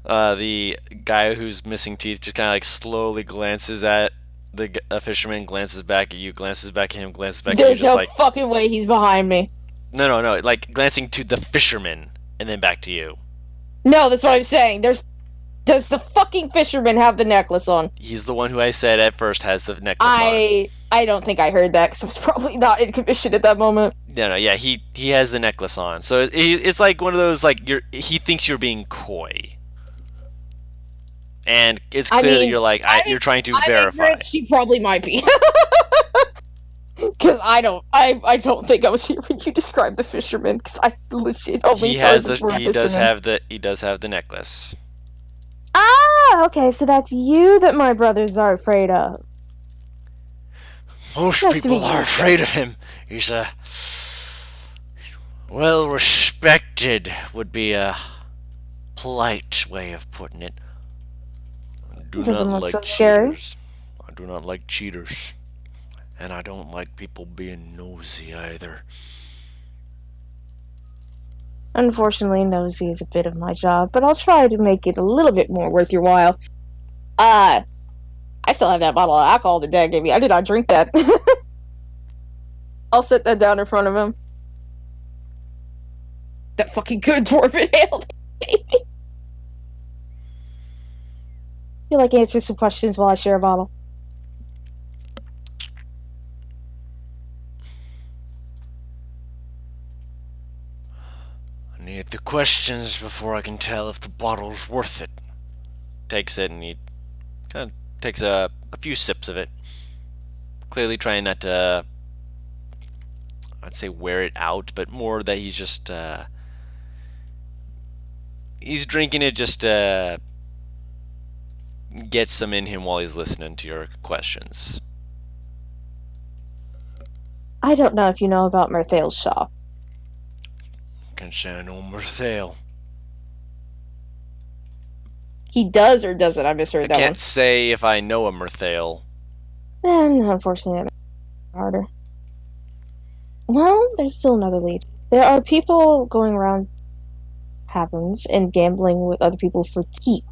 The guy who's missing teeth just kind of like slowly glances at the fisherman, glances back at you, glances back at him, glances back at you, There's just no like fucking way he's behind me. no, like glancing to the fisherman and then back to you. No, that's what I'm saying. Does the fucking fisherman have the necklace on? He's the one who I said at first has the necklace on. I don't think I heard that because I was probably not in commission at that moment. Yeah, he has the necklace on. So it's like one of those like he thinks you're being coy. And it's I clear that mean, you're like you're trying to I'm verify. ignorant, she probably might be. Because I don't think I was here when you described the fisherman. Because I legit only He heard the word he does fisherman. have the necklace. Ah, okay, so that's you that my brothers are afraid of. Most Nice to people meet are you. afraid of him. He's a well respected would be a polite way of putting it. I do Doesn't not look like so scary. cheaters. I do not like cheaters. And I don't like people being nosy either. Unfortunately, nosy is a bit of my job, but I'll try to make it a little bit more worth your while. I still have that bottle of alcohol that Dad gave me. I did not drink that. I'll set that down in front of him. That fucking good dwarven ale, baby. You like answer some questions while I share a bottle? questions before I can tell if the bottle's worth it. Takes it and he kind of takes a few sips of it. Clearly trying not to, I'd say, wear it out, but more that he's just, he's drinking it just to get some in him while he's listening to your questions. I don't know if you know about Merthal's shop. Can say I know Merthale. He does or doesn't? I misheard I that can't say if I know a Merthale. one. Then, unfortunately, that makes it harder. Well, there's still another lead. There are people going around taverns and gambling with other people for tea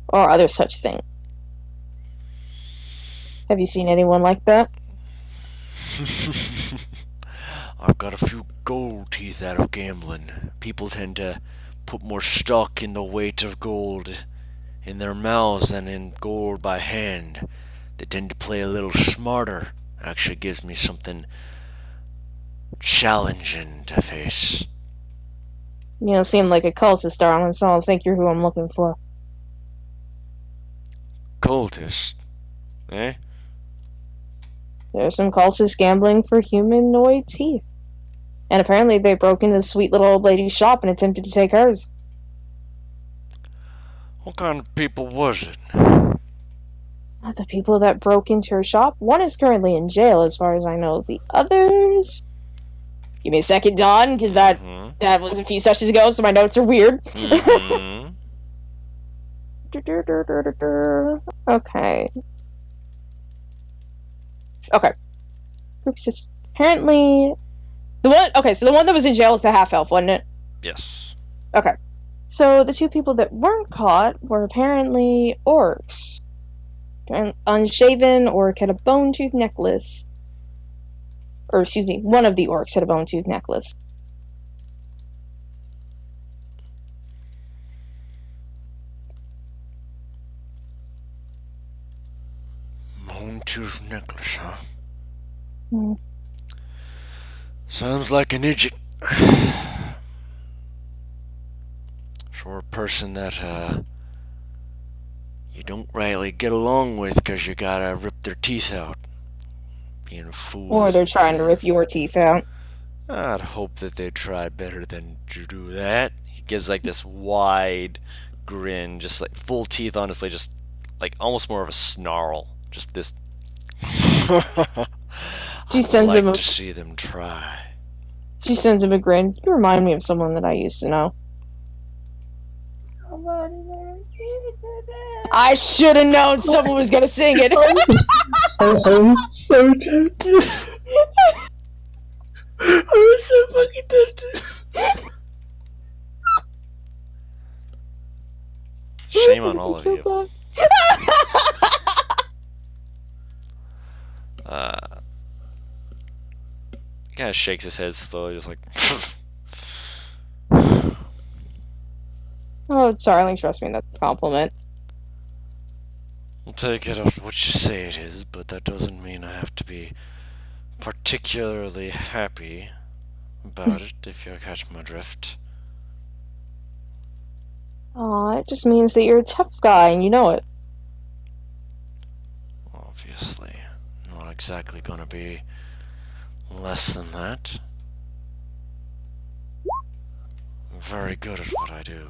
or other such thing. Have you seen anyone like that? I've got a few gold teeth out of gambling. People tend to put more stock in the weight of gold in their mouths than in gold by hand. They tend to play a little smarter. Actually gives me something challenging to face. You don't seem like a cultist, darling, so I don't think you're who I'm looking for. Cultist? Eh? There are some cultists gambling for humanoid teeth. And apparently they broke into the sweet little old lady's shop and attempted to take hers. What kind of people was it? The people that broke into her shop, one is currently in jail as far as I know. The others... Give me a second, Don, because that was a few sessions ago, so my notes are weird. Okay. Okay. Apparently... so the one that was in jail was the half-elf, wasn't it? Yes. Okay. So the two people that weren't caught were apparently orcs. An unshaven orc had a bone-tooth necklace. Or, excuse me, one of the orcs had a bone-tooth necklace. Bone-tooth necklace, huh? Hmm. Sounds like an idiot. For a person that, you don't rightly get along with because you gotta rip their teeth out. Being fools. Or they're trying to rip your teeth out. I'd hope that they try better than to do that. He gives like this wide grin, just like full teeth, honestly, just like almost more of a snarl. Just this. She I'd sends like him a- to see them try. She sends him a grin. You remind me of someone that I used to know. I should have known someone was gonna sing it. I'm so tempted. I was so fucking tempted. Shame on all of you. He kind of shakes his head slowly, just like. Oh, darling, trust me, that's a compliment. I'll take it as what you say it is, but that doesn't mean I have to be particularly happy about it, if you catch my drift. Aw, it just means that you're a tough guy and you know it. Obviously, not exactly gonna be less than that. I'm very good at what I do.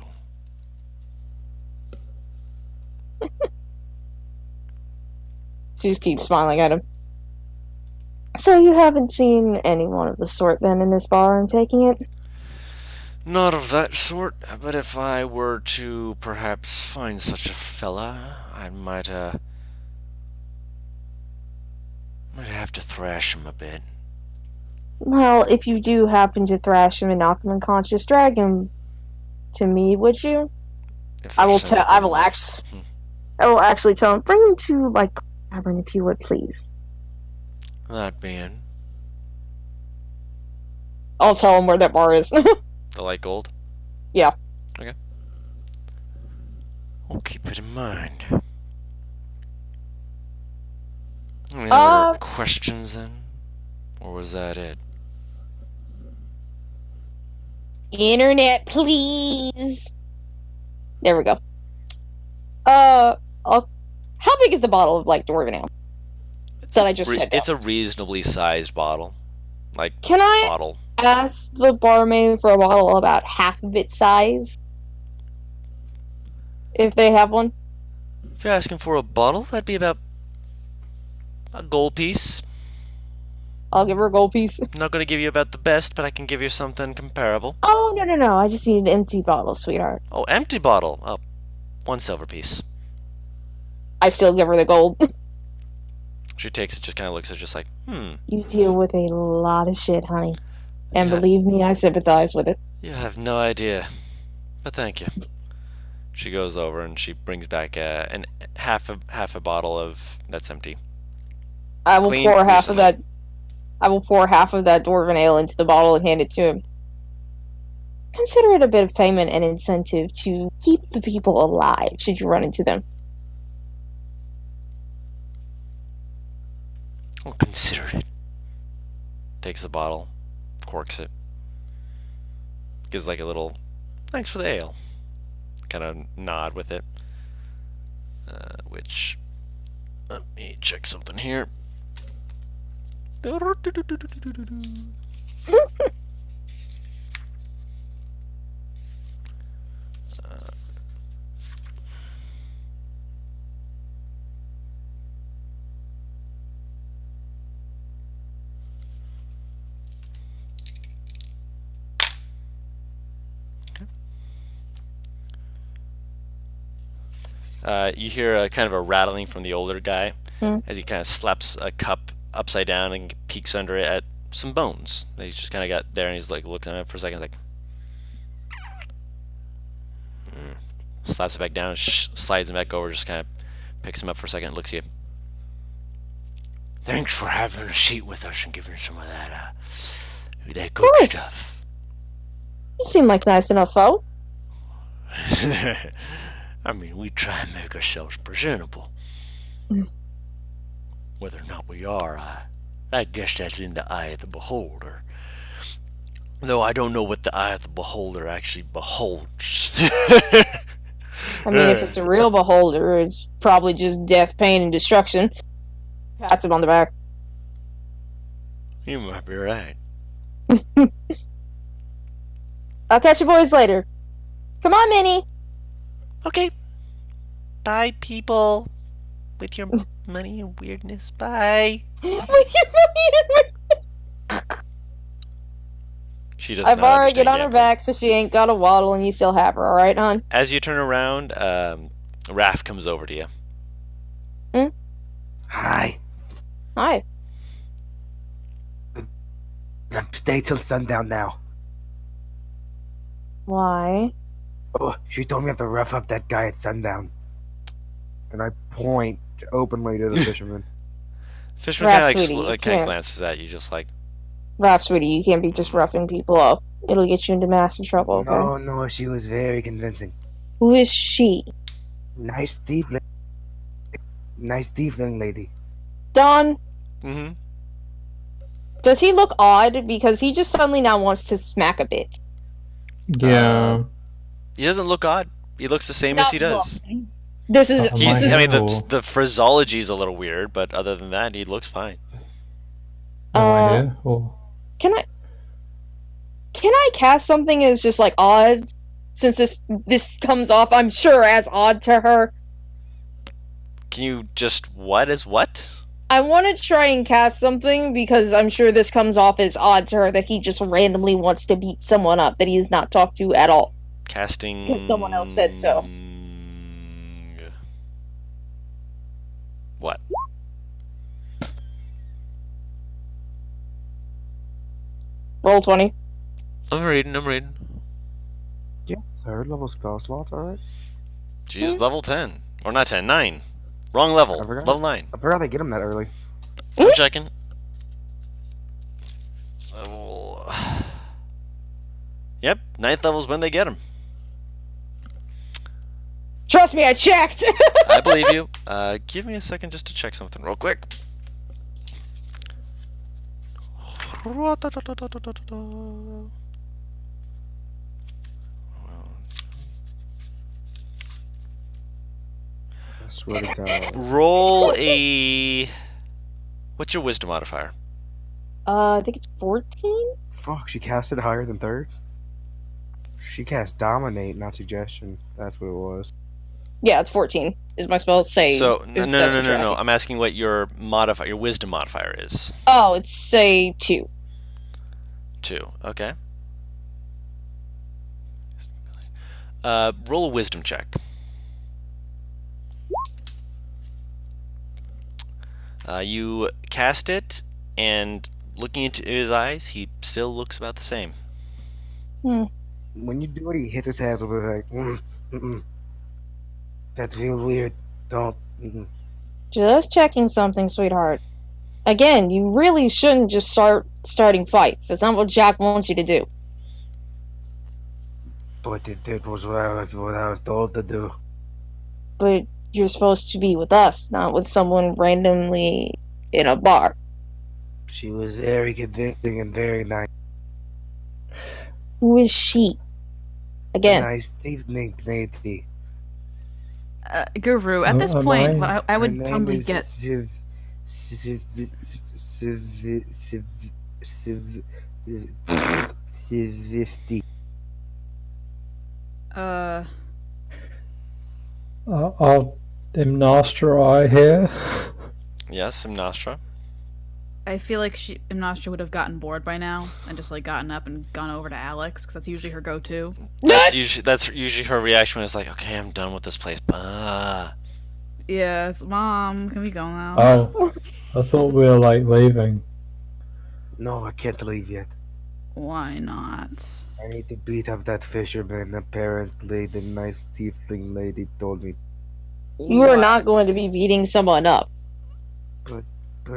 She just keeps smiling at him. So you haven't seen anyone of the sort then in this bar and taking it? Not of that sort, but if I were to perhaps find such a fella, I might have to thrash him a bit. Well, if you do happen to thrash him and knock him unconscious, drag him to me, would you? If I will there's tell. I anything- will I will actually tell him. Bring him to like tavern if you would, please. That being I'll tell him where that bar is. the light gold. Yeah. Okay. I'll keep it in mind. Any other questions then? Or was that it? Internet, please. There we go. How big is the bottle of like Dwarven ale that I just said? It's a reasonably sized bottle. Like, Can I bottle. ask the barmaid for a bottle about half of its size? If they have one? If you're asking for a bottle, that'd be about a gold piece. I'll give her a gold piece. I'm not going to give you about the best, but I can give you something comparable. Oh, no. I just need an empty bottle, sweetheart. Oh, empty bottle. Oh, 1 silver piece. I still give her the gold. She takes it, just kind of looks at it, just like, You deal with a lot of shit, honey. And Yeah. believe me, I sympathize with it. You have no idea. But thank you. She goes over and she brings back half a bottle of that's empty. I will Clean pour half of recently. that. I will pour half of that Dwarven ale into the bottle and hand it to him. Consider it a bit of payment and incentive to keep the people alive should you run into them. I'll consider it. Takes the bottle, corks it, gives like a little thanks for the ale. Kind of nod with it. Which, let me check something here. You hear a kind of a rattling from the older guy as he kind of slaps a cup upside down and peeks under it at some bones. He's just kind of got there and he's like looking at it for a second, like slaps it back down, slides him back over, just kind of picks him up for a second, and looks at you. Thanks for having a seat with us and giving some of that good course. stuff. You seem like nice enough folk. I mean, we try and make ourselves presentable. Whether or not we are, I guess that's in the eye of the beholder. Though I don't know what the eye of the beholder actually beholds. I mean, if it's a real beholder, it's probably just death, pain, and destruction. Pats him on the back. You might be right. I'll catch you boys later. Come on, Minnie. Okay. Bye, people. With your money and weirdness. Bye. She does I've not already understand get on her gambling. back so she ain't got a waddle and you still have her, alright, hon? As you turn around, Raph comes over to you. Hi. Hi. Stay till sundown now. Why? Oh, she told me I have to rough up that guy at sundown. And I point openly to the fisherman. Fishman kind of Raph, sweetie, you kind of can't. glances at you, just like, Raph, sweetie, you can't be just roughing people up. It'll get you into massive trouble, okay? No, she was very convincing. Who is she? Nice tiefling lady. Don, mm-hmm. does he look odd? Because he just suddenly now wants to smack a bitch. Yeah. He doesn't look odd. He looks the same as he does. This is Oh, He's, my I mean, God. the phraseology is a little weird, but other than that, he looks fine. No Uh, idea. Or Can I cast something as just like odd? Since this comes off, I'm sure, as odd to her. Can you just what is what? I want to try and cast something because I'm sure this comes off as odd to her that he just randomly wants to beat someone up that he has not talked to at all. Casting. Because someone else said so. What? Roll 20. I'm reading. Yeah, third level spell slots, alright. She's level 10. Or not 10, 9. Wrong level. I forgot. Level 9. I forgot they get him that early. I'm checking. Level. Yep, 9th level's when they get him. Trust me, I checked! I believe you. Give me a second just to check something real quick. I swear to God. Roll a. What's your wisdom modifier? I think it's 14? Fuck, she cast it higher than third? She cast Dominate, not Suggestion. That's what it was. Yeah, it's 14. Is my spell say? So if no. that's what you're asking. I'm asking what your wisdom modifier is. Oh, it's say 2. 2. Okay. Roll a wisdom check. You cast it, and looking into his eyes, he still looks about the same. When you do it, he hits his head with like, that feels weird. Don't. Just checking something, sweetheart. Again, you really shouldn't just starting fights. That's not what Jack wants you to do. But it was what I was told to do. But you're supposed to be with us, not with someone randomly in a bar. She was very convincing and very nice. Who is she? Again. Nice evening, lady. Guru, at this Am point, I- what I Her would name probably is get. Civifty. Imnostra, I hear. Yes, Simnostra. I feel like Imnostra would have gotten bored by now and just like gotten up and gone over to Alex because that's usually her go-to. That's usually her reaction when it's like, okay, I'm done with this place. Yeah, it's Mom. Can we go now? Oh, I thought we were like leaving. No, I can't leave yet. Why not? I need to beat up that fisherman. Apparently, the nice tiefling lady told me. You are not going to be beating someone up. But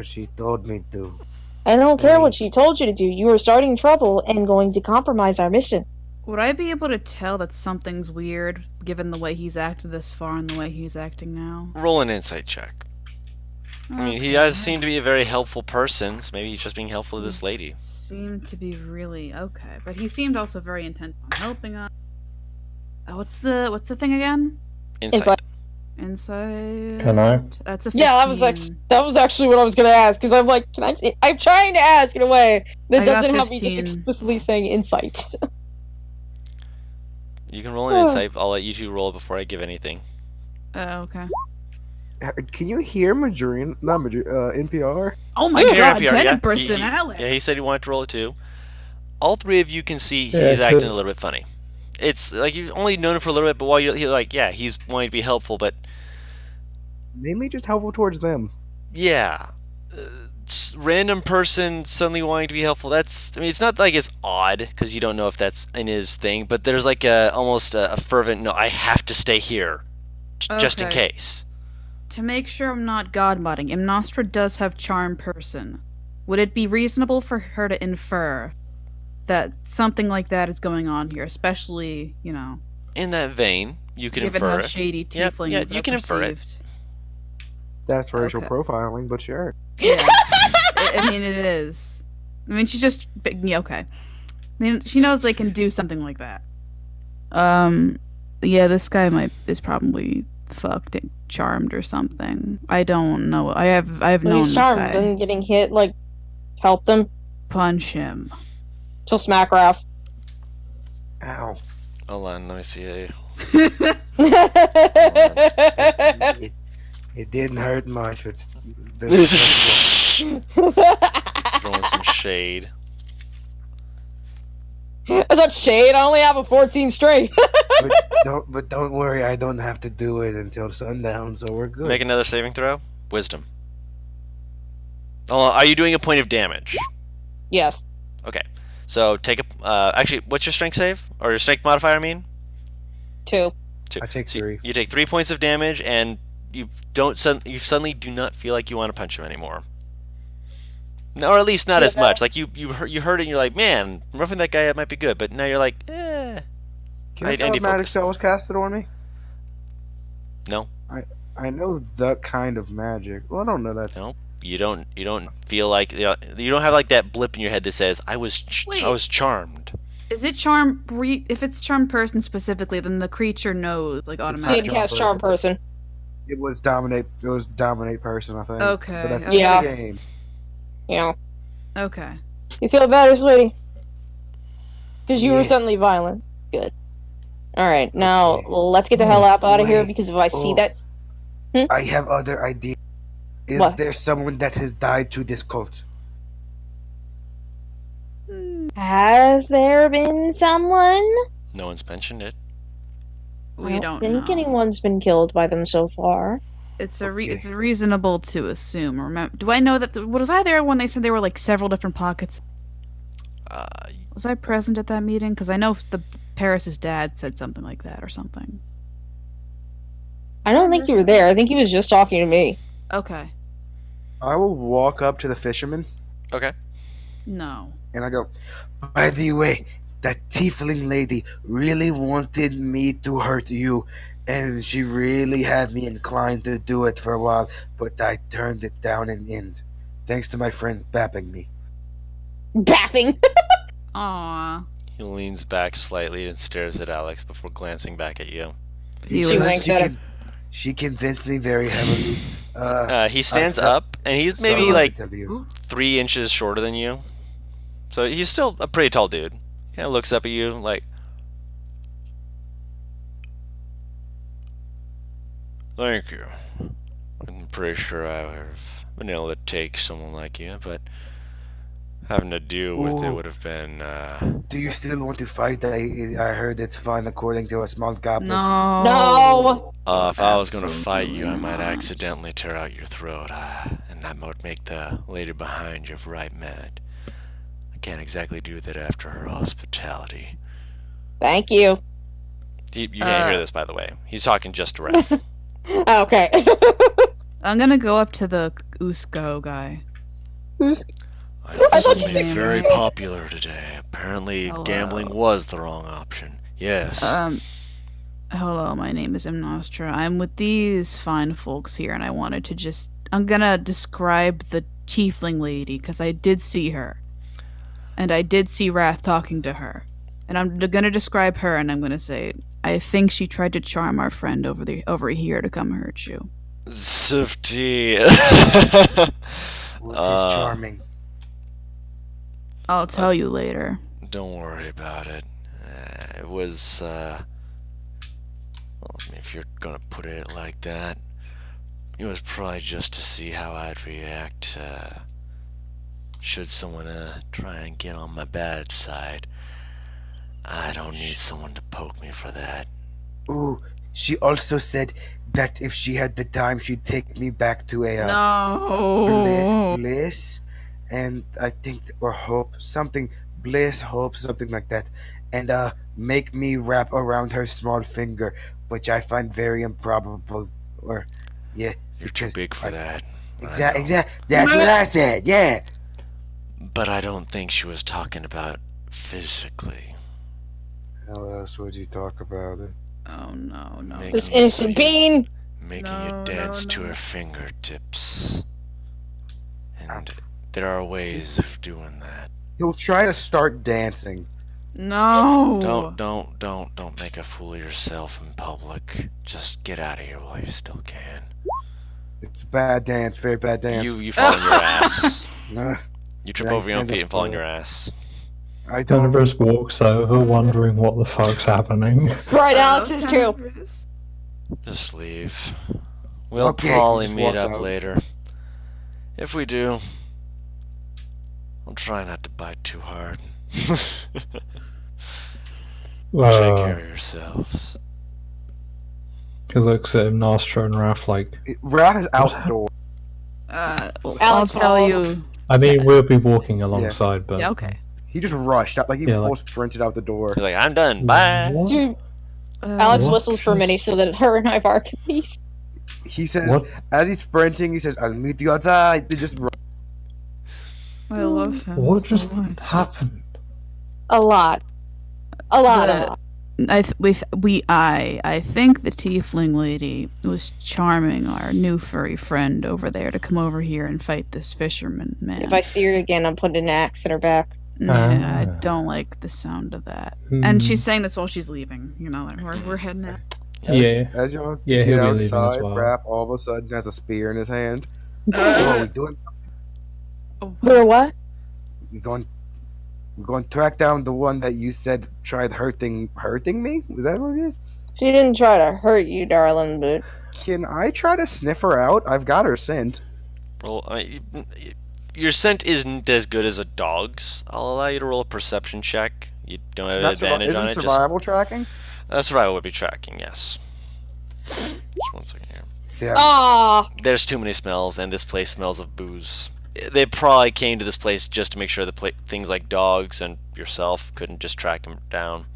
she told me to. I don't care what she told you to do. You are starting trouble and going to compromise our mission. Would I be able to tell that something's weird, given the way he's acted this far and the way he's acting now? Roll an insight check. I mean, he does seem to be a very helpful person, so maybe he's just being helpful to this lady. Seemed to be really okay, but he seemed also very intent on helping us. What's the thing again? Insight. Insight. Can I? That's a 15. Yeah, that was actually what I was gonna ask, because I'm like, I'm trying to ask in a way that I got doesn't have me just 15. explicitly saying insight. You can roll an insight. I'll let you two roll it before I give anything. Okay. Can you hear Majorine? Not Majorine. NPR? Oh my I can hear god, NPR, 10 yeah. imperson, Alex. Yeah, he said he wanted to roll it too. All three of you can see Yeah, he's acting 'cause- a little bit funny. It's like you've only known him for a little bit, but while you're like, yeah, he's wanting to be helpful, but Mainly just helpful towards them. yeah, random person suddenly wanting to be helpful. I mean, it's not like it's odd because you don't know if that's in his thing, but there's like almost a fervent, no, I have to stay here, just in Okay. case. To make sure I'm not godmodding, Imnostra does have charm person. Would it be reasonable for her to infer that something like that is going on here, especially, In that vein, you can given infer how it. shady Yep, tieflings yeah, are you can infer it. perceived? That's racial Okay. profiling, but sure. Yeah. I mean, it is. I mean, she's just... Yeah, okay. I mean, she knows they can do something like that. Yeah, this guy is probably fucked and charmed or something. I don't know. I have When known he's this charmed, guy. then getting hit, like, help them. Punch him. So smack Raph. Ow. Hold on, let me see. It didn't hurt much, but this Throwing some shade. That's not shade. I only have a 14 strength. but don't worry, I don't have to do it until sundown, so we're good. Make another saving throw. Wisdom. Oh, are you doing a point of damage? Yes. Okay. So take a. Actually, what's your strength save or your strength modifier? I mean. 2. 2. I take So 3. You take 3 points of damage, and you suddenly do not feel like you want to punch him anymore. No, or at least not as much. Like you heard it, and you're like, man, roughing that guy up might be good. But now you're like, eh. Can I I tell need if magic focus. spell was casted on me? No, I know that kind of magic. Well, I don't know that. no. You don't feel like you don't have like that blip in your head that says I was Wait. charmed. Is it if it's charm person specifically, then the creature knows, like, not He automatically. can cast charm person. It was dominate. It was dominate person, I think. Okay, But that's okay. Yeah. the game. Yeah. Okay. You feel better, sweetie? Because you were Yes. suddenly violent. Good. Alright, now Okay. let's get the hell out of here Wait. because if I see Oh. that. I have other ideas. Is What? there someone that has died to this cult? Has there been someone? No one's mentioned it. We I don't think know. anyone's been killed by them so far. It's Okay. it's reasonable to assume. Remember? Do I know that? Was I there when they said there were like several different pockets? Uh, Was I present at that meeting? Because I know the Paris's dad said something like that or something. I don't think you were there. I think he was just talking to me. Okay. I will walk up to the fisherman okay. No. and I go, by the way, that tiefling lady really wanted me to hurt you, and she really had me inclined to do it for a while, but I turned it down in the end, thanks to my friends bapping me. Baffing. Aww. He leans back slightly and stares at Alex before glancing back at you. He She was- winks at him. She convinced me very heavily. He stands I felt up, and he's sorry maybe to like tell you. 3 inches shorter than you. So he's still a pretty tall dude. Kind of looks up at you like, thank you. I'm pretty sure I would have been able to take someone like you, but having to deal with it Ooh. would have been, Do you still want to fight? I heard it's fine according to a small goblin. No. No. if I was going to fight you, I Absolutely might not. accidentally tear out your throat, and that would make the lady behind you right mad. I can't exactly do that after her hospitality. Thank you. You can't hear this, by the way. He's talking just to Ref. Okay. I'm gonna go up to the Usko guy. I I know thought you something said- very popular today. Apparently, Hello. gambling was the wrong option. Yes. Hello, my name is Nostra. I'm with these fine folks here, and I wanted to just... I'm gonna describe the tiefling lady, because I did see her. And I did see Wrath talking to her. And I'm gonna describe her, and I'm gonna say, I think she tried to charm our friend over here to come hurt you. Sifty. What is charming? I'll tell you later. Don't worry about it. It was, well, if you're gonna put it like that, it was probably just to see how I'd react, should someone, try and get on my bad side. I don't need someone to poke me for that. Ooh, she also said that if she had the time, she'd take me back to a No. bliss, and I think or hope something bliss, hope something like that, and make me wrap around her small finger, which I find very improbable. Or yeah, You're too because big for I- that. I Exactly. know. That's what I said. Yeah. But I don't think she was talking about physically. How else would you talk about it? Oh, no. Make This me innocent see. bean. Making No, you no, dance to no. her fingertips. And there are ways of doing that. He'll try to start dancing. No. Don't make a fool of yourself in public. Just get out of here while you still can. It's a bad dance, very bad dance. You fall on your ass. Uh, You trip Yeah, over your own stand feet up and fall on for your it. ass. I don't. Tenebris walks over, wondering what the fuck's happening. Right, Alex is too. Just leave. We'll Okay, he probably just meet walks up out. later. If we do, I'll try not to bite too hard. Take care of yourselves. He looks at him, Nostra and Raph like, Raph is out the door. I'll Alex, tell follow. you. I mean, we'll be walking alongside, but... Yeah, okay. He just rushed out, like he Yeah, like- full sprinted out the door. He's like, I'm done. Bye. What? Dude, Alex What? whistles for a minute so that her and Ivar can leave. He says, What? as he's sprinting, he says, "I'll meet you outside." They just run. I love him. What so just much. happened? A lot. A lot. I think the tiefling lady was charming our new furry friend over there to come over here and fight this fisherman man. If I see her again, I'm putting an axe in her back. Yeah, I Ah. don't like the sound of that. Hmm. And she's saying this while she's leaving. You know, like, we're heading out. Yeah. As y'all Yeah, get he'll be leaving as outside, well. Raph all of a sudden has a spear in his hand. What are we doing? We're what? We going we going to track down the one that you said tried hurting me? Was that what it is? She didn't try to hurt you, darling, but Can I try to sniff her out? I've got her scent. Roll. Your scent isn't as good as a dog's. I'll allow you to roll a perception check. You don't have an advantage on it. Isn't survival tracking? Survival would be tracking, yes. Just 1 second here. See, There's too many smells, and this place smells of booze. They probably came to this place just to make sure that things like dogs and yourself couldn't just track them down.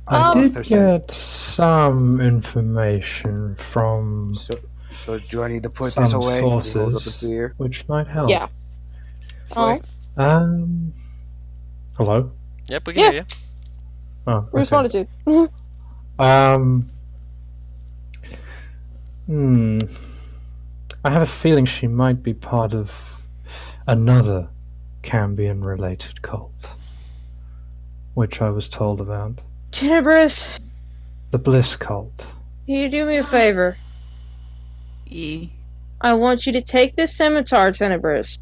I did They're saying- get some information from So do I need to put some this away? He holds up the sources, spear. which might help. yeah. Oh, Hello? Yep, we can Yeah. hear you. Oh, okay. responded to. I have a feeling she might be part of another Cambion-related cult, which I was told about. Tenebris, The Bliss cult. can you do me a favor? E. I want you to take this scimitar, Tenebris,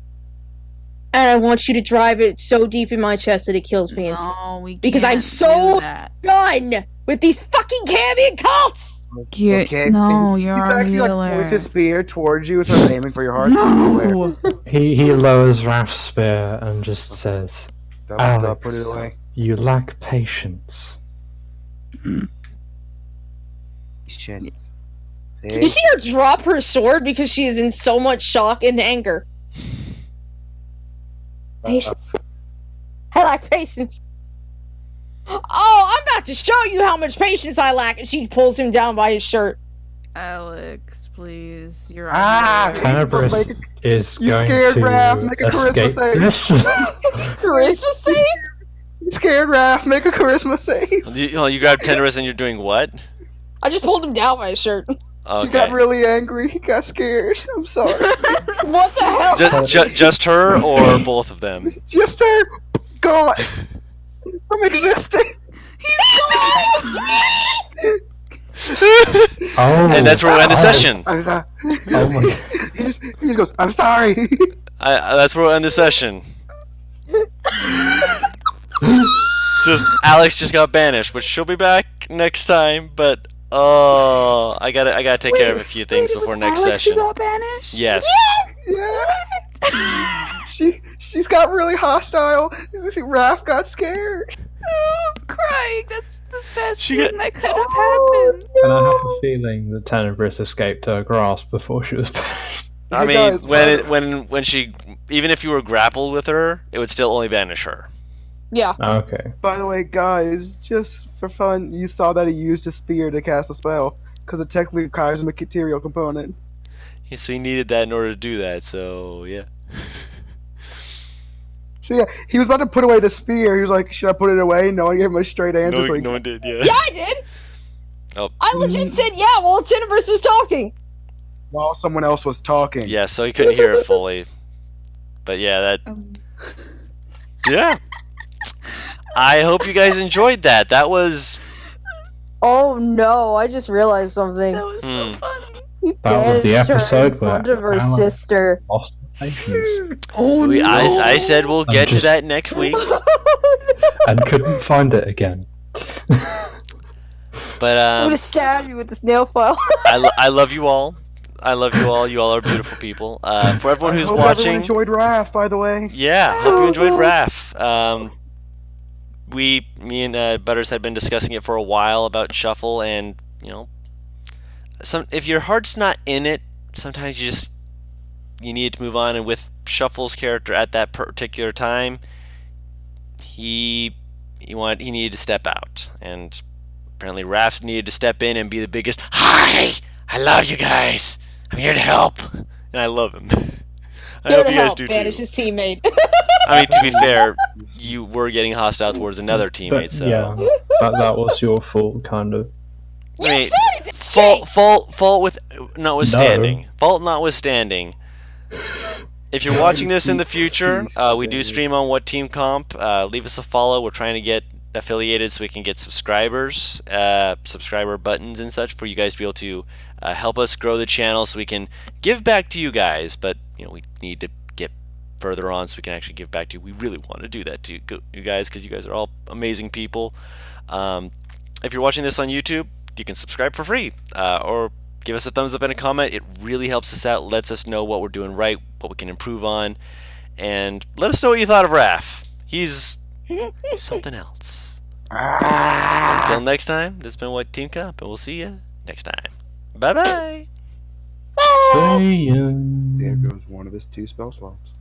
and I want you to drive it so deep in my chest that it kills me instantly. No, we Because can't I'm so- do that. Done with these fucking Cambion cults! No, you're He's a actually like healer. points his spear towards you and starts aiming for your heart. No! He lowers Raph's spear and just says, Don't put it away. "You lack patience." Shit. You see her drop her sword because she is in so much shock and anger. Patience. I lack patience. Oh, I'm about to show you how much patience I lack. And she pulls him down by his shirt. Alex, please. You're Ah, on there. Tenebris Make is You going scared, to Raph? Make a charisma escape save. this. Charisma save? You scared, Raph? Make a charisma save. You grab Tenebris and you're doing what? I just pulled him down by his shirt. She got really angry. He got scared. I'm sorry. What the hell? Just her or both of them? Just her. Gone. From existing. Oh, And that's where we end the session. I'm sorry. Oh my God. He just goes, I'm sorry. That's where we end the session. Alex just got banished, which she'll be back next time. But I gotta take care of a few things before next session. got banished? Yes. Yeah. She's got really hostile. Raph got scared. Oh, I'm crying. That's the best She thing got- that could have happened. And I have a feeling that Tenebris escaped her grasp before she was banished. I Hey, mean, guys, when she, even if you were grappled with her, it would still only banish her. Yeah. Okay. By the way, guys, just for fun, you saw that he used a spear to cast a spell because it technically requires a material component. Yeah, so he needed that in order to do that. So yeah. So yeah, he was about to put away the spear. He was like, "Should I put it away?" No one gave him a straight answer. No, so he- no one did. Yeah. Yeah, I did. Oh. I legit said yeah while Tenebris was talking. while someone else was talking. Yeah. So he couldn't hear it fully. But yeah, that. Yeah. I hope you guys enjoyed that. That was. Oh no! I just realized something. That was so Hmm. funny. That was the Banished her episode in front where of her Alex- sister. Lost her patience Oh no. I said we'll get to just- that next week. and couldn't find it again. But I'm gonna stab you with this nail file. I love you all. I love you all. You all are beautiful people. For everyone I who's hope watching, everyone enjoyed Raph, by the way. yeah, hope you enjoyed RAF. Me and Butters had been discussing it for a while about Shuffle, and if your heart's not in it, sometimes you need to move on. And with Shuffle's character at that particular time, he needed to step out, and apparently Raph needed to step in and be the biggest. Hi, I love you guys. I'm here to help, and I love him. I hope you guys do Banish too. his teammate. I mean, to be fair, you were getting hostile towards another teammate, But, so yeah, that was your fault, kind of. You I mean, said it. It's Jake. fault with notwithstanding. Fault notwithstanding. If you're watching this in the future, we do stream on What Team Comp. Leave us a follow. We're trying to get affiliated so we can get subscribers, subscriber buttons and such for you guys to be able to help us grow the channel so we can give back to you guys. But we need to get further on so we can actually give back to you. We really want to do that to you guys because you guys are all amazing people. If you're watching this on YouTube, you can subscribe for free or give us a thumbs up and a comment. It really helps us out, lets us know what we're doing right, what we can improve on, and let us know what you thought of Raph. He's something else. Until next time, this has been White Team Cup, and we'll see you next time. Bye-bye. See ya. There goes one of his 2 spell slots.